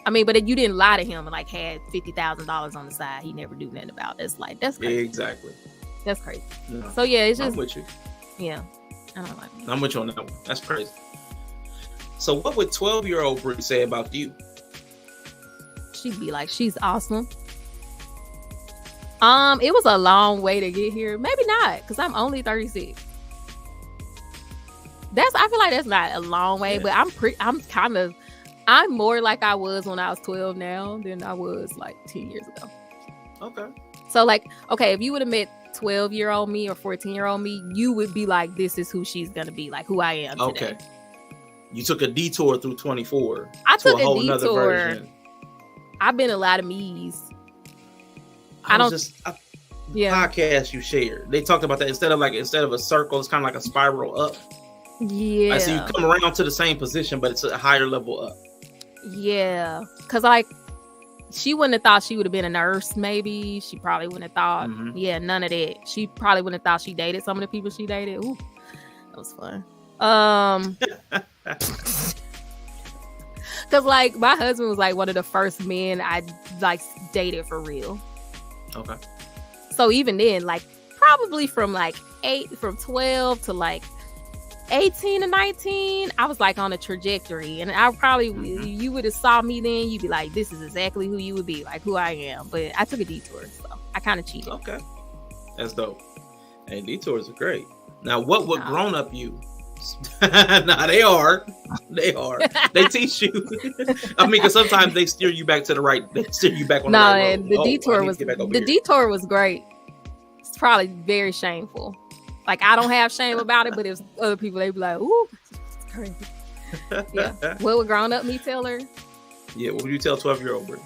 I mean, but you didn't lie to him and like had $50,000 on the side. He never do nothing about it. That's crazy. Exactly. That's crazy. No. So it's just. I'm with you. Yeah, I don't like it. I'm with you on that one. That's crazy. So what would 12-year-old Brie say about you? She'd be like, she's awesome. It was a long way to get here. Maybe not, because I'm only 36. I feel like that's not a long way, but I'm more like I was when I was 12 now than I was like 10 years ago. Okay. So like, if you would have met 12-year-old me or 14-year-old me, you would be like, this is who she's going to be, like who I am today. Okay. You took a detour through 24. I took a whole detour. Version. I've been a lot of me's. Podcast you shared, they talked about that instead of a circle, it's kind of like a spiral up. Yeah. Like, so you come around to the same position, but it's a higher level up. Yeah. Because like she wouldn't have thought she would have been a nurse, maybe. She probably wouldn't have thought, none of that. She probably wouldn't have thought she dated some of the people she dated. Ooh, that was fun. Because like my husband was like one of the first men I like dated for real. Okay. So even then, like probably from 12 to like 18 to 19, I was like on a trajectory, and I probably you would have saw me then, you'd be like, this is exactly who you would be, like who I am. But I took a detour, so I kind of cheated. Okay, that's dope. Hey, detours are great. Now, what would grown up you? They are. They teach you. I mean, because sometimes they steer you back to the right. They steer you back on the right road. The detour was great. It's probably very shameful. Like I don't have shame about it, but if other people, they'd be like, "Ooh, it's crazy." Yeah. What would grown up me tell her? Yeah. What would you tell 12-year-old Brie?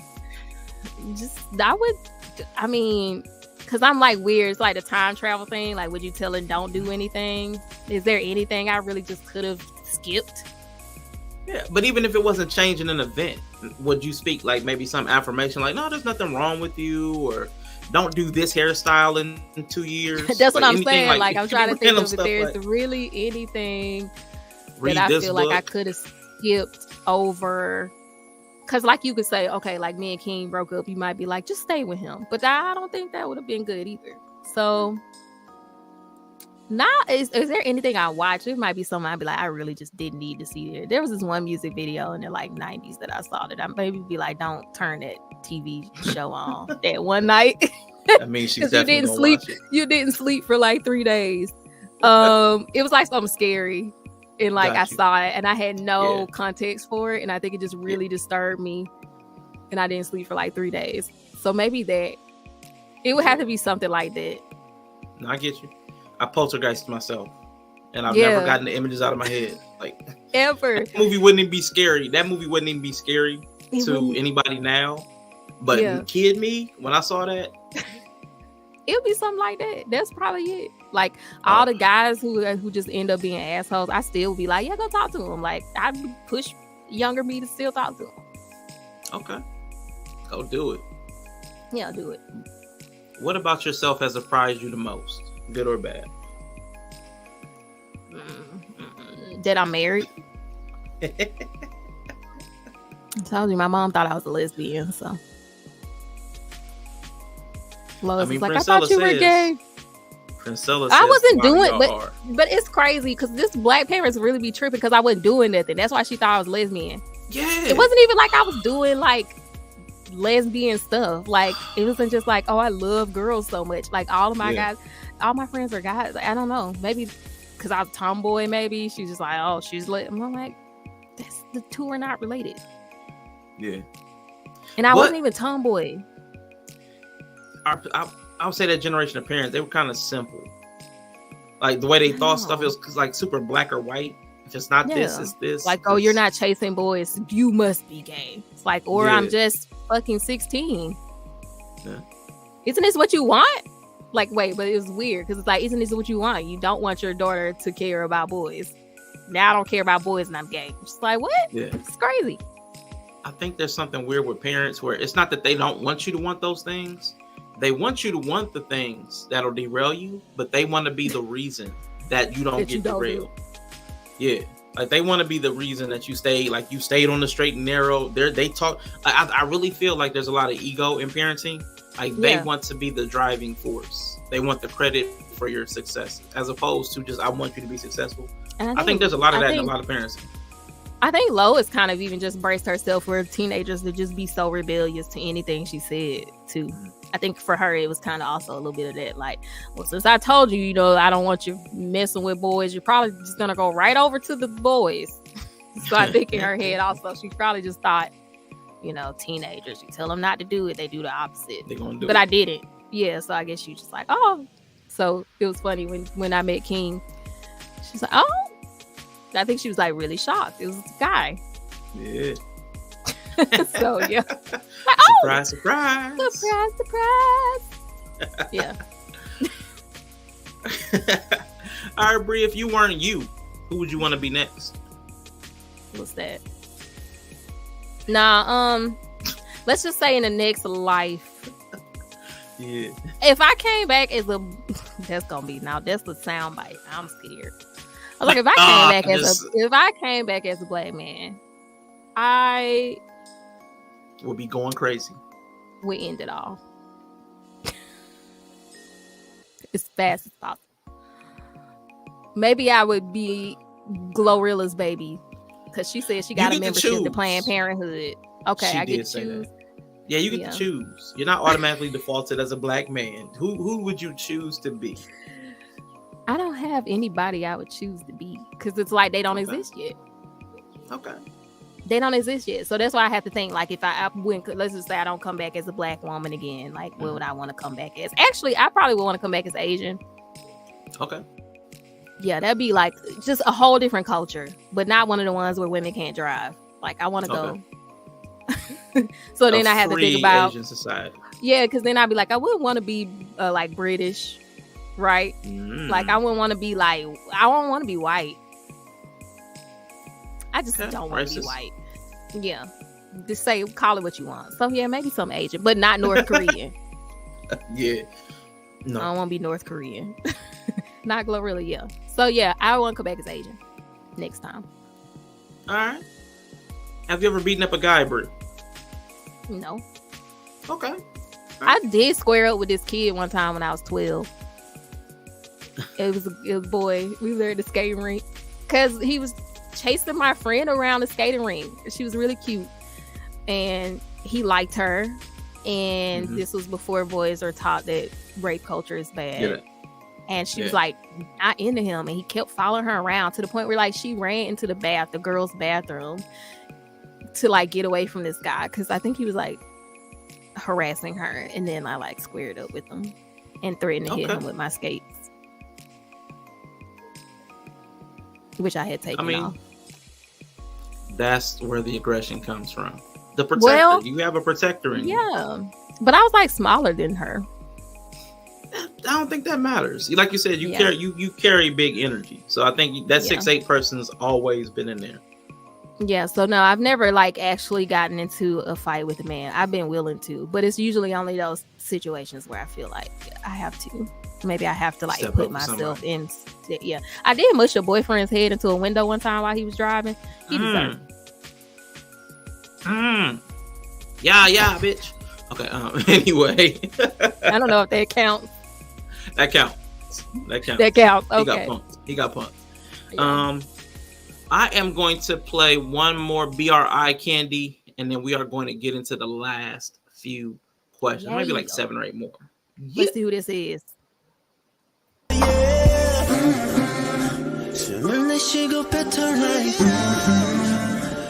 Because I'm like weird. It's like the time travel thing. Like, would you tell her don't do anything? Is there anything I really just could have skipped? Yeah, but even if it wasn't changing an event, would you speak like maybe some affirmation, like, "No, there's nothing wrong with you," or "Don't do this hairstyle in 2 years"? That's what I'm saying. Like I'm trying to think of if there's really anything that I feel like I could have skipped over. Because like you could say, okay, like me and King broke up, you might be like, just stay with him. But I don't think that would have been good either. So now, is there anything I watch? It might be something I'd be like, I really just didn't need to see there. There was this one music video in the like 90s that I saw that I maybe be like, don't turn that TV show on that one night. I mean, she's definitely you didn't sleep. You didn't sleep for like 3 days. It was like something scary. And like I saw it and I had no context for it. And I think it just really disturbed me. And I didn't sleep for like 3 days. So maybe that it would have to be something like that. No, I get you. I poltergeist myself. And I've never gotten the images out of my head. Like ever. That movie wouldn't even be scary. That movie wouldn't even be scary It to wouldn't. anybody now. But Yeah. kid me, when I saw that, It'll be something like that. That's probably it. Like all the guys who just end up being assholes, I still be like, yeah, go talk to them. Like I'd push younger me to still talk to them. okay, go do it. Yeah, I'll do it. What about yourself has surprised you the most, good or bad? That I'm married. I told you, my mom thought I was a lesbian, so. Lois was like, I thought you were gay. Princella I wasn't "Wow, doing, y'all are." but it's crazy because this black parents really be tripping because I wasn't doing nothing. That's why she thought I was lesbian. Yeah, It wasn't even like I was doing like lesbian stuff. Like it wasn't just like, oh, I love girls so much. Like all of my guys, all my friends are guys. I don't know, maybe because I was tomboy. Maybe she's just like, oh, she's lit. I'm like, that's the two are not related. Yeah, and I wasn't even tomboy. I would say that generation of parents, they were kind of simple. Like the way they thought stuff, it was like super black or white. If it's not this, it's this. Like, oh, you're not chasing boys, you must be gay. It's like, or I'm just fucking 16. Yeah. Isn't this what you want? Like, wait, but it was weird because it's like, isn't this what you want? You don't want your daughter to care about boys. Now I don't care about boys and I'm gay. It's like, what? Yeah. It's crazy. I think there's something weird with parents where it's not that they don't want you to want those things. They want you to want the things that'll derail you, but they want to be the reason that you don't get derailed. Yeah. Like they want to be the reason that you stayed on the straight and narrow. They talk. I really feel like there's a lot of ego in parenting. Like they want to be the driving force. They want the credit for your success as opposed to just, I want you to be successful. And I think there's a lot of that in a lot of parents. I think Lois kind of even just braced herself for teenagers to just be so rebellious to anything she said too. I think for her, it was kind of also a little bit of that. Like, well, since I told you, you know, I don't want you messing with boys, you're probably just going to go right over to the boys. So I think in her head also, she probably just thought, you know, teenagers, you tell them not to do it, they do the opposite. They're gonna do but it. I didn't. Yeah, so I guess she just like, oh. So it was funny when I met King. She's like, oh. I think she was like really shocked. It was a guy. Yeah. So yeah. Like, surprise, surprise. Surprise, surprise. Yeah. All right, Bree, if you weren't you, who would you want to be next? What's that? Nah, let's just say in the next life. Yeah. If I came back as a that's the sound bite. I'm scared. I was like, if I came back as a black man, I would be going crazy. We end it all as fast as possible. Maybe I would be Glorilla's baby because she said she got a membership to Planned Parenthood. Okay, I get to choose. Yeah, you get to choose. You're not automatically defaulted as a black man. Who would you choose to be? I don't have anybody I would choose to be because it's like they don't exist yet. Okay. They don't exist yet. So that's why I have to think, like, if I went, let's just say I don't come back as a black woman again, like, what would I want to come back as? Actually, I probably would want to come back as Asian. Okay. Yeah, that'd be like just a whole different culture, but not one of the ones where women can't drive. Like, I want to go. So then I have to think about Asian society. Yeah, because then I'd be like, I wouldn't want to be like British, right? Like, I wouldn't want to be like, I don't want to be white. I just don't want to be white. Yeah. Just say, call it what you want. So yeah, maybe some Asian, but not North Korean. Yeah. No. I don't want to be North Korean. Not Glorilla, yeah. So yeah, I want to come back as Asian next time. All right. Have you ever beaten up a guy, Brie? No. Okay. I did square up with this kid one time when I was 12. It was a boy. We were at the skating rink because he was chasing my friend around the skating rink. She was really cute and he liked her. And this was before boys were taught that rape culture is bad. Yeah. And she was like not into him, and he kept following her around to the point where like she ran into the girls' bathroom to like get away from this guy because I think he was like harassing her. And then I like squared up with him and threatened to hit him with my skates, which I had taken off. That's where the aggression comes from. The protector. Well, you have a protector in you. Yeah, but I was like smaller than her. I don't think that matters. Like you said, you Yeah. carry you carry big energy. So I think that Yeah. 6'8" person's always been in there. Yeah, so no, I've never like actually gotten into a fight with a man. I've been willing to, but it's usually only those situations where I feel like I have to. Maybe I have to like Step put up for myself in. Yeah, I did mush a boyfriend's head into a window one time while he was driving. He deserved it. Yeah, bitch. Okay. Anyway, I don't know if that counts. that counts. That counts. That counts. He got Okay. punked. He got punked. Yeah. I am going to play one more BRI candy, and then we are going to get into the last few questions. Yeah. Maybe like 7 or 8 more. Let's see who this is. 숨을 내쉬고 better life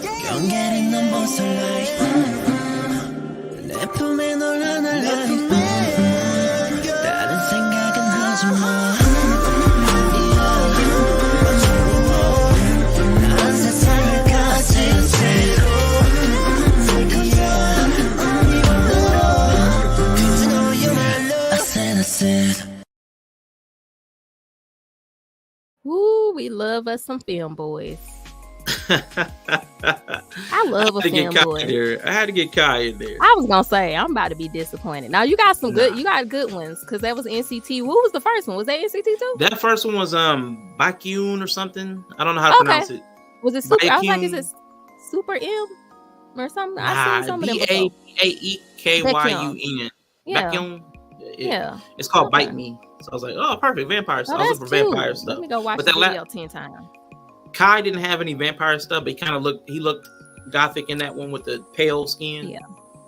경계를 넘어서 life 내 품에 널 안을래 다른 생각은 하지 마 난 세상을 가진 새로 I said Woo, we love us some film boys. I love a film boy. I had to get Kai in there. I was gonna say I'm about to be disappointed. Now you got some good, Nah. you got good ones because that was NCT. What was the first one? Was that NCT too? That first one was Baekhyun or something. I don't know how to pronounce it. Was it super? I was like, Baekhyun. is it Super M or something? I seen some of them before. BAEKYUN. Yeah, Baekhyun. yeah. It's called Okay. Bite Me. So I was like, oh, perfect. Vampire stuff. Oh, I was that's looking for vampire cute. stuff. Let me go watch But the that video 10 times. Kai didn't have any vampire stuff, but he kind of looked gothic in that one with the pale skin. Yeah.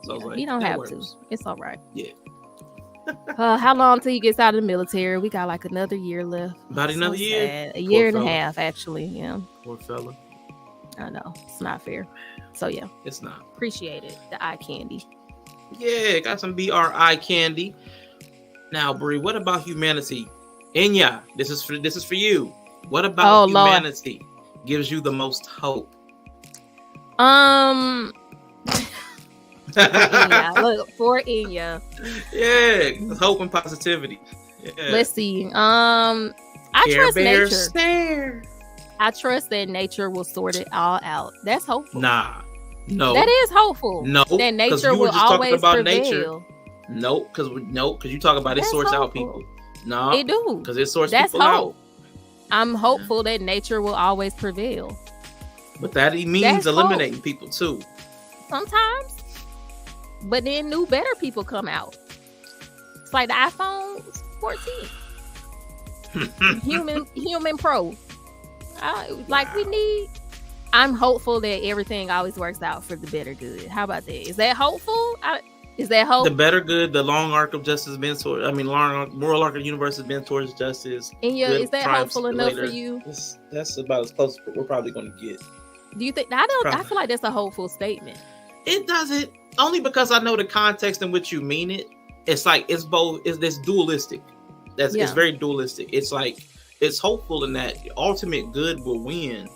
So I was like, He don't that have works. to. It's all right. Yeah. How long till he gets out of the military? We got like another year left. About So another year. sad. A year and a fella. half, actually. Yeah, Poor fella. I know it's not fair. So yeah, It's not. appreciate it. The eye candy. Yeah, got some BRI candy. Now, Bree, what about humanity? Inya, this is for you. What about Oh, Lord. humanity gives you the most hope? Inya. Look for Inya. Yeah, hope and positivity. Yeah. Let's see. I Care trust Bear nature. stare. I trust that nature will sort it all out. That's hopeful. Nah, no, That is hopeful. no. That 'cause nature you were will just talking always about prevail. nature. Nope, because you talk about it That's sorts out hopeful. people. No, It do. because it sorts That's people hope. out. I'm hopeful that nature will always prevail. But that means That's eliminating people too. Sometimes. But then new better people come out. It's like the iPhone 14. Human Pro. I'm hopeful that everything always works out for the better good. How about that? Is that hopeful? Is that hope? The better good, the long arc of justice has been toward. Moral arc of the universe has been towards justice. And Good is that triumphs hopeful enough later. for you? That's about as close as we're probably going to get. Do you think? I Probably. feel like that's a hopeful statement. It doesn't, only because I know the context in which you mean it. It's like it's both. It's this dualistic. It's Yeah. very dualistic. It's like it's hopeful in that ultimate good will win,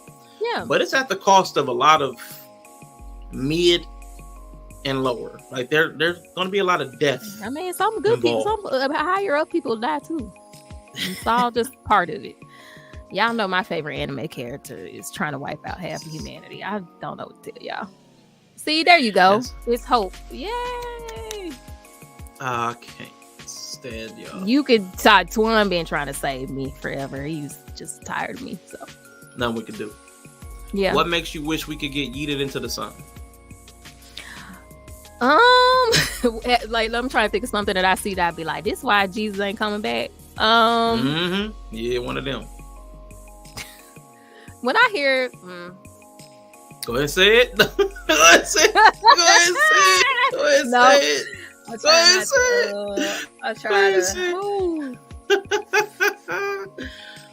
Yeah. but it's at the cost of a lot of mid and lower. Like there's going to be a lot of death. I mean, some good people, some higher up people die too. It's all just part of it. Y'all know my favorite anime character is trying to wipe out half of humanity. I don't know what to tell y'all. See, there you go. Yes. It's hope. Yay! I can't stand y'all. You could Twan been trying to save me forever. He's just tired of me. So Nothing we can do. yeah. What makes you wish we could get yeeted into the sun? Like I'm trying to think of something that I see that I'd be like, this why Jesus ain't coming back. Yeah, one of them. When I hear Go ahead and say it. Go ahead and say it. Go ahead and say it. Go ahead and No. say it. I Go ahead and say I Go try ahead and to. say it. Ooh.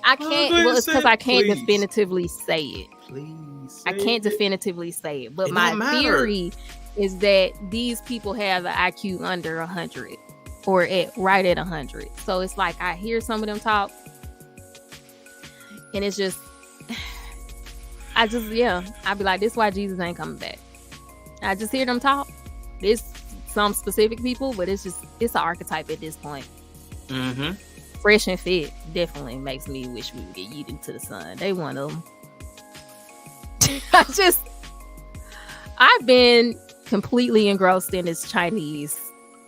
I Go can't. ahead Well, and it's say because it, I can't please. definitively say it. Please. I say can't it. definitively say it. But It my don't matter. theory is that these people have an IQ under 100 or right at 100. So it's like I hear some of them talk, and it's just I'd be like, this why Jesus ain't coming back. I just hear them talk. It's some specific people, but it's an archetype at this point. Mm-hmm. Fresh and Fit definitely makes me wish we would get yeeted to the sun. They one of them. I've been completely engrossed in this Chinese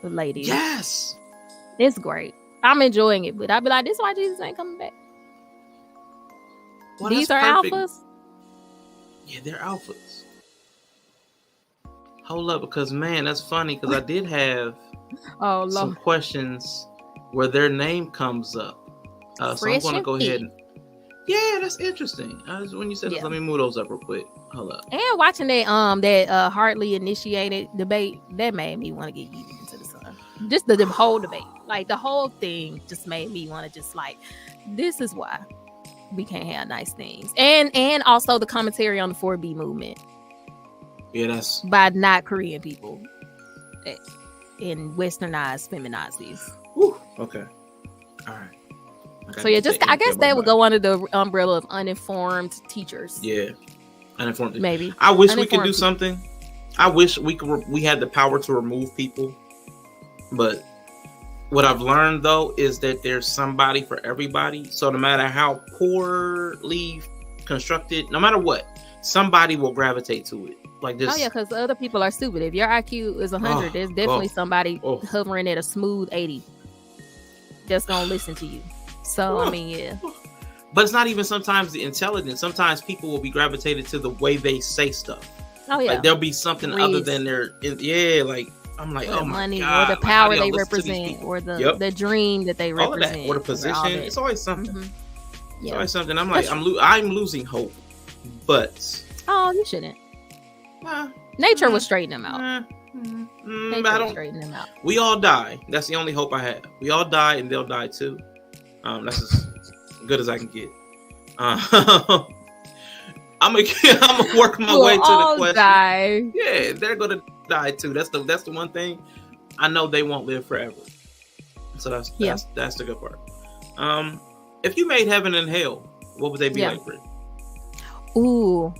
lady. Yes. It's great. I'm enjoying it, but I'd be like, this why Jesus ain't coming back. Well, these are perfect. alphas? Yeah, they're alphas. Hold up, because man, that's funny, because I did have some questions where their name comes up. So I'm going to go ahead and... Yeah, that's interesting. When you said this, let me move those up real quick. Hold up. And watching that hardly initiated debate, that made me want to get yeeted into the sun. Just the whole debate. Like, the whole thing just made me want to just like, this is why we can't have nice things. And also the commentary on the 4B movement. Yeah, that's... By not Korean people. In westernized feminazis. Whew. Okay. All right. So yeah, I guess that would go under the umbrella of uninformed teachers. Yeah, uninformed. Maybe. I wish we could do something. I wish we had the power to remove people. But what I've learned though is that there's somebody for everybody. So no matter how poorly constructed, no matter what, somebody will gravitate to it. Like this. Oh yeah, because other people are stupid. If your IQ is 100, there's definitely somebody hovering at a smooth 80 that's gonna listen to you. So I mean, yeah. But it's not even sometimes the intelligence. Sometimes people will be gravitated to the way they say stuff. Oh yeah. Like there'll be something other than like I'm like, or oh my money, God, or the power they represent, or the dream that they all represent, of that, or the position. It's always something. Mm-hmm. It's always something. I'm like, I'm losing hope. But you shouldn't. Nature will straighten them out. Nature will straighten them out. We all die. That's the only hope I have. We all die, and they'll die too. That's as good as I can get. I'm gonna work my way to the question. Die. Yeah, they're gonna die too. That's the one thing I know, they won't live forever. So that's the good part. If you made heaven and hell, what would they be like, Britt? Ooh,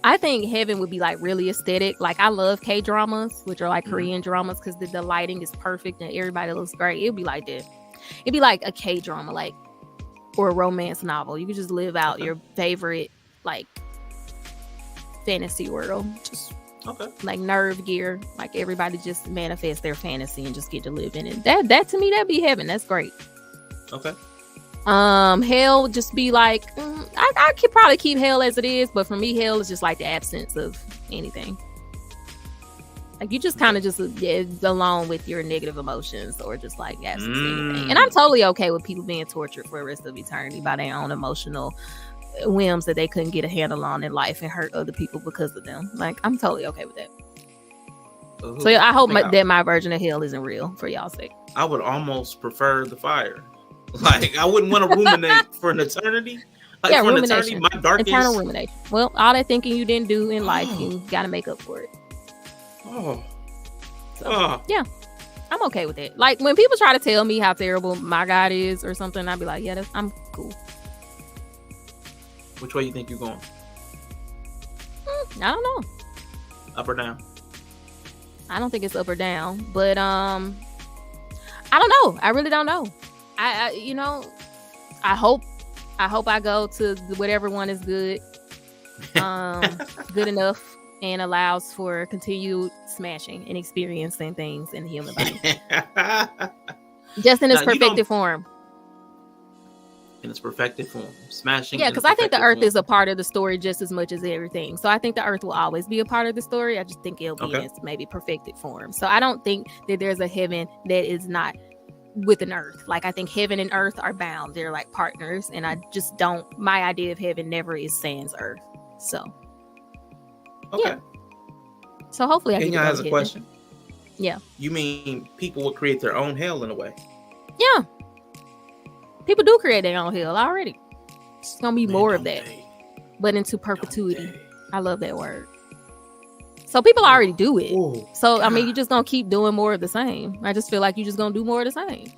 I think heaven would be like really aesthetic. Like I love K-dramas, which are like Korean dramas, because the lighting is perfect and everybody looks great. It'd be like that. It'd be like a K-drama, like, or a romance novel. You could just live out your favorite like fantasy world. Just like Nerve Gear. Like everybody just manifests their fantasy and just get to live in it. That to me, that'd be heaven. That's great. Okay. Hell would just be like, I could probably keep hell as it is, but for me, hell is just like the absence of anything. Like you just kind of just alone with your negative emotions, or just like absence of anything. And I'm totally okay with people being tortured for the rest of eternity by their own emotional whims that they couldn't get a handle on in life and hurt other people because of them. Like I'm totally okay with that. So I hope that my version of hell isn't real for y'all's sake. I would almost prefer the fire. Like I wouldn't want to ruminate for an eternity. Like for an eternity, my darkest internal rumination. Well, all that thinking you didn't do in life, you got to make up for it. Yeah, I'm okay with it. Like when people try to tell me how terrible my God is or something, I'd be like, yeah, I'm cool. Which way you think you're going? I don't know. Up or down? I don't think it's up or down, but I don't know. I really don't know. I hope I go to whatever one is good, good enough, and allows for continued smashing and experiencing things in the human body, just in its perfected form. In its perfected form, smashing. Yeah, because I think the earth is a part of the story just as much as everything. So I think the earth will always be a part of the story. I just think it'll be in its maybe perfected form. So I don't think that there's a heaven that is not with an earth. Like I think heaven and earth are bound. They're like partners, and I just don't. My idea of heaven never is sans earth. So yeah. So hopefully I get has a question. Yeah. You mean people will create their own hell in a way? Yeah. People do create their own hell already. It's gonna be more of that, but into perpetuity. I love that word. So people already do it. Ooh, so I mean, you're just gonna keep doing more of the same. I just feel like you're just gonna do more of the same.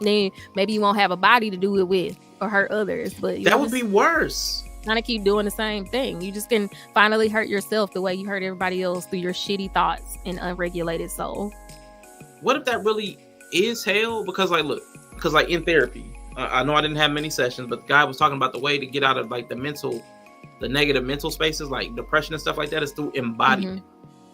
Then maybe you won't have a body to do it with or hurt others, but that would be worse. kind of keep doing the same thing. You just can finally hurt yourself the way you hurt everybody else through your shitty thoughts and unregulated soul. What if that really is hell? Because like, look, because like in therapy, I know I didn't have many sessions, but the guy was talking about the way to get out of like the negative mental spaces, like depression and stuff like that, is through embodiment.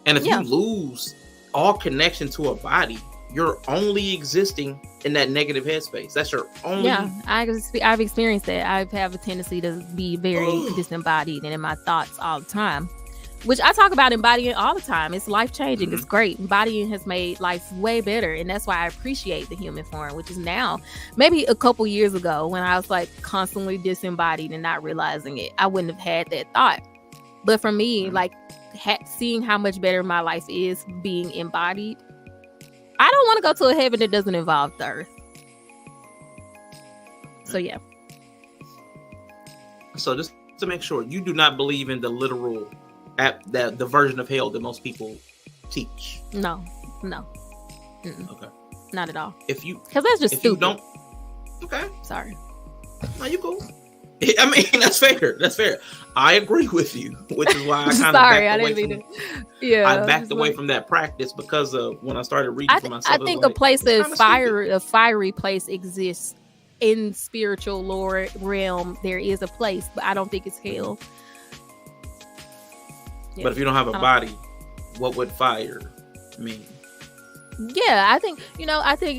And if you lose all connection to a body, you're only existing in that negative headspace. That's your only. Yeah, I've experienced that. I have a tendency to be very disembodied and in my thoughts all the time, which I talk about embodying all the time. It's life changing. It's great. Embodying has made life way better, and that's why I appreciate the human form, which is now. Maybe a couple years ago, when I was like constantly disembodied and not realizing it, I wouldn't have had that thought. But for me, like seeing how much better my life is being embodied, I don't want to go to a heaven that doesn't involve the earth. So yeah. So just to make sure, you do not believe in the literal the version of hell that most people teach. No. Okay. Not at all. Because that's just stupid. You don't. Okay. Sorry. No, you cool. I mean, that's fair. That's fair. I agree with you, which is why I kind of I backed away from that practice because of when I started reading for myself. I think a fiery place exists in spiritual lore realm. There is a place, but I don't think it's hell. Yeah. But if you don't have a body, what would fire mean? Yeah, I think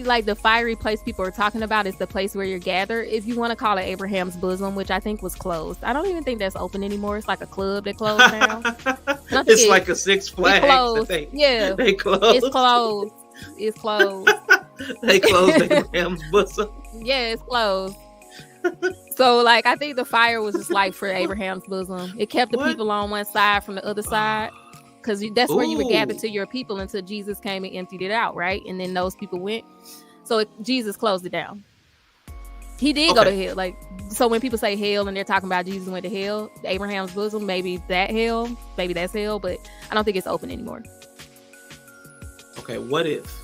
like the fiery place people are talking about is the place where you're gathered. If you want to call it Abraham's bosom, which I think was closed. I don't even think that's open anymore. It's like a club that closed down. It's like a Six Flags. They closed. It's closed. It's closed. They closed Abraham's bosom. Yeah, it's closed. So like I think the fire was just like for Abraham's bosom. It kept the people on one side from the other side. Because that's where you would gather to your people until Jesus came and emptied it out, right? And then those people went. So Jesus closed it down. He did go to hell. Like, so when people say hell and they're talking about Jesus went to hell, Abraham's bosom, maybe that's hell, but I don't think it's open anymore. Okay, what if,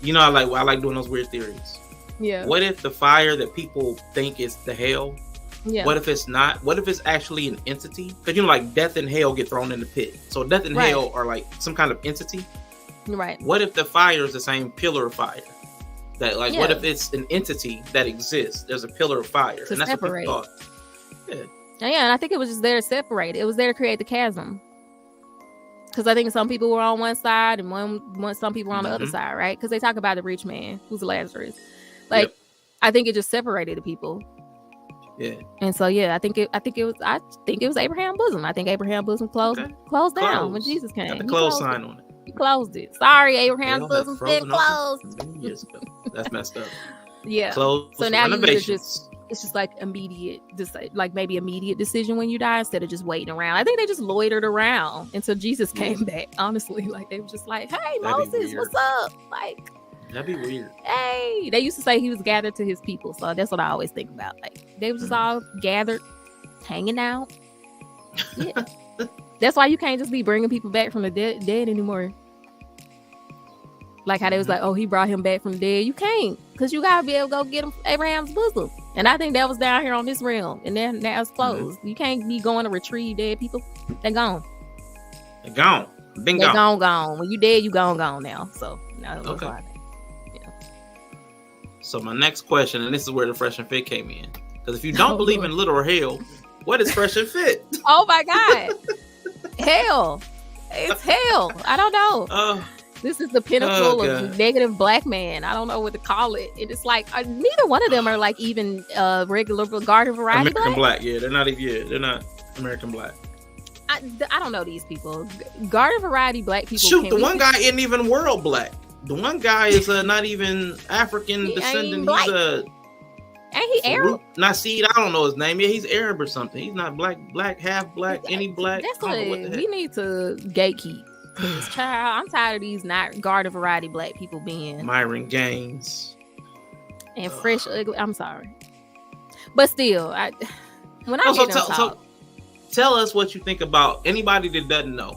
I like doing those weird theories. Yeah. What if the fire that people think is the hell? Yeah. What if it's not? What if it's actually an entity? Because like death and hell get thrown in the pit. So death and hell are like some kind of entity. Right. What if the fire is the same pillar of fire? That what if it's an entity that exists? There's a pillar of fire, and that's separate. What people thought. Yeah, and I think it was just there to separate. It was there to create the chasm. Because I think some people were on one side and some people were on the other side, right? Because they talk about the rich man who's Lazarus. Like, I think it just separated the people. Yeah. And so I think it was Abraham's bosom. I think Abraham's bosom closed down when Jesus came. Got the closed sign on it. He closed it. Sorry, Abraham's bosom's been closed. That's messed up. Yeah. Closed. So now it's just like immediate decision when you die instead of just waiting around. I think they just loitered around until Jesus came back. Honestly, like they were just like, "Hey, Moses, what's up?" Like. That'd be weird. Hey, they used to say he was gathered to his people, so that's what I always think about. Like they were just all gathered, hanging out. Yeah, that's why you can't just be bringing people back from the dead anymore. Like how they was like, "Oh, he brought him back from the dead." You can't, because you gotta be able to go get him from Abraham's bosom. And I think that was down here on this realm, and then now it's closed. You can't be going to retrieve dead people. They're gone. They're gone. They're gone. When you dead, you gone now. So now okay. So my next question, and this is where the fresh and fit came in, because if you don't believe in literal hell, what is fresh and fit? Oh my God, hell! It's hell. I don't know. This is the pinnacle of negative black man. I don't know what to call it. And it's like neither one of them are like even regular garden variety American black. Yeah, they're not even. They're not American black. I don't know these people. Garden variety black people. Shoot, the one guy isn't even world black. The one guy is not even African descendant. Ain't he Arab? Nasid, I don't know his name. Yeah, he's Arab or something. He's not black, half black, any black. That's what we need to gatekeep. Child, I'm tired of these not garden variety black people being Myron Gaines and fresh ugly. I'm sorry, but still, tell us what you think about anybody that doesn't know.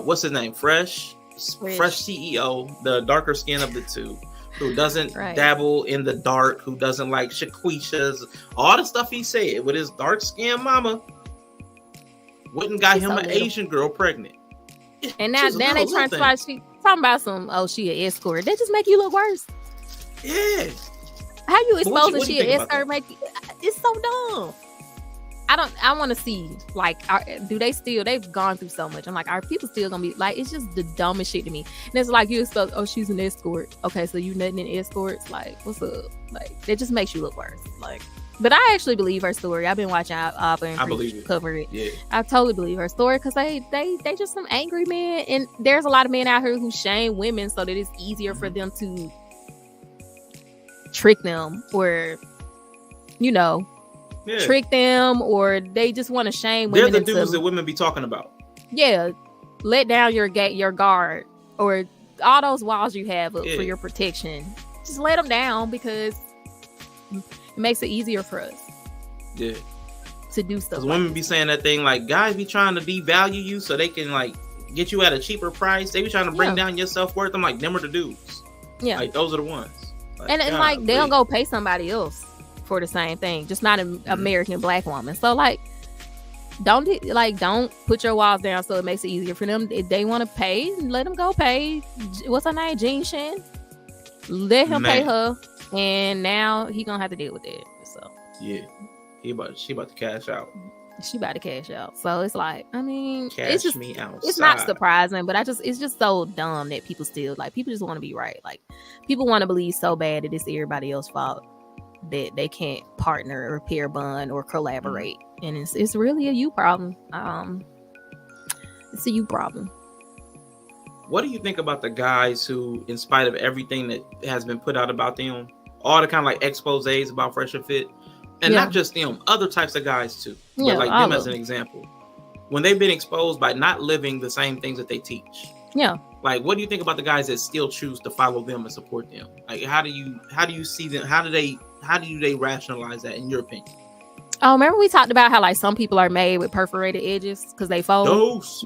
What's his name? Fresh CEO, the darker skin of the two, who doesn't dabble in the dark, who doesn't like shaquishas, all the stuff he said with his dark skin mama. Wouldn't got She's him so an little. Asian girl pregnant. And now She's a they little trying to thing. fight. She talking about some. Oh, she an escort. That just make you look worse. Yeah. How you But exposing what do she you an think about escort? Make it's so dumb. I want to see, like, do they still? They've gone through so much. I'm like, are people still gonna be like? It's just the dumbest shit to me. And it's like you expose. Oh, she's an escort. Okay, so you nothing in escorts? Like, what's up? Like, it just makes you look worse. Like, but I actually believe her story. I've been watching Auburn. I believe it. Cover it. Yeah. I totally believe her story because they just some angry men, and there's a lot of men out here who shame women so that it's easier for them to trick them or, you know, Yeah. trick them, or they just want to shame They're women. the dudes that women be talking about. Yeah, let down your guard or all those walls you have up for your protection. Just let them down because it makes it easier for us. Yeah. To do stuff. Because women be saying that thing like guys be trying to devalue you so they can like get you at a cheaper price. They be trying to bring down your self-worth. I'm like, them are the dudes. Yeah. Like those are the ones. Like, and like they'll go pay somebody else for the same thing, just not an American black woman. So like don't put your walls down so it makes it easier for them. If they want to pay, let them go pay. What's her name? Jean Shin. Let him pay her, and now he gonna have to deal with it. So yeah, she about to cash out. She about to cash out. So it's like, I mean, cash me out. It's not surprising, but it's just so dumb that people still like people just want to be right. Like people want to believe so bad that it's everybody else's fault that they can't partner or pair bond or collaborate, and it's really a you problem. It's a you problem. What do you think about the guys who, in spite of everything that has been put out about them, all the kind of like exposés about Fresh and Fit, and not just them, other types of guys too, but like them as an example, when they've been exposed by not living the same things that they teach? Yeah. Like, what do you think about the guys that still choose to follow them and support them? Like, how do you see them? How do they rationalize that in your opinion? Oh, remember we talked about how like some people are made with perforated edges because they fold? Those.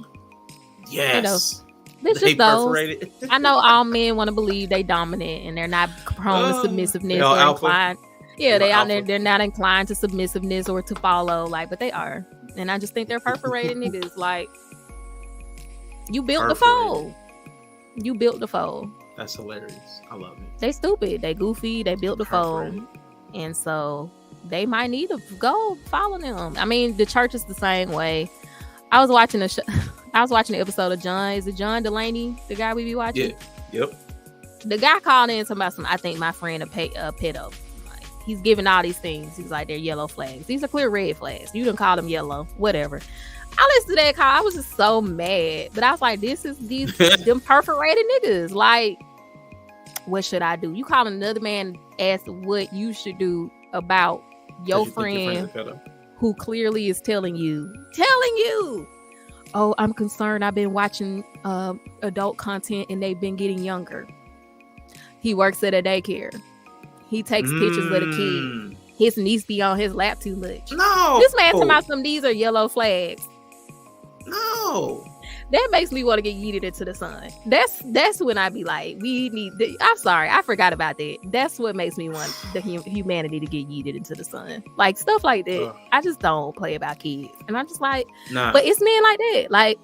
Yes. You know, it's just those. I know all men want to believe they dominant and they're not prone to submissiveness or inclined. Yeah, they're not inclined to submissiveness or to follow, like, but they are. And I just think they're perforated niggas. Like, you built the fold. You built the fold. That's hilarious. I love it. They stupid. They goofy. They built the fold. And so they might need to go follow them. I mean, the church is the same way. I was watching the episode of John. Is it John Delaney, the guy we be watching? Yeah. Yep. The guy called in talking about I think my friend a pedo. Like, he's giving all these things. He's like, they're yellow flags. These are clear red flags. You didn't call them yellow. Whatever. I listened to that call. I was just so mad. But I was like, this is them perforated niggas. Like, what should I do? You calling another man, ask what you should do about your friend who clearly is telling you, oh, I'm concerned. I've been watching adult content and they've been getting younger. He works at a daycare. He takes pictures of the kid. His niece be on his lap too much. No. This man talking about these are yellow flags. No. That makes me want to get yeeted into the sun. That's when I be like, I'm sorry, I forgot about that. That's what makes me want the humanity to get yeeted into the sun. Like stuff like that. I just don't play about kids, and I'm just like, nah. But it's men like that. Like,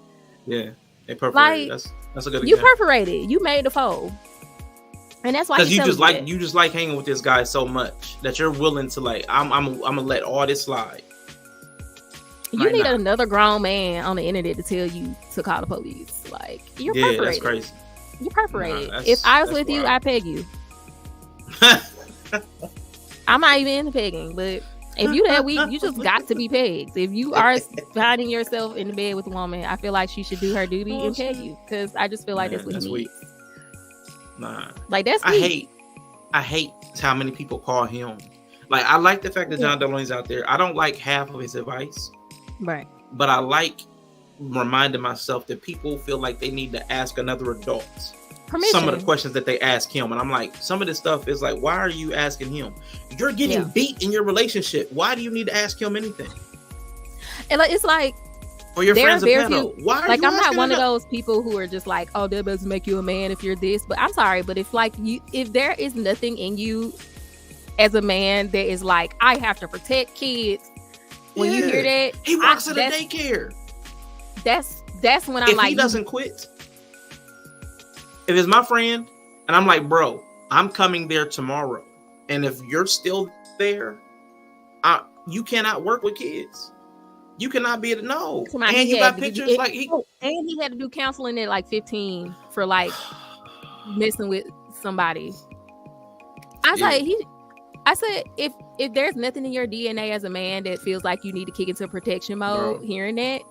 yeah, they perforated. Like, that's a good example. You perforated. You made the fold, and that's why because you just like hanging with this guy so much that you're willing to like, I'm gonna let all this slide. You need another grown man on the internet to tell you to call the police. Like, you're perforated. That's crazy. You're perforated. If I was with you, I'd peg you. I'm not even into pegging, but if you that weak, you just got to be pegged. If you are finding yourself in the bed with a woman, I feel like she should do her duty and peg you, because I just feel like that's what he needs. Nah, like that's weak. I hate how many people call him. Like, I like the fact that John Delaney's out there. I don't like half of his advice. Right. But I like reminding myself that people feel like they need to ask another adult some of the questions that they ask him. And I'm like, some of this stuff is like, why are you asking him? You're getting beat in your relationship. Why do you need to ask him anything? And like, it's like, or your friends a pedo. Why are like, you I'm not one of those people who are just like, oh, that doesn't make you a man if you're this. But I'm sorry, but if there is nothing in you as a man that is like, I have to protect kids. When you hear that, he works at a daycare. That's when I'm If like, he doesn't quit, if it's my friend, and I'm like, bro, I'm coming there tomorrow, and if you're still there, you cannot work with kids. You cannot be no. And you got pictures like and he had to do counseling at like 15 for like messing with somebody. I said if there's nothing in your DNA as a man that feels like you need to kick into protection mode, hearing that,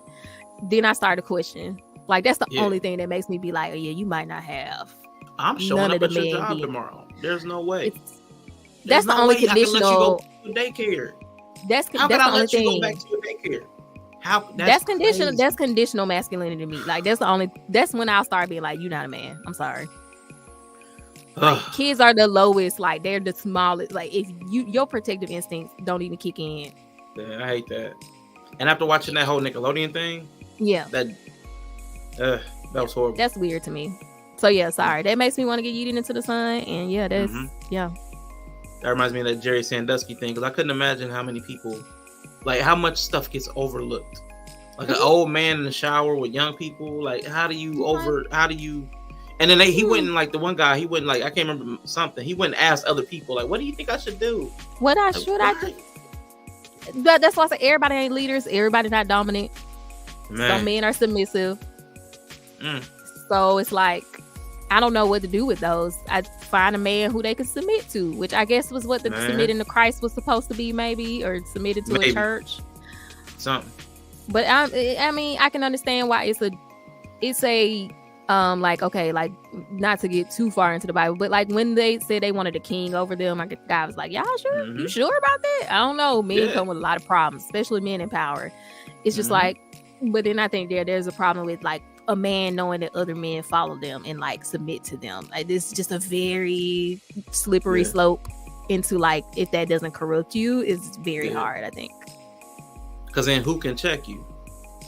then I started to question. Like that's the only thing that makes me be like, oh yeah, you might not have. I'm showing up at your job tomorrow. There's no way. That's the only conditional. I can let you go to daycare. That's the only thing. You go back to your daycare? That's conditional. crazy. That's conditional masculinity to me. Like that's when I'll start being like, you're not a man. I'm sorry. Like, kids are the lowest. Like they're the smallest. Like if your protective instincts don't even kick in. Yeah, I hate that. And after watching that whole Nickelodeon thing, that was horrible. That's weird to me. So yeah, sorry. That makes me want to get yeeted into the sun. And yeah, that's That reminds me of that Jerry Sandusky thing, because I couldn't imagine how many people, like how much stuff gets overlooked. Like an old man in the shower with young people. Like how do you and then he went and like the one guy, he went like, I can't remember something. He went and asked other people, like, what do you think I should do? I do? That's why I say everybody ain't leaders. Everybody not dominant. Some men are submissive. So it's like, I don't know what to do with those. I find a man who they can submit to, which I guess was what the submitting to Christ was supposed to be, maybe, or submitted to a church. Something. But I mean, I can understand why it's a like, okay, like not to get too far into the Bible, but like when they said they wanted a king over them, I was like, y'all sure? You sure about that? I don't know. Men come with a lot of problems, especially men in power. It's just like, but then I think there's a problem with like a man knowing that other men follow them and like submit to them. Like this is just a very slippery slope into like, if that doesn't corrupt you, it's very hard, I think. Because then who can check you?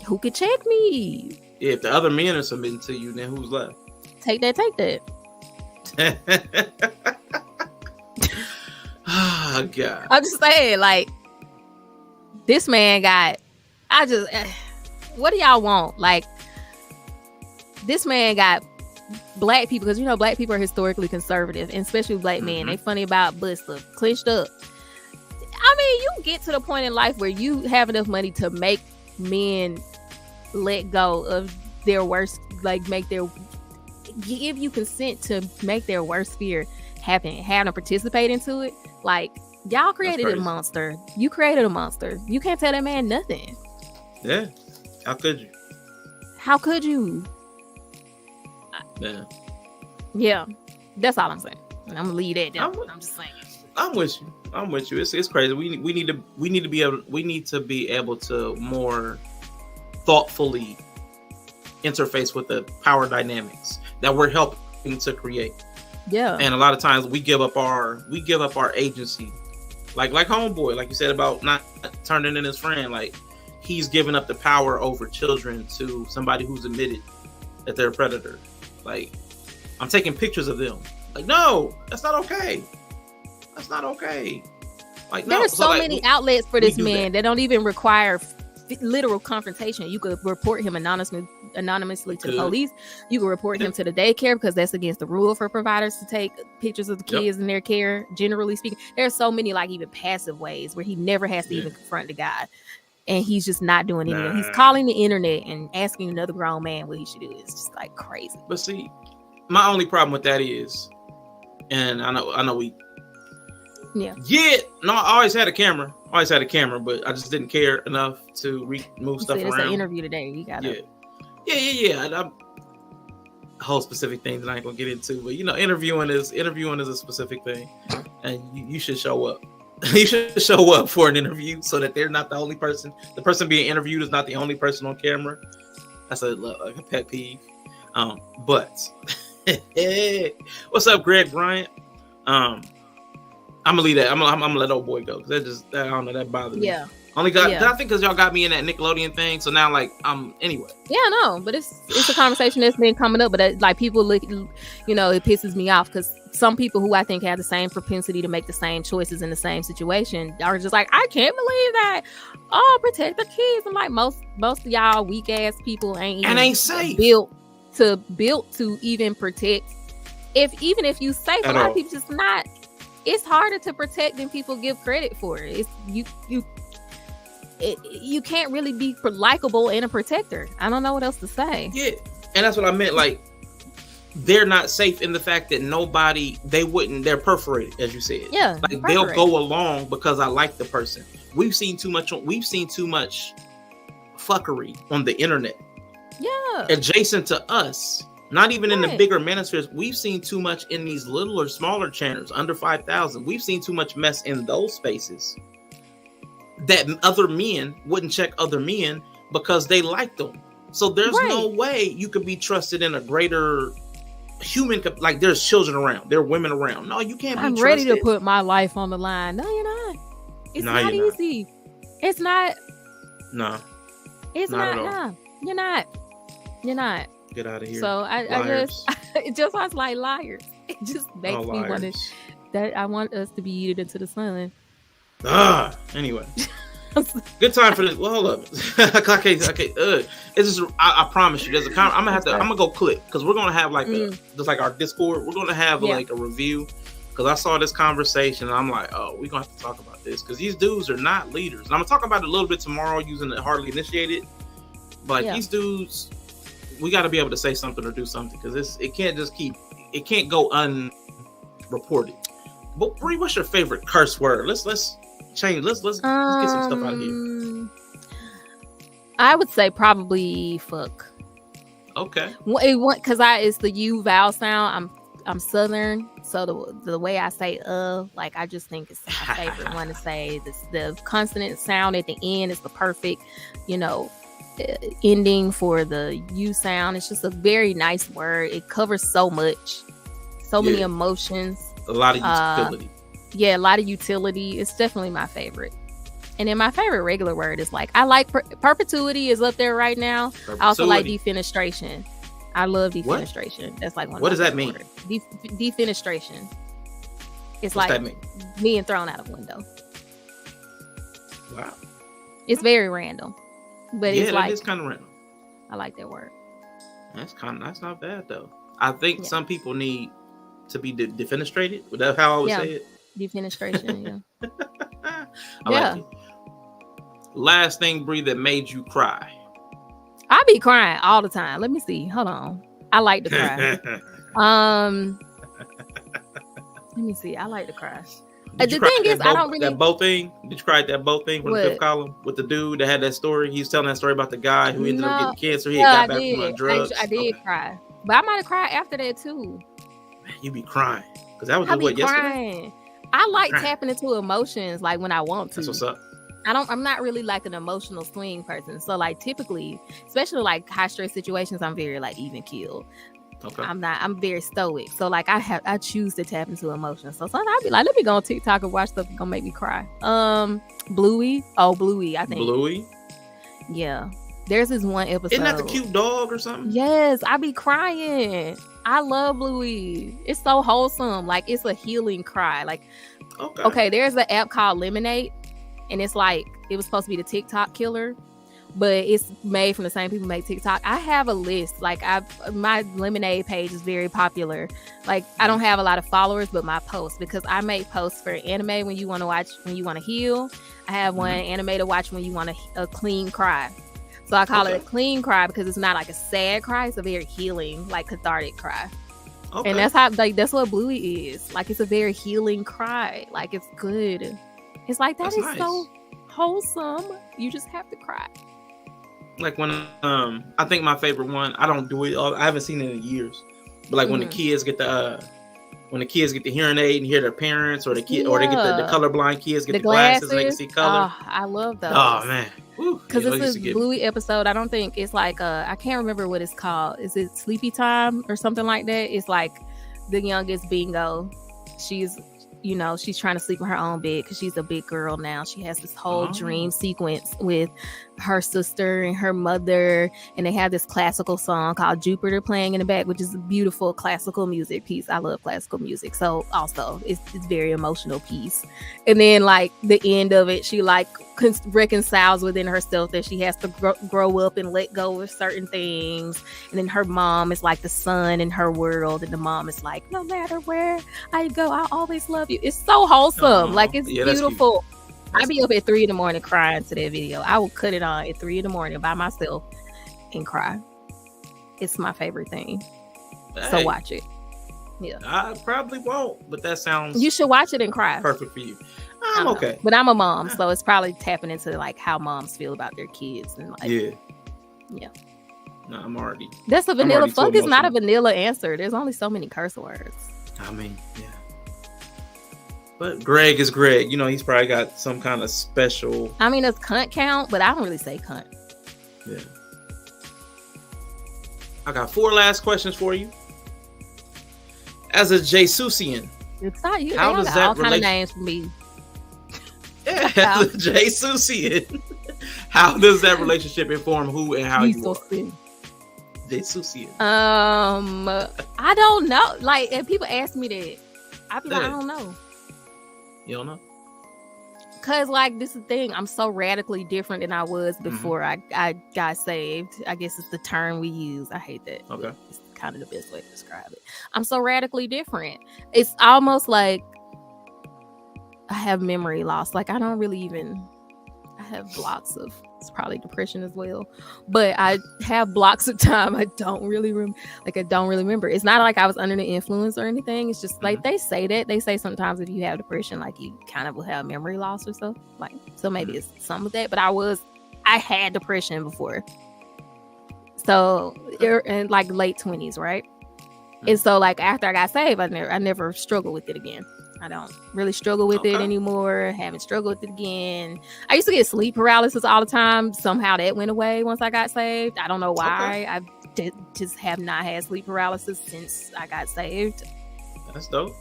Who could check me? If the other men are submitting to you, then who's left? Take that. Oh God. I'm just saying, like, this man what do y'all want? Like, this man got black people, because you know black people are historically conservative, and especially black men. They funny about butt stuff, clenched up. I mean, you get to the point in life where you have enough money to make men let go of their worst, like give you consent to make their worst fear happen, have them participate into it. Like, y'all created a monster. You created a monster. You can't tell that man nothing. Yeah. How could you? Yeah. That's all I'm saying. I'm gonna leave that down. I'm just saying. I'm with you. It's crazy. We need to be able to more thoughtfully interface with the power dynamics that we're helping to create. Yeah. And a lot of times we give up our agency. Like homeboy, like you said about not turning in his friend, like he's giving up the power over children to somebody who's admitted that they're a predator. Like, I'm taking pictures of them. Like, no, that's not okay. That's not okay. Like, no. There's so many outlets for this man that don't even require literal confrontation. You could report him anonymously to the police. You could report him to the daycare, because that's against the rule for providers to take pictures of the kids in their care, generally speaking. There's so many like even passive ways where he never has to even confront the guy, and he's just not doing anything. He's calling the internet and asking another grown man what he should do. It's just like crazy. But see, my only problem with that is, and I know we no, I always had a camera, but I just didn't care enough to move stuff around. It's an interview today. You gotta a whole specific thing that I ain't gonna get into, but you know, interviewing is a specific thing, and you should show up. You should show up for an interview so that they're not the only person. The person being interviewed is not the only person on camera. That's a pet peeve. But what's up, Greg Bryant? I'm gonna leave that. I'm gonna let old boy go, because I don't know, that bothers me. Only got I think because y'all got me in that Nickelodeon thing. So now, like, anyway. Yeah, no, but it's a conversation that's been coming up. But like people look, you know, it pisses me off because some people who I think have the same propensity to make the same choices in the same situation are just like, I can't believe that. Oh, protect the kids. I'm like, most of y'all weak ass people ain't safe. built to even protect. Even if you safe, a lot of people just not. It's harder to protect than people give credit for. It's you can't really be likable and a protector. I don't know what else to say. Yeah, and that's what I meant. Like, they're not safe in the fact that they're perforated, as you said. Yeah, like they'll go along because I like the person. We've seen too much fuckery on the internet. Yeah, adjacent to us. Not even in the bigger manospheres. We've seen too much in these little or smaller channels under 5,000. We've seen too much mess in those spaces that other men wouldn't check other men because they like them. So there's no way you could be trusted in a greater human. Like, there's children around, there are women around. No, you can't be trusted. I'm ready to put my life on the line. No, you're not. It's not easy. It's not. No. It's not. No, you're not. You're not. Get out of here. So I just was like liars. It just makes me want that I want us to be eaten into the sun. Anyway. Good time for this. Well, hold up. Okay. It's just I promise you, there's I'm gonna go click because we're gonna have like just like our Discord, we're gonna have like a review because I saw this conversation and I'm like, oh, we're gonna have to talk about this because these dudes are not leaders. And I'm gonna talk about it a little bit tomorrow using the hardly initiated. But these dudes, we got to be able to say something or do something because it can't go unreported. But Bree, what's your favorite curse word? Let's change. Let's get some stuff out of here. I would say probably fuck. Okay. Because it's the U vowel sound. I'm Southern, so the way I say like I just think it's my favorite one to say. The consonant sound at the end is the perfect, ending for the U sound. It's just a very nice word. It covers so much, many emotions, a lot of utility. A lot of utility. It's definitely my favorite. And then my favorite regular word is like, I like perpetuity is up there right now. I also like defenestration. I love defenestration. What? That's like one. What does that mean? Defenestration. It's What's like that mean? Being thrown out of a window. Wow. It's very random. But it's like, it's kind of random. I like that word. That's not bad though. I think some people need to be defenestrated. Was that how I would say it? Defenestration, I like it. Last thing, Bree, that made you cry. I be crying all the time. Let me see. Hold on. I like to cry. Let me see. I like to cry. The thing is, I don't really. That boat thing? Did you cry at that boat thing from the fifth column with the dude that had that story? He was telling that story about the guy who ended up getting cancer. He got back from drugs. I did cry, but I might have cried after that too. Man, you be crying because that was what yesterday. I like tapping into emotions like when I want to. That's what's up. I'm not really like an emotional swing person. So like typically, especially like high stress situations, I'm very like even keeled. Okay. I'm very stoic. So like I choose to tap into emotions. So sometimes I'll be like, let me go on TikTok and watch stuff that's gonna make me cry. Bluey. Oh, Bluey, I think. Bluey? Yeah. There's this one episode. Isn't that the cute dog or something? Yes, I be crying. I love Bluey. It's so wholesome. Like it's a healing cry. Like okay, there's an app called Lemonade, and it's like it was supposed to be the TikTok killer, but it's made from the same people who make TikTok. I have a list. Like my Lemonade page is very popular. Like I don't have a lot of followers, but my posts, because I make posts for anime when you want to watch, when you want to heal. I have one anime to watch when you want a clean cry. So I call it a clean cry because it's not like a sad cry. It's a very healing, like cathartic cry. Okay. And that's how, like, that's what Bluey is. Like, it's a very healing cry. Like, it's good. It's like, that's nice. So wholesome. You just have to cry. Like when, I think my favorite one, I don't do it. I haven't seen it in years. But like when the kids get the hearing aid and hear their parents, or the kid, or they get the colorblind kids get the glasses and they can see color. Oh, I love those. Oh man. Because it's a Bluey episode. I don't think it's like I can't remember what it's called. Is it Sleepy Time or something like that? It's like the youngest Bingo. She's you know, she's trying to sleep in her own bed because she's a big girl now. She has this whole dream sequence with her sister and her mother, and they have this classical song called Jupiter playing in the back, which is a beautiful classical music piece. I love classical music, so also it's very emotional piece. And then like the end of it, she like reconciles within herself that she has to grow up and let go of certain things. And then her mom is like the sun in her world, and the mom is like, no matter where I go, I always love you. It's so wholesome. Like it's beautiful. I'd be up at 3 a.m. crying to that video. I will cut it on at 3 a.m. by myself and cry. It's my favorite thing. Hey, so watch it. Yeah, I probably won't, but that sounds. You should watch it and cry. Perfect for you. I'm okay, but I'm a mom, so it's probably tapping into like how moms feel about their kids and like. Yeah. No, I'm already. That's a vanilla fuck. It's not a vanilla answer. There's only so many curse words. I mean, yeah. But Greg is Greg. You know, he's probably got some kind of special. I mean, does cunt count? But I don't really say cunt. Yeah. I got 4 last questions for you. As a Jesusian, it's not you. How does that all kind of names for me? Yeah, as a Jesusian, how does that relationship inform who and how you are? Jesusian. I don't know. Like, if people ask me that, I be like, I don't know. You don't know? Cause like this is the thing, I'm so radically different than I was before I got saved. I guess it's the term we use. I hate that. Okay. It's kind of the best way to describe it. I'm so radically different. It's almost like I have memory loss. Like I don't really even. I have blocks of. It's probably depression as well, but I have blocks of time I don't really remember. It's not like I was under the influence or anything. It's just like they say that. They say sometimes if you have depression, like you kind of will have memory loss or so. Like so maybe it's some of that. But I had depression before. So in like late 20s, right? And so like after I got saved, I never struggled with it again. I don't really struggle with it anymore. Haven't struggled with it again. I used to get sleep paralysis all the time. Somehow that went away once I got saved. I don't know why. I just have not had sleep paralysis since I got saved. That's dope.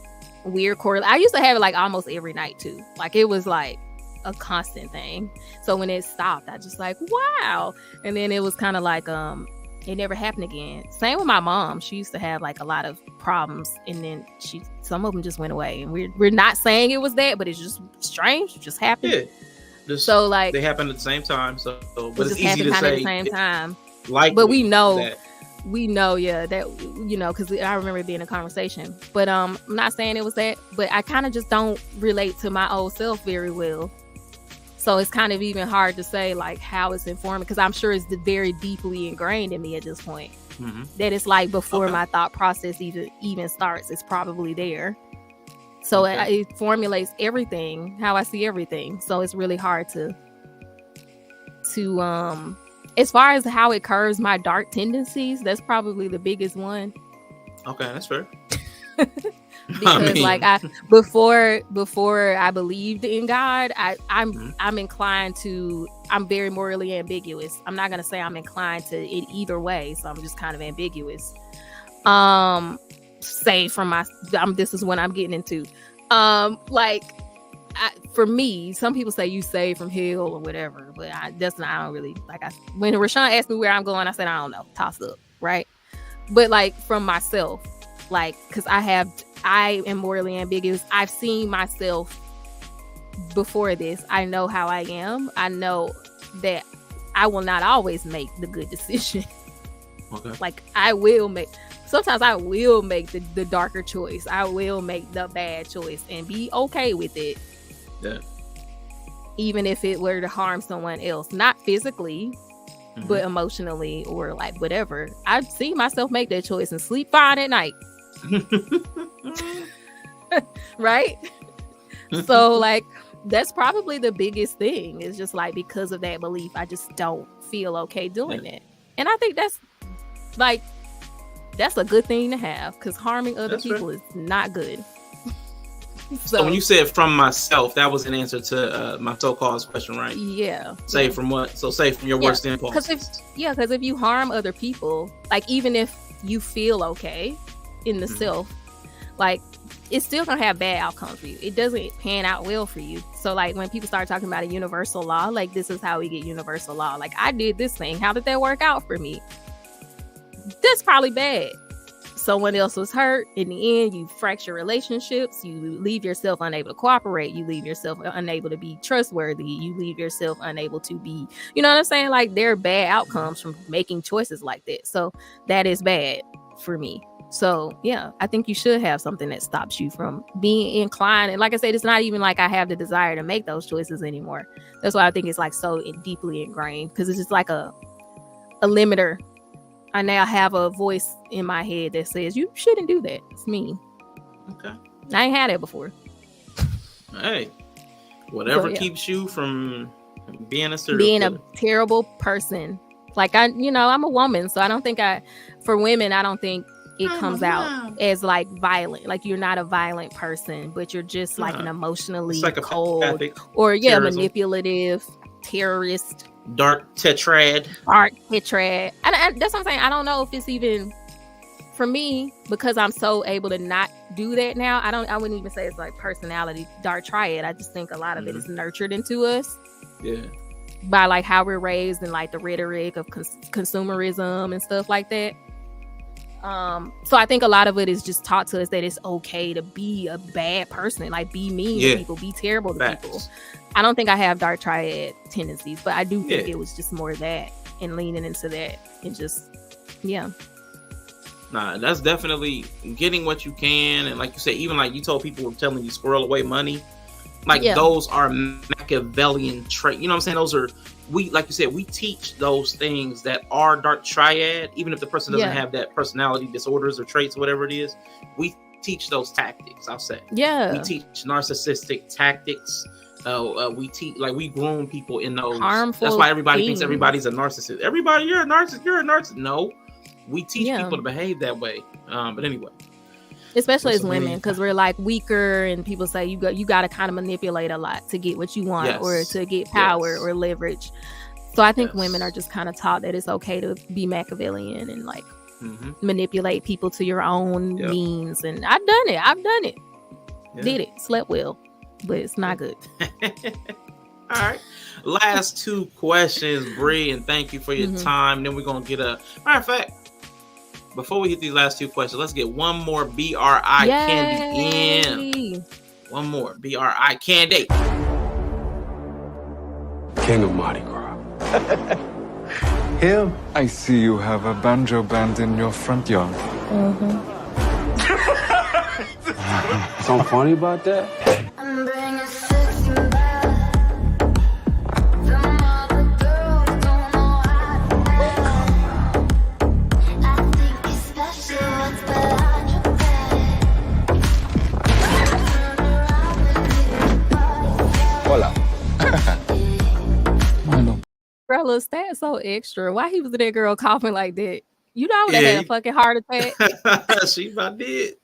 Weird correlation. I used to have it like almost every night too. Like it was like a constant thing. So when it stopped, I just like, wow. And then it was kind of like, it never happened again. Same with my mom. She used to have like a lot of problems, and then some of them just went away. And we're not saying it was that, but it's just strange. It just happened. Yeah. So like they happened at the same time. So, but it's easy to say at the same time. Like, but we know, yeah, that you know, because I remember it being a conversation. But I'm not saying it was that, but I kind of just don't relate to my old self very well. So it's kind of even hard to say like how it's informing, because I'm sure it's very deeply ingrained in me at this point. That it's like before my thought process even starts, it's probably there. So it formulates everything, how I see everything. So it's really hard to as far as how it curves my dark tendencies, that's probably the biggest one. Okay, that's fair. Because before I believed in God, I'm inclined to, I'm very morally ambiguous. I'm not gonna say I'm inclined to it either way, so I'm just kind of ambiguous. Say from this is what I'm getting into. For me, some people say you saved from hell or whatever, but I don't really like. When Rashawn asked me where I'm going, I said I don't know, toss up, right? But like from myself, like because I am morally ambiguous. I've seen myself before this. I know how I am. I know that I will not always make the good decision. Okay. Like sometimes I will make the darker choice. I will make the bad choice and be okay with it. Yeah. Even if it were to harm someone else, not physically, but emotionally or like whatever. I've seen myself make that choice and sleep fine at night. Right? So like that's probably the biggest thing. It's just like because of that belief, I just don't feel okay doing it. And I think that's a good thing to have, because harming other people is not good. So when you said from myself, that was an answer to my so-called question, right? Yeah. Say from what? So say from your worst impulse. Because if you harm other people, like even if you feel okay in the self, like it's still gonna have bad outcomes for you. It doesn't pan out well for you. So like when people start talking about a universal law, like this is how we get universal law. Like I did this thing. How did that work out for me? That's probably bad. Someone else was hurt. In the end, you fracture relationships. You leave yourself unable to cooperate. You leave yourself unable to be trustworthy. You leave yourself unable to be, you know what I'm saying? Like there are bad outcomes from making choices like that. So that is bad for me. So yeah, I think you should have something that stops you from being inclined. And like I said, it's not even like I have the desire to make those choices anymore. That's why I think it's like so deeply ingrained, because it's just like a limiter. I now have a voice in my head that says you shouldn't do that. It's me. Okay. I ain't had it before. Hey, whatever keeps you from being a terrible person. Like I'm a woman, so I don't think for women, I don't think it comes out as like violent. Like you're not a violent person, but you're just like an emotionally like cold or terrorism. Manipulative terrorist. Dark tetrad. And that's what I'm saying. I don't know if it's even for me, because I'm so able to not do that now. I wouldn't even say it's like personality dark triad. I just think a lot of it is nurtured into us. Yeah. By like how we're raised and like the rhetoric of consumerism and stuff like that. So I think a lot of it is just taught to us that it's okay to be a bad person, like be mean to people, be terrible to people. I don't think I have dark triad tendencies, but I do think it was just more that and leaning into that and just, Nah, that's definitely getting what you can. And like you said, even like you told people were telling you squirrel away money. Like those are Machiavellian traits. You know what I'm saying? Those are, like you said, we teach those things that are dark triad, even if the person doesn't have that personality disorders or traits, whatever it is. We teach those tactics, I'll say. Yeah. We teach narcissistic tactics. We groom people in those harmful. That's why everybody thinks everybody's a narcissist. Everybody, you're a narcissist. No, we teach people to behave that way. But anyway, especially as women, because we're like weaker, and people say you got to kind of manipulate a lot to get what you want or to get power or leverage. So I think women are just kind of taught that it's okay to be Machiavellian and like manipulate people to your own means. And I've done it. Did it. Slept well. But it's not good. All right. Last two questions, Bree, and thank you for your time. Then we're going to get matter of fact, before we hit these last two questions, let's get one more BRI candy in. One more BRI candy. King of Mardi Gras. Him? I see you have a banjo band in your front yard. Something funny about that? Bro, look, that's so extra. Why he was that girl coughing like that? You know I would have had a fucking heart attack. She about did.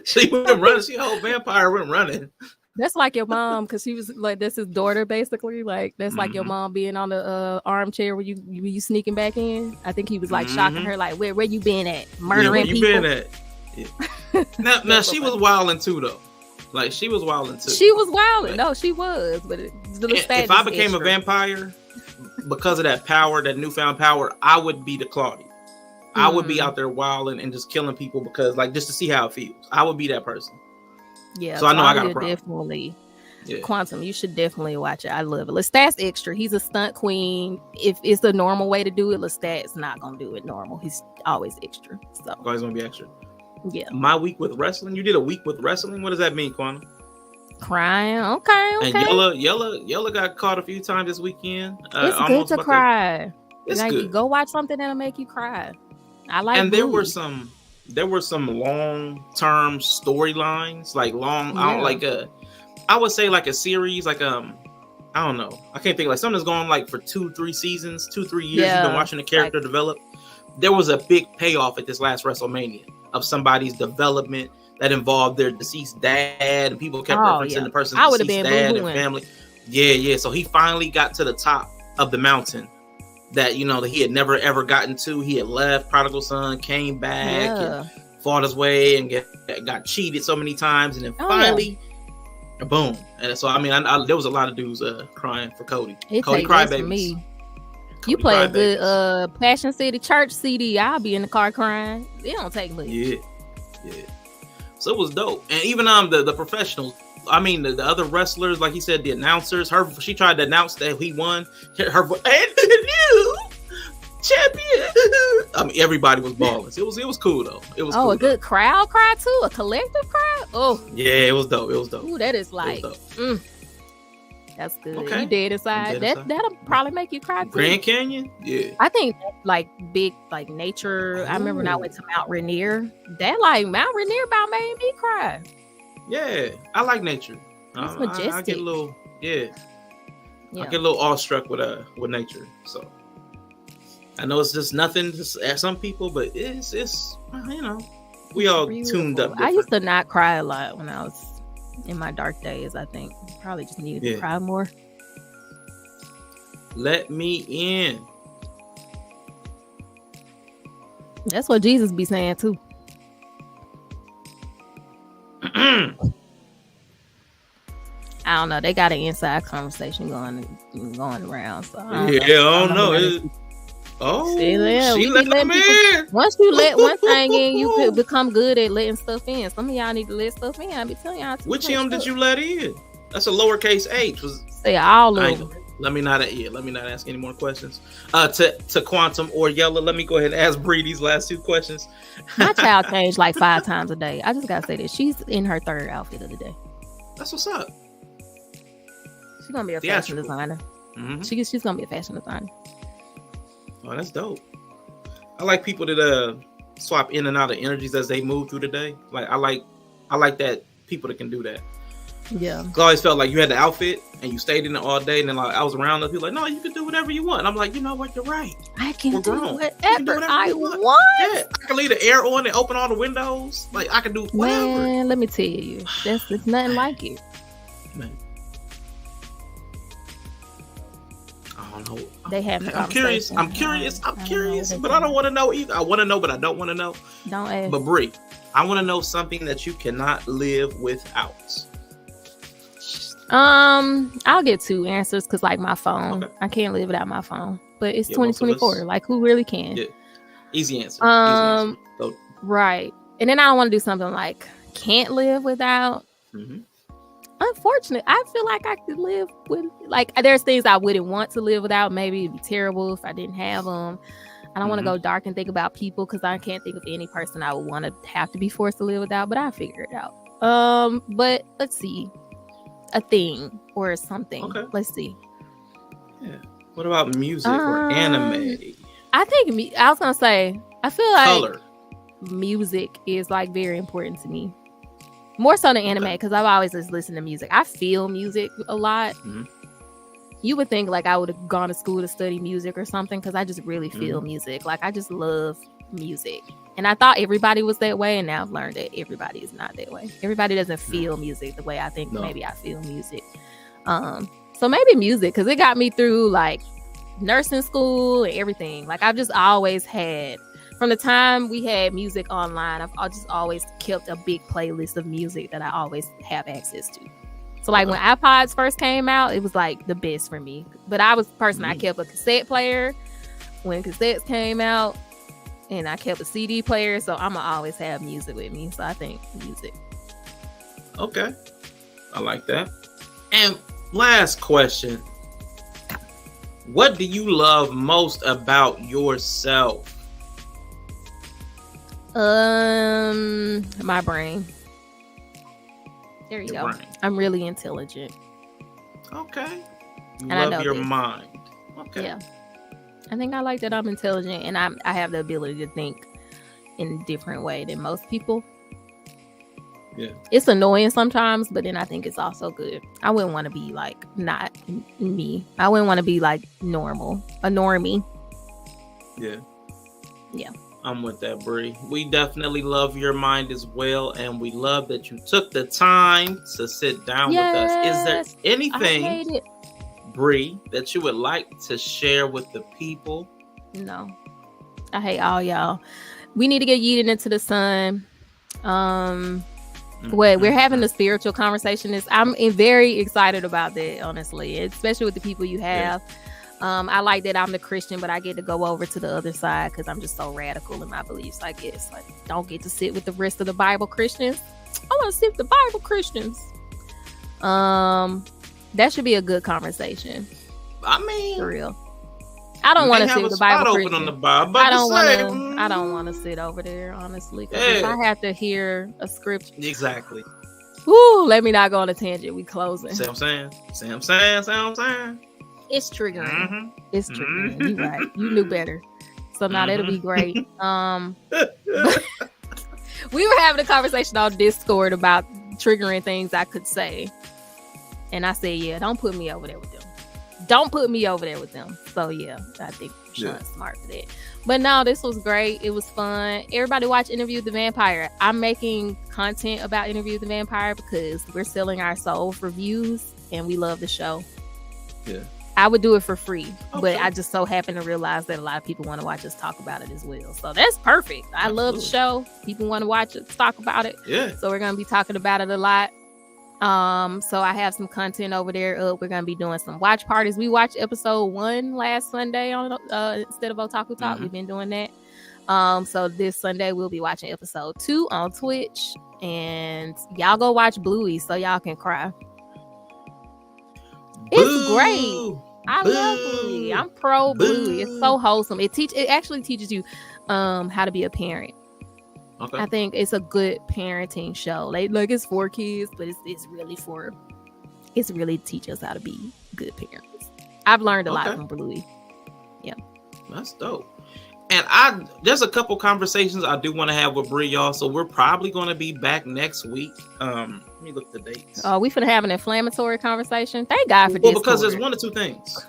She went running. She a whole vampire went running. That's like your mom, because she was like, that's his daughter basically. Like that's like your mom being on the armchair when you sneaking back in. I think he was like shocking her, like where you been at, murdering people. Where you been at? Yeah. Now she was wilding too though. Like she was wilding too. She was wilding. No, she was. But if I became a vampire because of that power, that newfound power, I would be the Claudia. I would be out there wilding and just killing people because, like, just to see how it feels. I would be that person. Yeah. So I know I got a problem. Definitely. Yeah. Quantum, you should definitely watch it. I love it. Lestat's extra. He's a stunt queen. If it's the normal way to do it, Lestat's not gonna do it normal. He's always extra. So always gonna be extra. Yeah. My week with wrestling. You did a week with wrestling. What does that mean, Quantum? Crying. Okay. And Yella got caught a few times this weekend. It's good to cry. It's good. Go watch something that'll make you cry. I like. And there were some long-term storylines, like I would say like a series, like I don't know. I can't think, like something that's going like for 2-3 seasons, 2-3 years. You've been watching the character develop. There was a big payoff at this last WrestleMania of somebody's development that involved their deceased dad, and people kept referencing the person's deceased dad and family. Yeah. So he finally got to the top of the mountain that that he had never ever gotten to. He had left, prodigal son, came back, and fought his way and got cheated so many times, and then finally, boom. And so I mean, there was a lot of dudes crying for Cody. Cody crybabies. Me. You play a good Passion City Church CD, I'll be in the car crying. It don't take much. Yeah. So it was dope, and even the professionals. I mean, the other wrestlers, like he said, the announcers. She tried to announce that he won. Her and the new champion. I mean, everybody was balling. It was cool though. It was cool, a good crowd cry too, a collective cry. Oh yeah, it was dope. Ooh, that is like, that's good. Okay. You dead inside. That'll probably make you cry too. Grand Canyon, yeah. I think like big like nature. I remember when I went to Mount Rainier. That like Mount Rainier about made me cry. Yeah, I like nature. It's majestic. I get a little, I get a little awestruck with nature. So I know it's just nothing to some people, but it's we all tuned up. I used to not cry a lot when I was in my dark days. I think probably just needed to cry more. Let me in. That's what Jesus be saying too. I don't know. They got an inside conversation going around. So I don't know. She let them in. Once you let one thing in, you could become good at letting stuff in. Some of y'all need to let stuff in. I be telling y'all. Which him did you let in? That's a lowercase h. Say all of them. Let me not ask any more questions. To Quantum or Yella, let me go ahead and ask Bree these last two questions. My child changed like 5 times a day. I just gotta say this. She's in her 3rd outfit of the day. That's what's up. She's gonna be a fashion designer. Mm-hmm. She's gonna be a fashion designer. Oh, that's dope. I like people that swap in and out of energies as they move through the day. Like I like that people that can do that. Yeah. I always felt like you had the outfit and you stayed in it all day, and then like I was around other people like, no, you can do whatever you want. And I'm like, you know what, you're right. I can do whatever I want. Yeah, I can leave the air on and open all the windows. Like I can do whatever. Man, let me tell you, it's nothing like it. Man. I don't know. They have. I'm curious, but I don't want to know either. I want to know, but I don't want to know. Don't ask. But Bree, I want to know something that you cannot live without. I'll get 2 answers because like my phone, I can't live without my phone. But it's 2024. Like who really can? Yeah. Easy answer. Right. And then I don't want to do something like can't live without. Mm-hmm. Unfortunately, I feel like I could live with like there's things I wouldn't want to live without. Maybe it'd be terrible if I didn't have them. I don't want to go dark and think about people because I can't think of any person I would want to have to be forced to live without. But I figure it out. But let's see. A thing or something. Okay. Let's see. Yeah. What about music or anime? I think I was gonna say I feel like color. Music is like very important to me. More so than anime because I've always just listened to music. I feel music a lot. Mm-hmm. You would think like I would have gone to school to study music or something because I just really feel music. Like I just love music. And I thought everybody was that way, and now I've learned that everybody is not that way. Everybody doesn't feel music the way I think maybe I feel music. So maybe music, because it got me through like nursing school and everything. Like I've just always had, from the time we had music online, I've just always kept a big playlist of music that I always have access to. So like when iPods first came out, it was like the best for me. But I was the person, I kept a cassette player when cassettes came out. And I kept a CD player, so I'ma always have music with me. So I think music. Okay. I like that. And last question. What do you love most about yourself? My brain. There you go. Brain. I'm really intelligent. Okay. You love your mind. Okay. Yeah. I think I like that I'm intelligent and I have the ability to think in a different way than most people. Yeah. It's annoying sometimes, but then I think it's also good. I wouldn't want to be like not me. I wouldn't want to be like normal, a normie. Yeah. Yeah. I'm with that, Bree. We definitely love your mind as well, and we love that you took the time to sit down with us. Is there anything, Bree, that you would like to share with the people? No. I hate all y'all. We need to get yeeted into the sun. What we're having a spiritual conversation I'm very excited about that, honestly, especially with the people you have. I like that I'm the Christian, but I get to go over to the other side because I'm just so radical in my beliefs. I guess like don't get to sit with the rest of the Bible Christians. I want to sit with the Bible Christians. That should be a good conversation. I mean, for real. I don't want to sit with the Bible Christian. On the Bible, I don't want to sit over there, honestly. If I have to hear a scripture, exactly. Woo, let me not go on a tangent. We closing. See what I'm saying? It's triggering. Mm-hmm. It's triggering. You right. You knew better. So now that'll be great. We were having a conversation on Discord about triggering things I could say. And I said, yeah, don't put me over there with them. So yeah, I think Sean's smart for that. But no, this was great. It was fun. Everybody watch Interview with the Vampire. I'm making content about Interview with the Vampire because we're selling our soul for views and we love the show. Yeah. I would do it for free, but I just so happen to realize that a lot of people want to watch us talk about it as well. So that's perfect. I love the show. People want to watch it, talk about it. Yeah. So we're going to be talking about it a lot. So I have some content over there. We're going to be doing some watch parties. We watched episode 1 last Sunday on instead of Otaku Talk. We've been doing that. So this Sunday we'll be watching episode 2 on Twitch, and y'all go watch Bluey so y'all can cry. It's great. I love Bluey. I'm pro Bluey. It's so wholesome. It actually teaches you how to be a parent. Okay. I think it's a good parenting show. Like it's for kids, but it's really teach us how to be good parents. I've learned a lot from Bluey. Yeah. That's dope. And there's a couple conversations I do want to have with Bree, y'all. So we're probably going to be back next week. Let me look at the dates. Oh, we finna have an inflammatory conversation. Thank God for Discord. Because there's one or two things.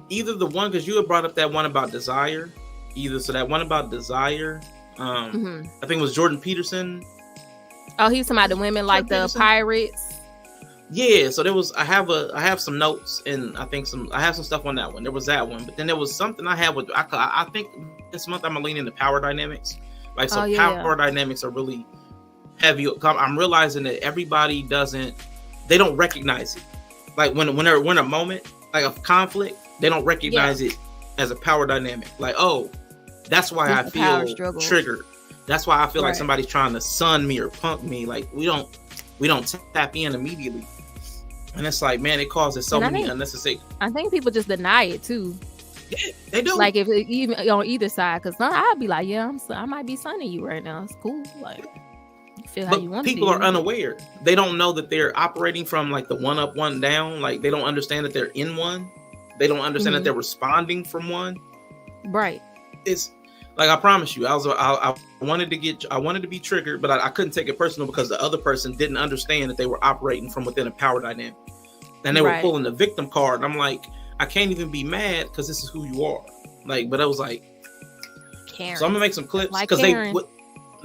Either the one, because you had brought up that one about desire. That one about desire. I think it was Jordan Peterson. Oh, he was talking about the women like the pirates. Yeah, so there was. I have some notes, and I have some stuff on that one. There was that one, but then there was something I had with. I think this month I'm gonna lean into power dynamics. Like power dynamics are really heavy. I'm realizing that everybody they don't recognize it. Like when they're in a moment like a conflict, they don't recognize it as a power dynamic. Like, oh, that's why I feel triggered. That's why I feel like somebody's trying to sun me or punk me. Like we don't tap in immediately. And it's like, man, it causes so many unnecessary. I think people just deny it too. Yeah, they do. Like if even on either side, because I'd be like, yeah, I might be sunning you right now. It's cool. Like you feel how you want to. People are unaware. They don't know that they're operating from like the one up, one down. Like they don't understand that they're in one. They don't understand that they're responding from one. Right. It's like, I promise you, I wanted to be triggered, but I couldn't take it personal because the other person didn't understand that they were operating from within a power dynamic, and they were pulling the victim card. And I'm like, I can't even be mad because this is who you are. Like, but I was like, Karen. So I'm gonna make some clips because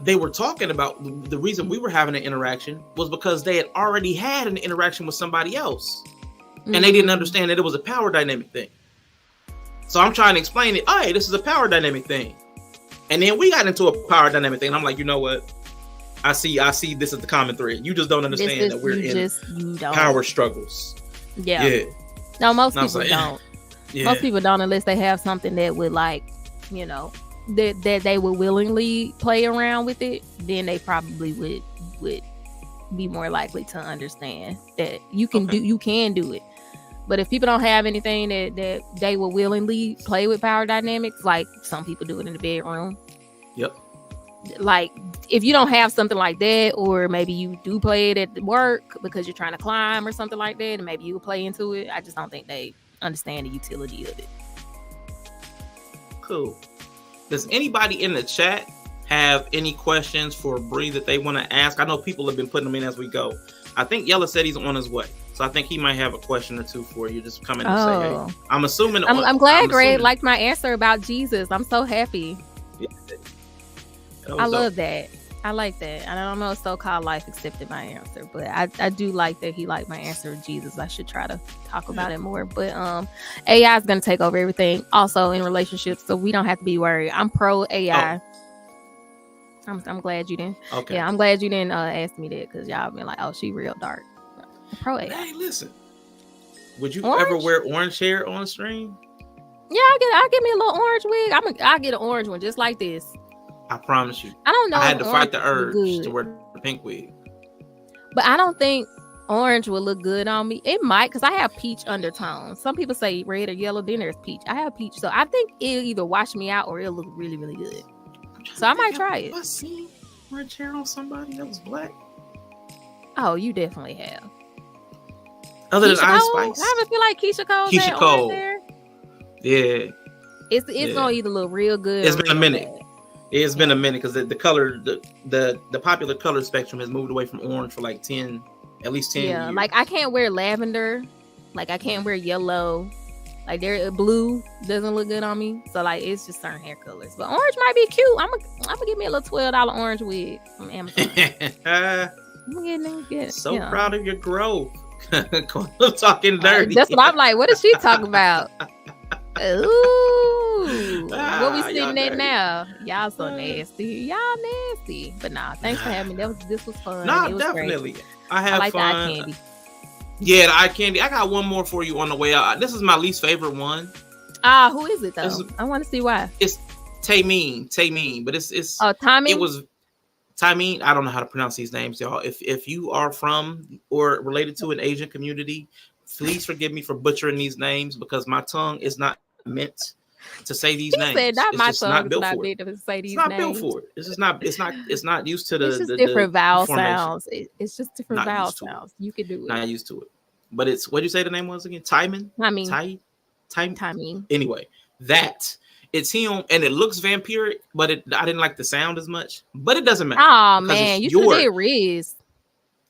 they were talking about the reason we were having an interaction was because they had already had an interaction with somebody else, and they didn't understand that it was a power dynamic thing. So I'm trying to explain it. Hey, this is a power dynamic thing. And then we got into a power dynamic thing. And I'm like, you know what? I see this is the common thread. You just don't understand that we're in power struggles. Yeah. No, most people like, don't. Yeah. Most people don't unless they have something that would that they would willingly play around with it. Then they probably would be more likely to understand that you can do it. But if people don't have anything that they will willingly play with power dynamics, like some people do it in the bedroom. Yep. Like if you don't have something like that, or maybe you do play it at work because you're trying to climb or something like that, and maybe you will play into it. I just don't think they understand the utility of it. Cool. Does anybody in the chat have any questions for Bree that they want to ask? I know people have been putting them in as we go. I think Yella said he's on his way. So I think he might have a question or two for you. Just come in and say, hey. I'm assuming. I'm glad Greg liked my answer about Jesus. I'm so happy. Yeah. I love that. I like that. I don't know if So-Called Life accepted my answer, but I do like that he liked my answer of Jesus. I should try to talk about it more. But AI is going to take over everything also in relationships. So we don't have to be worried. I'm pro AI. I'm glad you didn't. Okay. Yeah, I'm glad you didn't ask me that because y'all been like, oh, she real dark. Pro AI. Hey, listen. Would you Orange? ever wear orange hair on stream? Yeah, I'll get me a little orange wig. I'll get an orange one just like this. I promise you. I don't know. I if had to orange fight the would look urge good, to wear the pink wig. but I don't think orange would look good on me. It might because I have peach undertones. Some people say red or yellow, then there's peach. I have peach, so I think it'll either wash me out or it'll look really, really good. So I might try it. I seen orange hair on somebody that was black. Oh, you definitely have. Other than Keisha Ice Cole? Spice. I ever feel like Keisha Cole. Keisha Cole. There. Yeah. It's Yeah. gonna either look real good. It's or been a real minute. bad. It's been a minute because the color, the popular color spectrum has moved away from orange for like at least 10 Yeah, years. like I can't wear lavender. Like I can't wear yellow. Like blue doesn't look good on me. So like it's just certain hair colors. But orange might be cute. I'm gonna get me a little $12 orange wig from Amazon. I'm get So proud of your growth. Talking dirty. That's what I'm like. What is she talking about? Ooh, what we sitting at now? Y'all so nasty. Y'all nasty. But nah, thanks for having me. This was fun. No, it was definitely. Great. I have like fun. the eye candy. Yeah, the eye candy. I got one more for you on the way out. This is my least favorite one. Who is it though? I want to see why. It's Tameen, but it's Tommy. It was Tameen. I don't know how to pronounce these names, y'all. If you are from or related to an Asian community, please forgive me for butchering these names because my tongue is not meant to say these names. Said, not it's my just tongue not built is not for it. to say these It's not names. built for it. It's just not. It's not used to the. It's just the different vowel formation. sounds. It's just different Not vowel used to it. sounds. You can do it. Not used to it. But it's what did you say the name was again? Timon. Timing. Anyway, it's him, and it looks vampiric, but I didn't like the sound as much. But it doesn't matter. Oh man, you should have did Riz.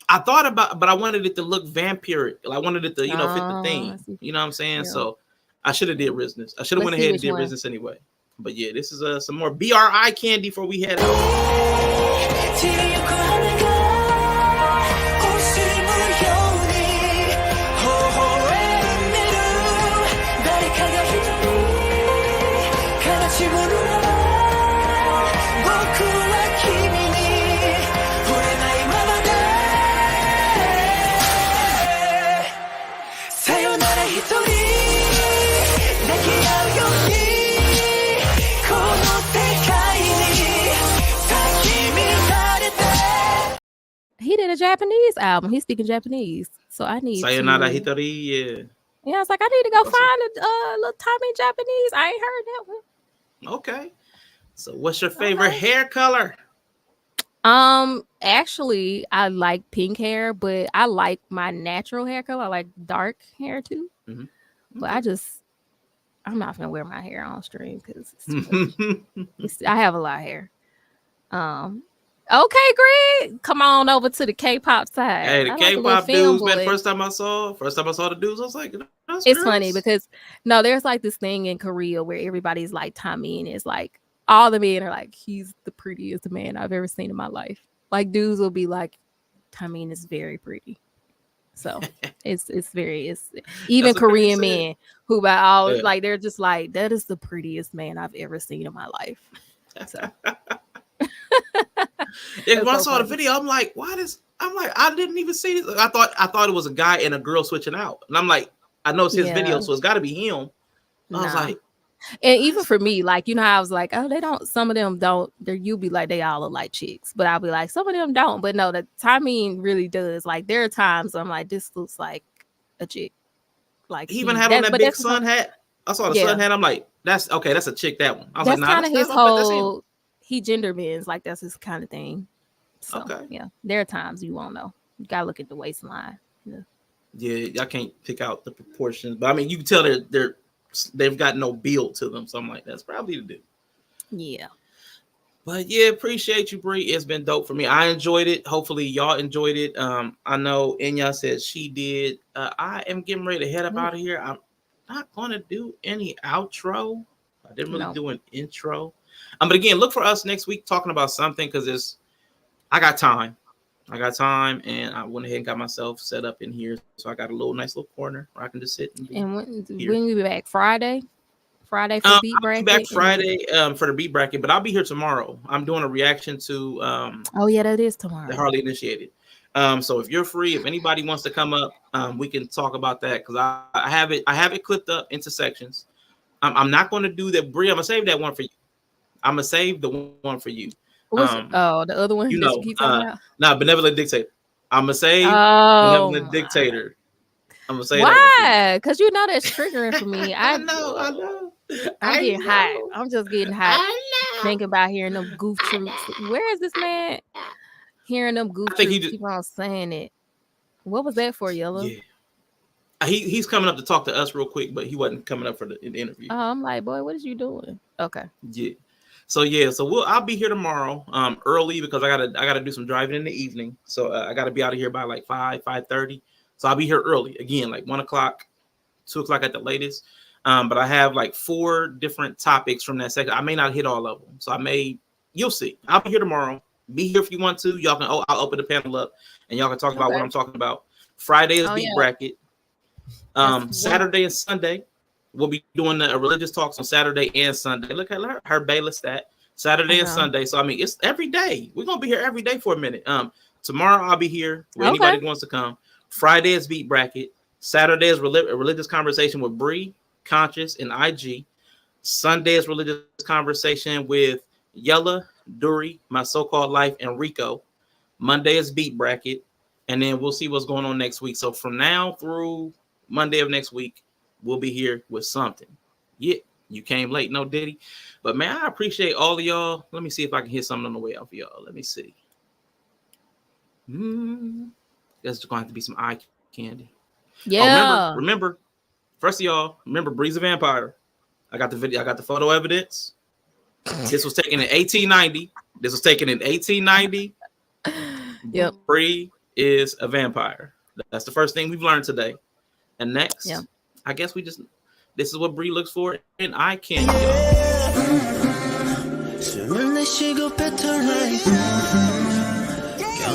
I thought about, but I wanted it to look vampiric. I wanted it to, fit the theme. You know what I'm saying? Yeah. So I should have did Rizness. I should have went ahead and did Rizness anyway. But yeah, this is some more BRI candy before we head out. He did a Japanese album. He's speaking Japanese, so I need Sayonara Hitori, yeah. Yeah, I was like, I need to go find a little Tommy Japanese. I ain't heard that one. Okay. So what's your favorite hair color? Actually, I like pink hair, but I like my natural hair color. I like dark hair too. Mm-hmm. But I'm not gonna wear my hair on stream because I have a lot of hair. Okay, Greg, come on over to the K-pop side. Hey, the K-pop dudes, man. First time I saw the dudes, I was like, it's funny because there's like this thing in Korea where everybody's like Tommy, and it's like all the men are like, he's the prettiest man I've ever seen in my life. Like dudes will be like, Tommy is very pretty. So it's even Korean men who by all like they're just like, that is the prettiest man I've ever seen in my life. So. When I saw the video, I'm like, I didn't even see this. I thought it was a guy and a girl switching out, and I'm like, I know it's his video, so it's got to be him. I was like, and even for me, like I was like, oh, they don't. Some of them don't. You'll be like, they all look like chicks, but I'll be like, some of them don't. But no, the timing really does. Like there are times I'm like, this looks like a chick. Like he even had on that big sun hat. I saw the sun hat. I'm like, that's a chick. That one. I was that's like, kind of his whole. He gender bends, like that's his kind of thing. So yeah, there are times you won't know. You gotta look at the waistline. Yeah, I can't pick out the proportions, but I mean, you can tell they've got no build to them. So I'm like, that's probably the dude. Yeah. But yeah, appreciate you, Bree. It's been dope for me. I enjoyed it. Hopefully, y'all enjoyed it. I know Enya said she did. I am getting ready to head up out of here. I'm not gonna do any outro. I didn't really do an intro. But again, look for us next week talking about something because I got time, and I went ahead and got myself set up in here, so I got a nice little corner where I can just sit. And when we be back Friday Friday for beat I'll bracket? be back Friday for the beat bracket, but I'll be here tomorrow. I'm doing a reaction to Oh yeah, that is tomorrow. the Harley Initiated. So if you're free, if anybody wants to come up, we can talk about that because I have it clipped up into sections. I'm not going to do that, Bree. I'm gonna save that one for you. I'm gonna save the one for you. The other one. You that know, you keep talking about? Nah, Benevolent Dictator. I'm gonna save Benevolent Dictator. I'm gonna say why? Because you know that's triggering for me. I know. I'm getting hot. I'm just getting hot. Thinking about hearing them goof troops. Where is this man? Hearing them goof troops keep on saying it. What was that for, Yella? Yeah. He's coming up to talk to us real quick, but he wasn't coming up for the interview. Oh, I'm like, boy, what is you doing? Okay. Yeah. So I'll be here tomorrow early because I gotta do some driving in the evening. So I gotta be out of here by like 5:30. So I'll be here early again, like 1 o'clock, 2 o'clock at the latest. But I have like 4 different topics from that section. I may not hit all of them, so you'll see. I'll be here tomorrow. Be here if you want to. Y'all can. I'll open the panel up and y'all can talk about what I'm talking about. Friday is beat bracket. Saturday and Sunday, we'll be doing the religious talks on Saturday and Sunday. Look at her Bayless that Saturday and Sunday. So I mean, it's every day. We're gonna be here every day for a minute. Tomorrow I'll be here with anybody who wants to come. Friday is beat bracket. Saturday is religious conversation with Bree, Conscious, and IG. Sunday is religious conversation with Yella, Dury, My So-Called Life, and Rico. Monday is beat bracket, and then we'll see what's going on next week. So from now through Monday of next week, we'll be here with something. Yeah, you came late, no Diddy. But man, I appreciate all of y'all. Let me see if I can hit something on the way out for y'all. Let me see. There's going to have to be some eye candy. Yeah. Oh, remember, first of y'all, remember Bree's a vampire. I got the video, I got the photo evidence. This was taken in 1890. Yep. Bree is a vampire. That's the first thing we've learned today. And next, I guess this is what Bree looks for in eye candy. Y'all.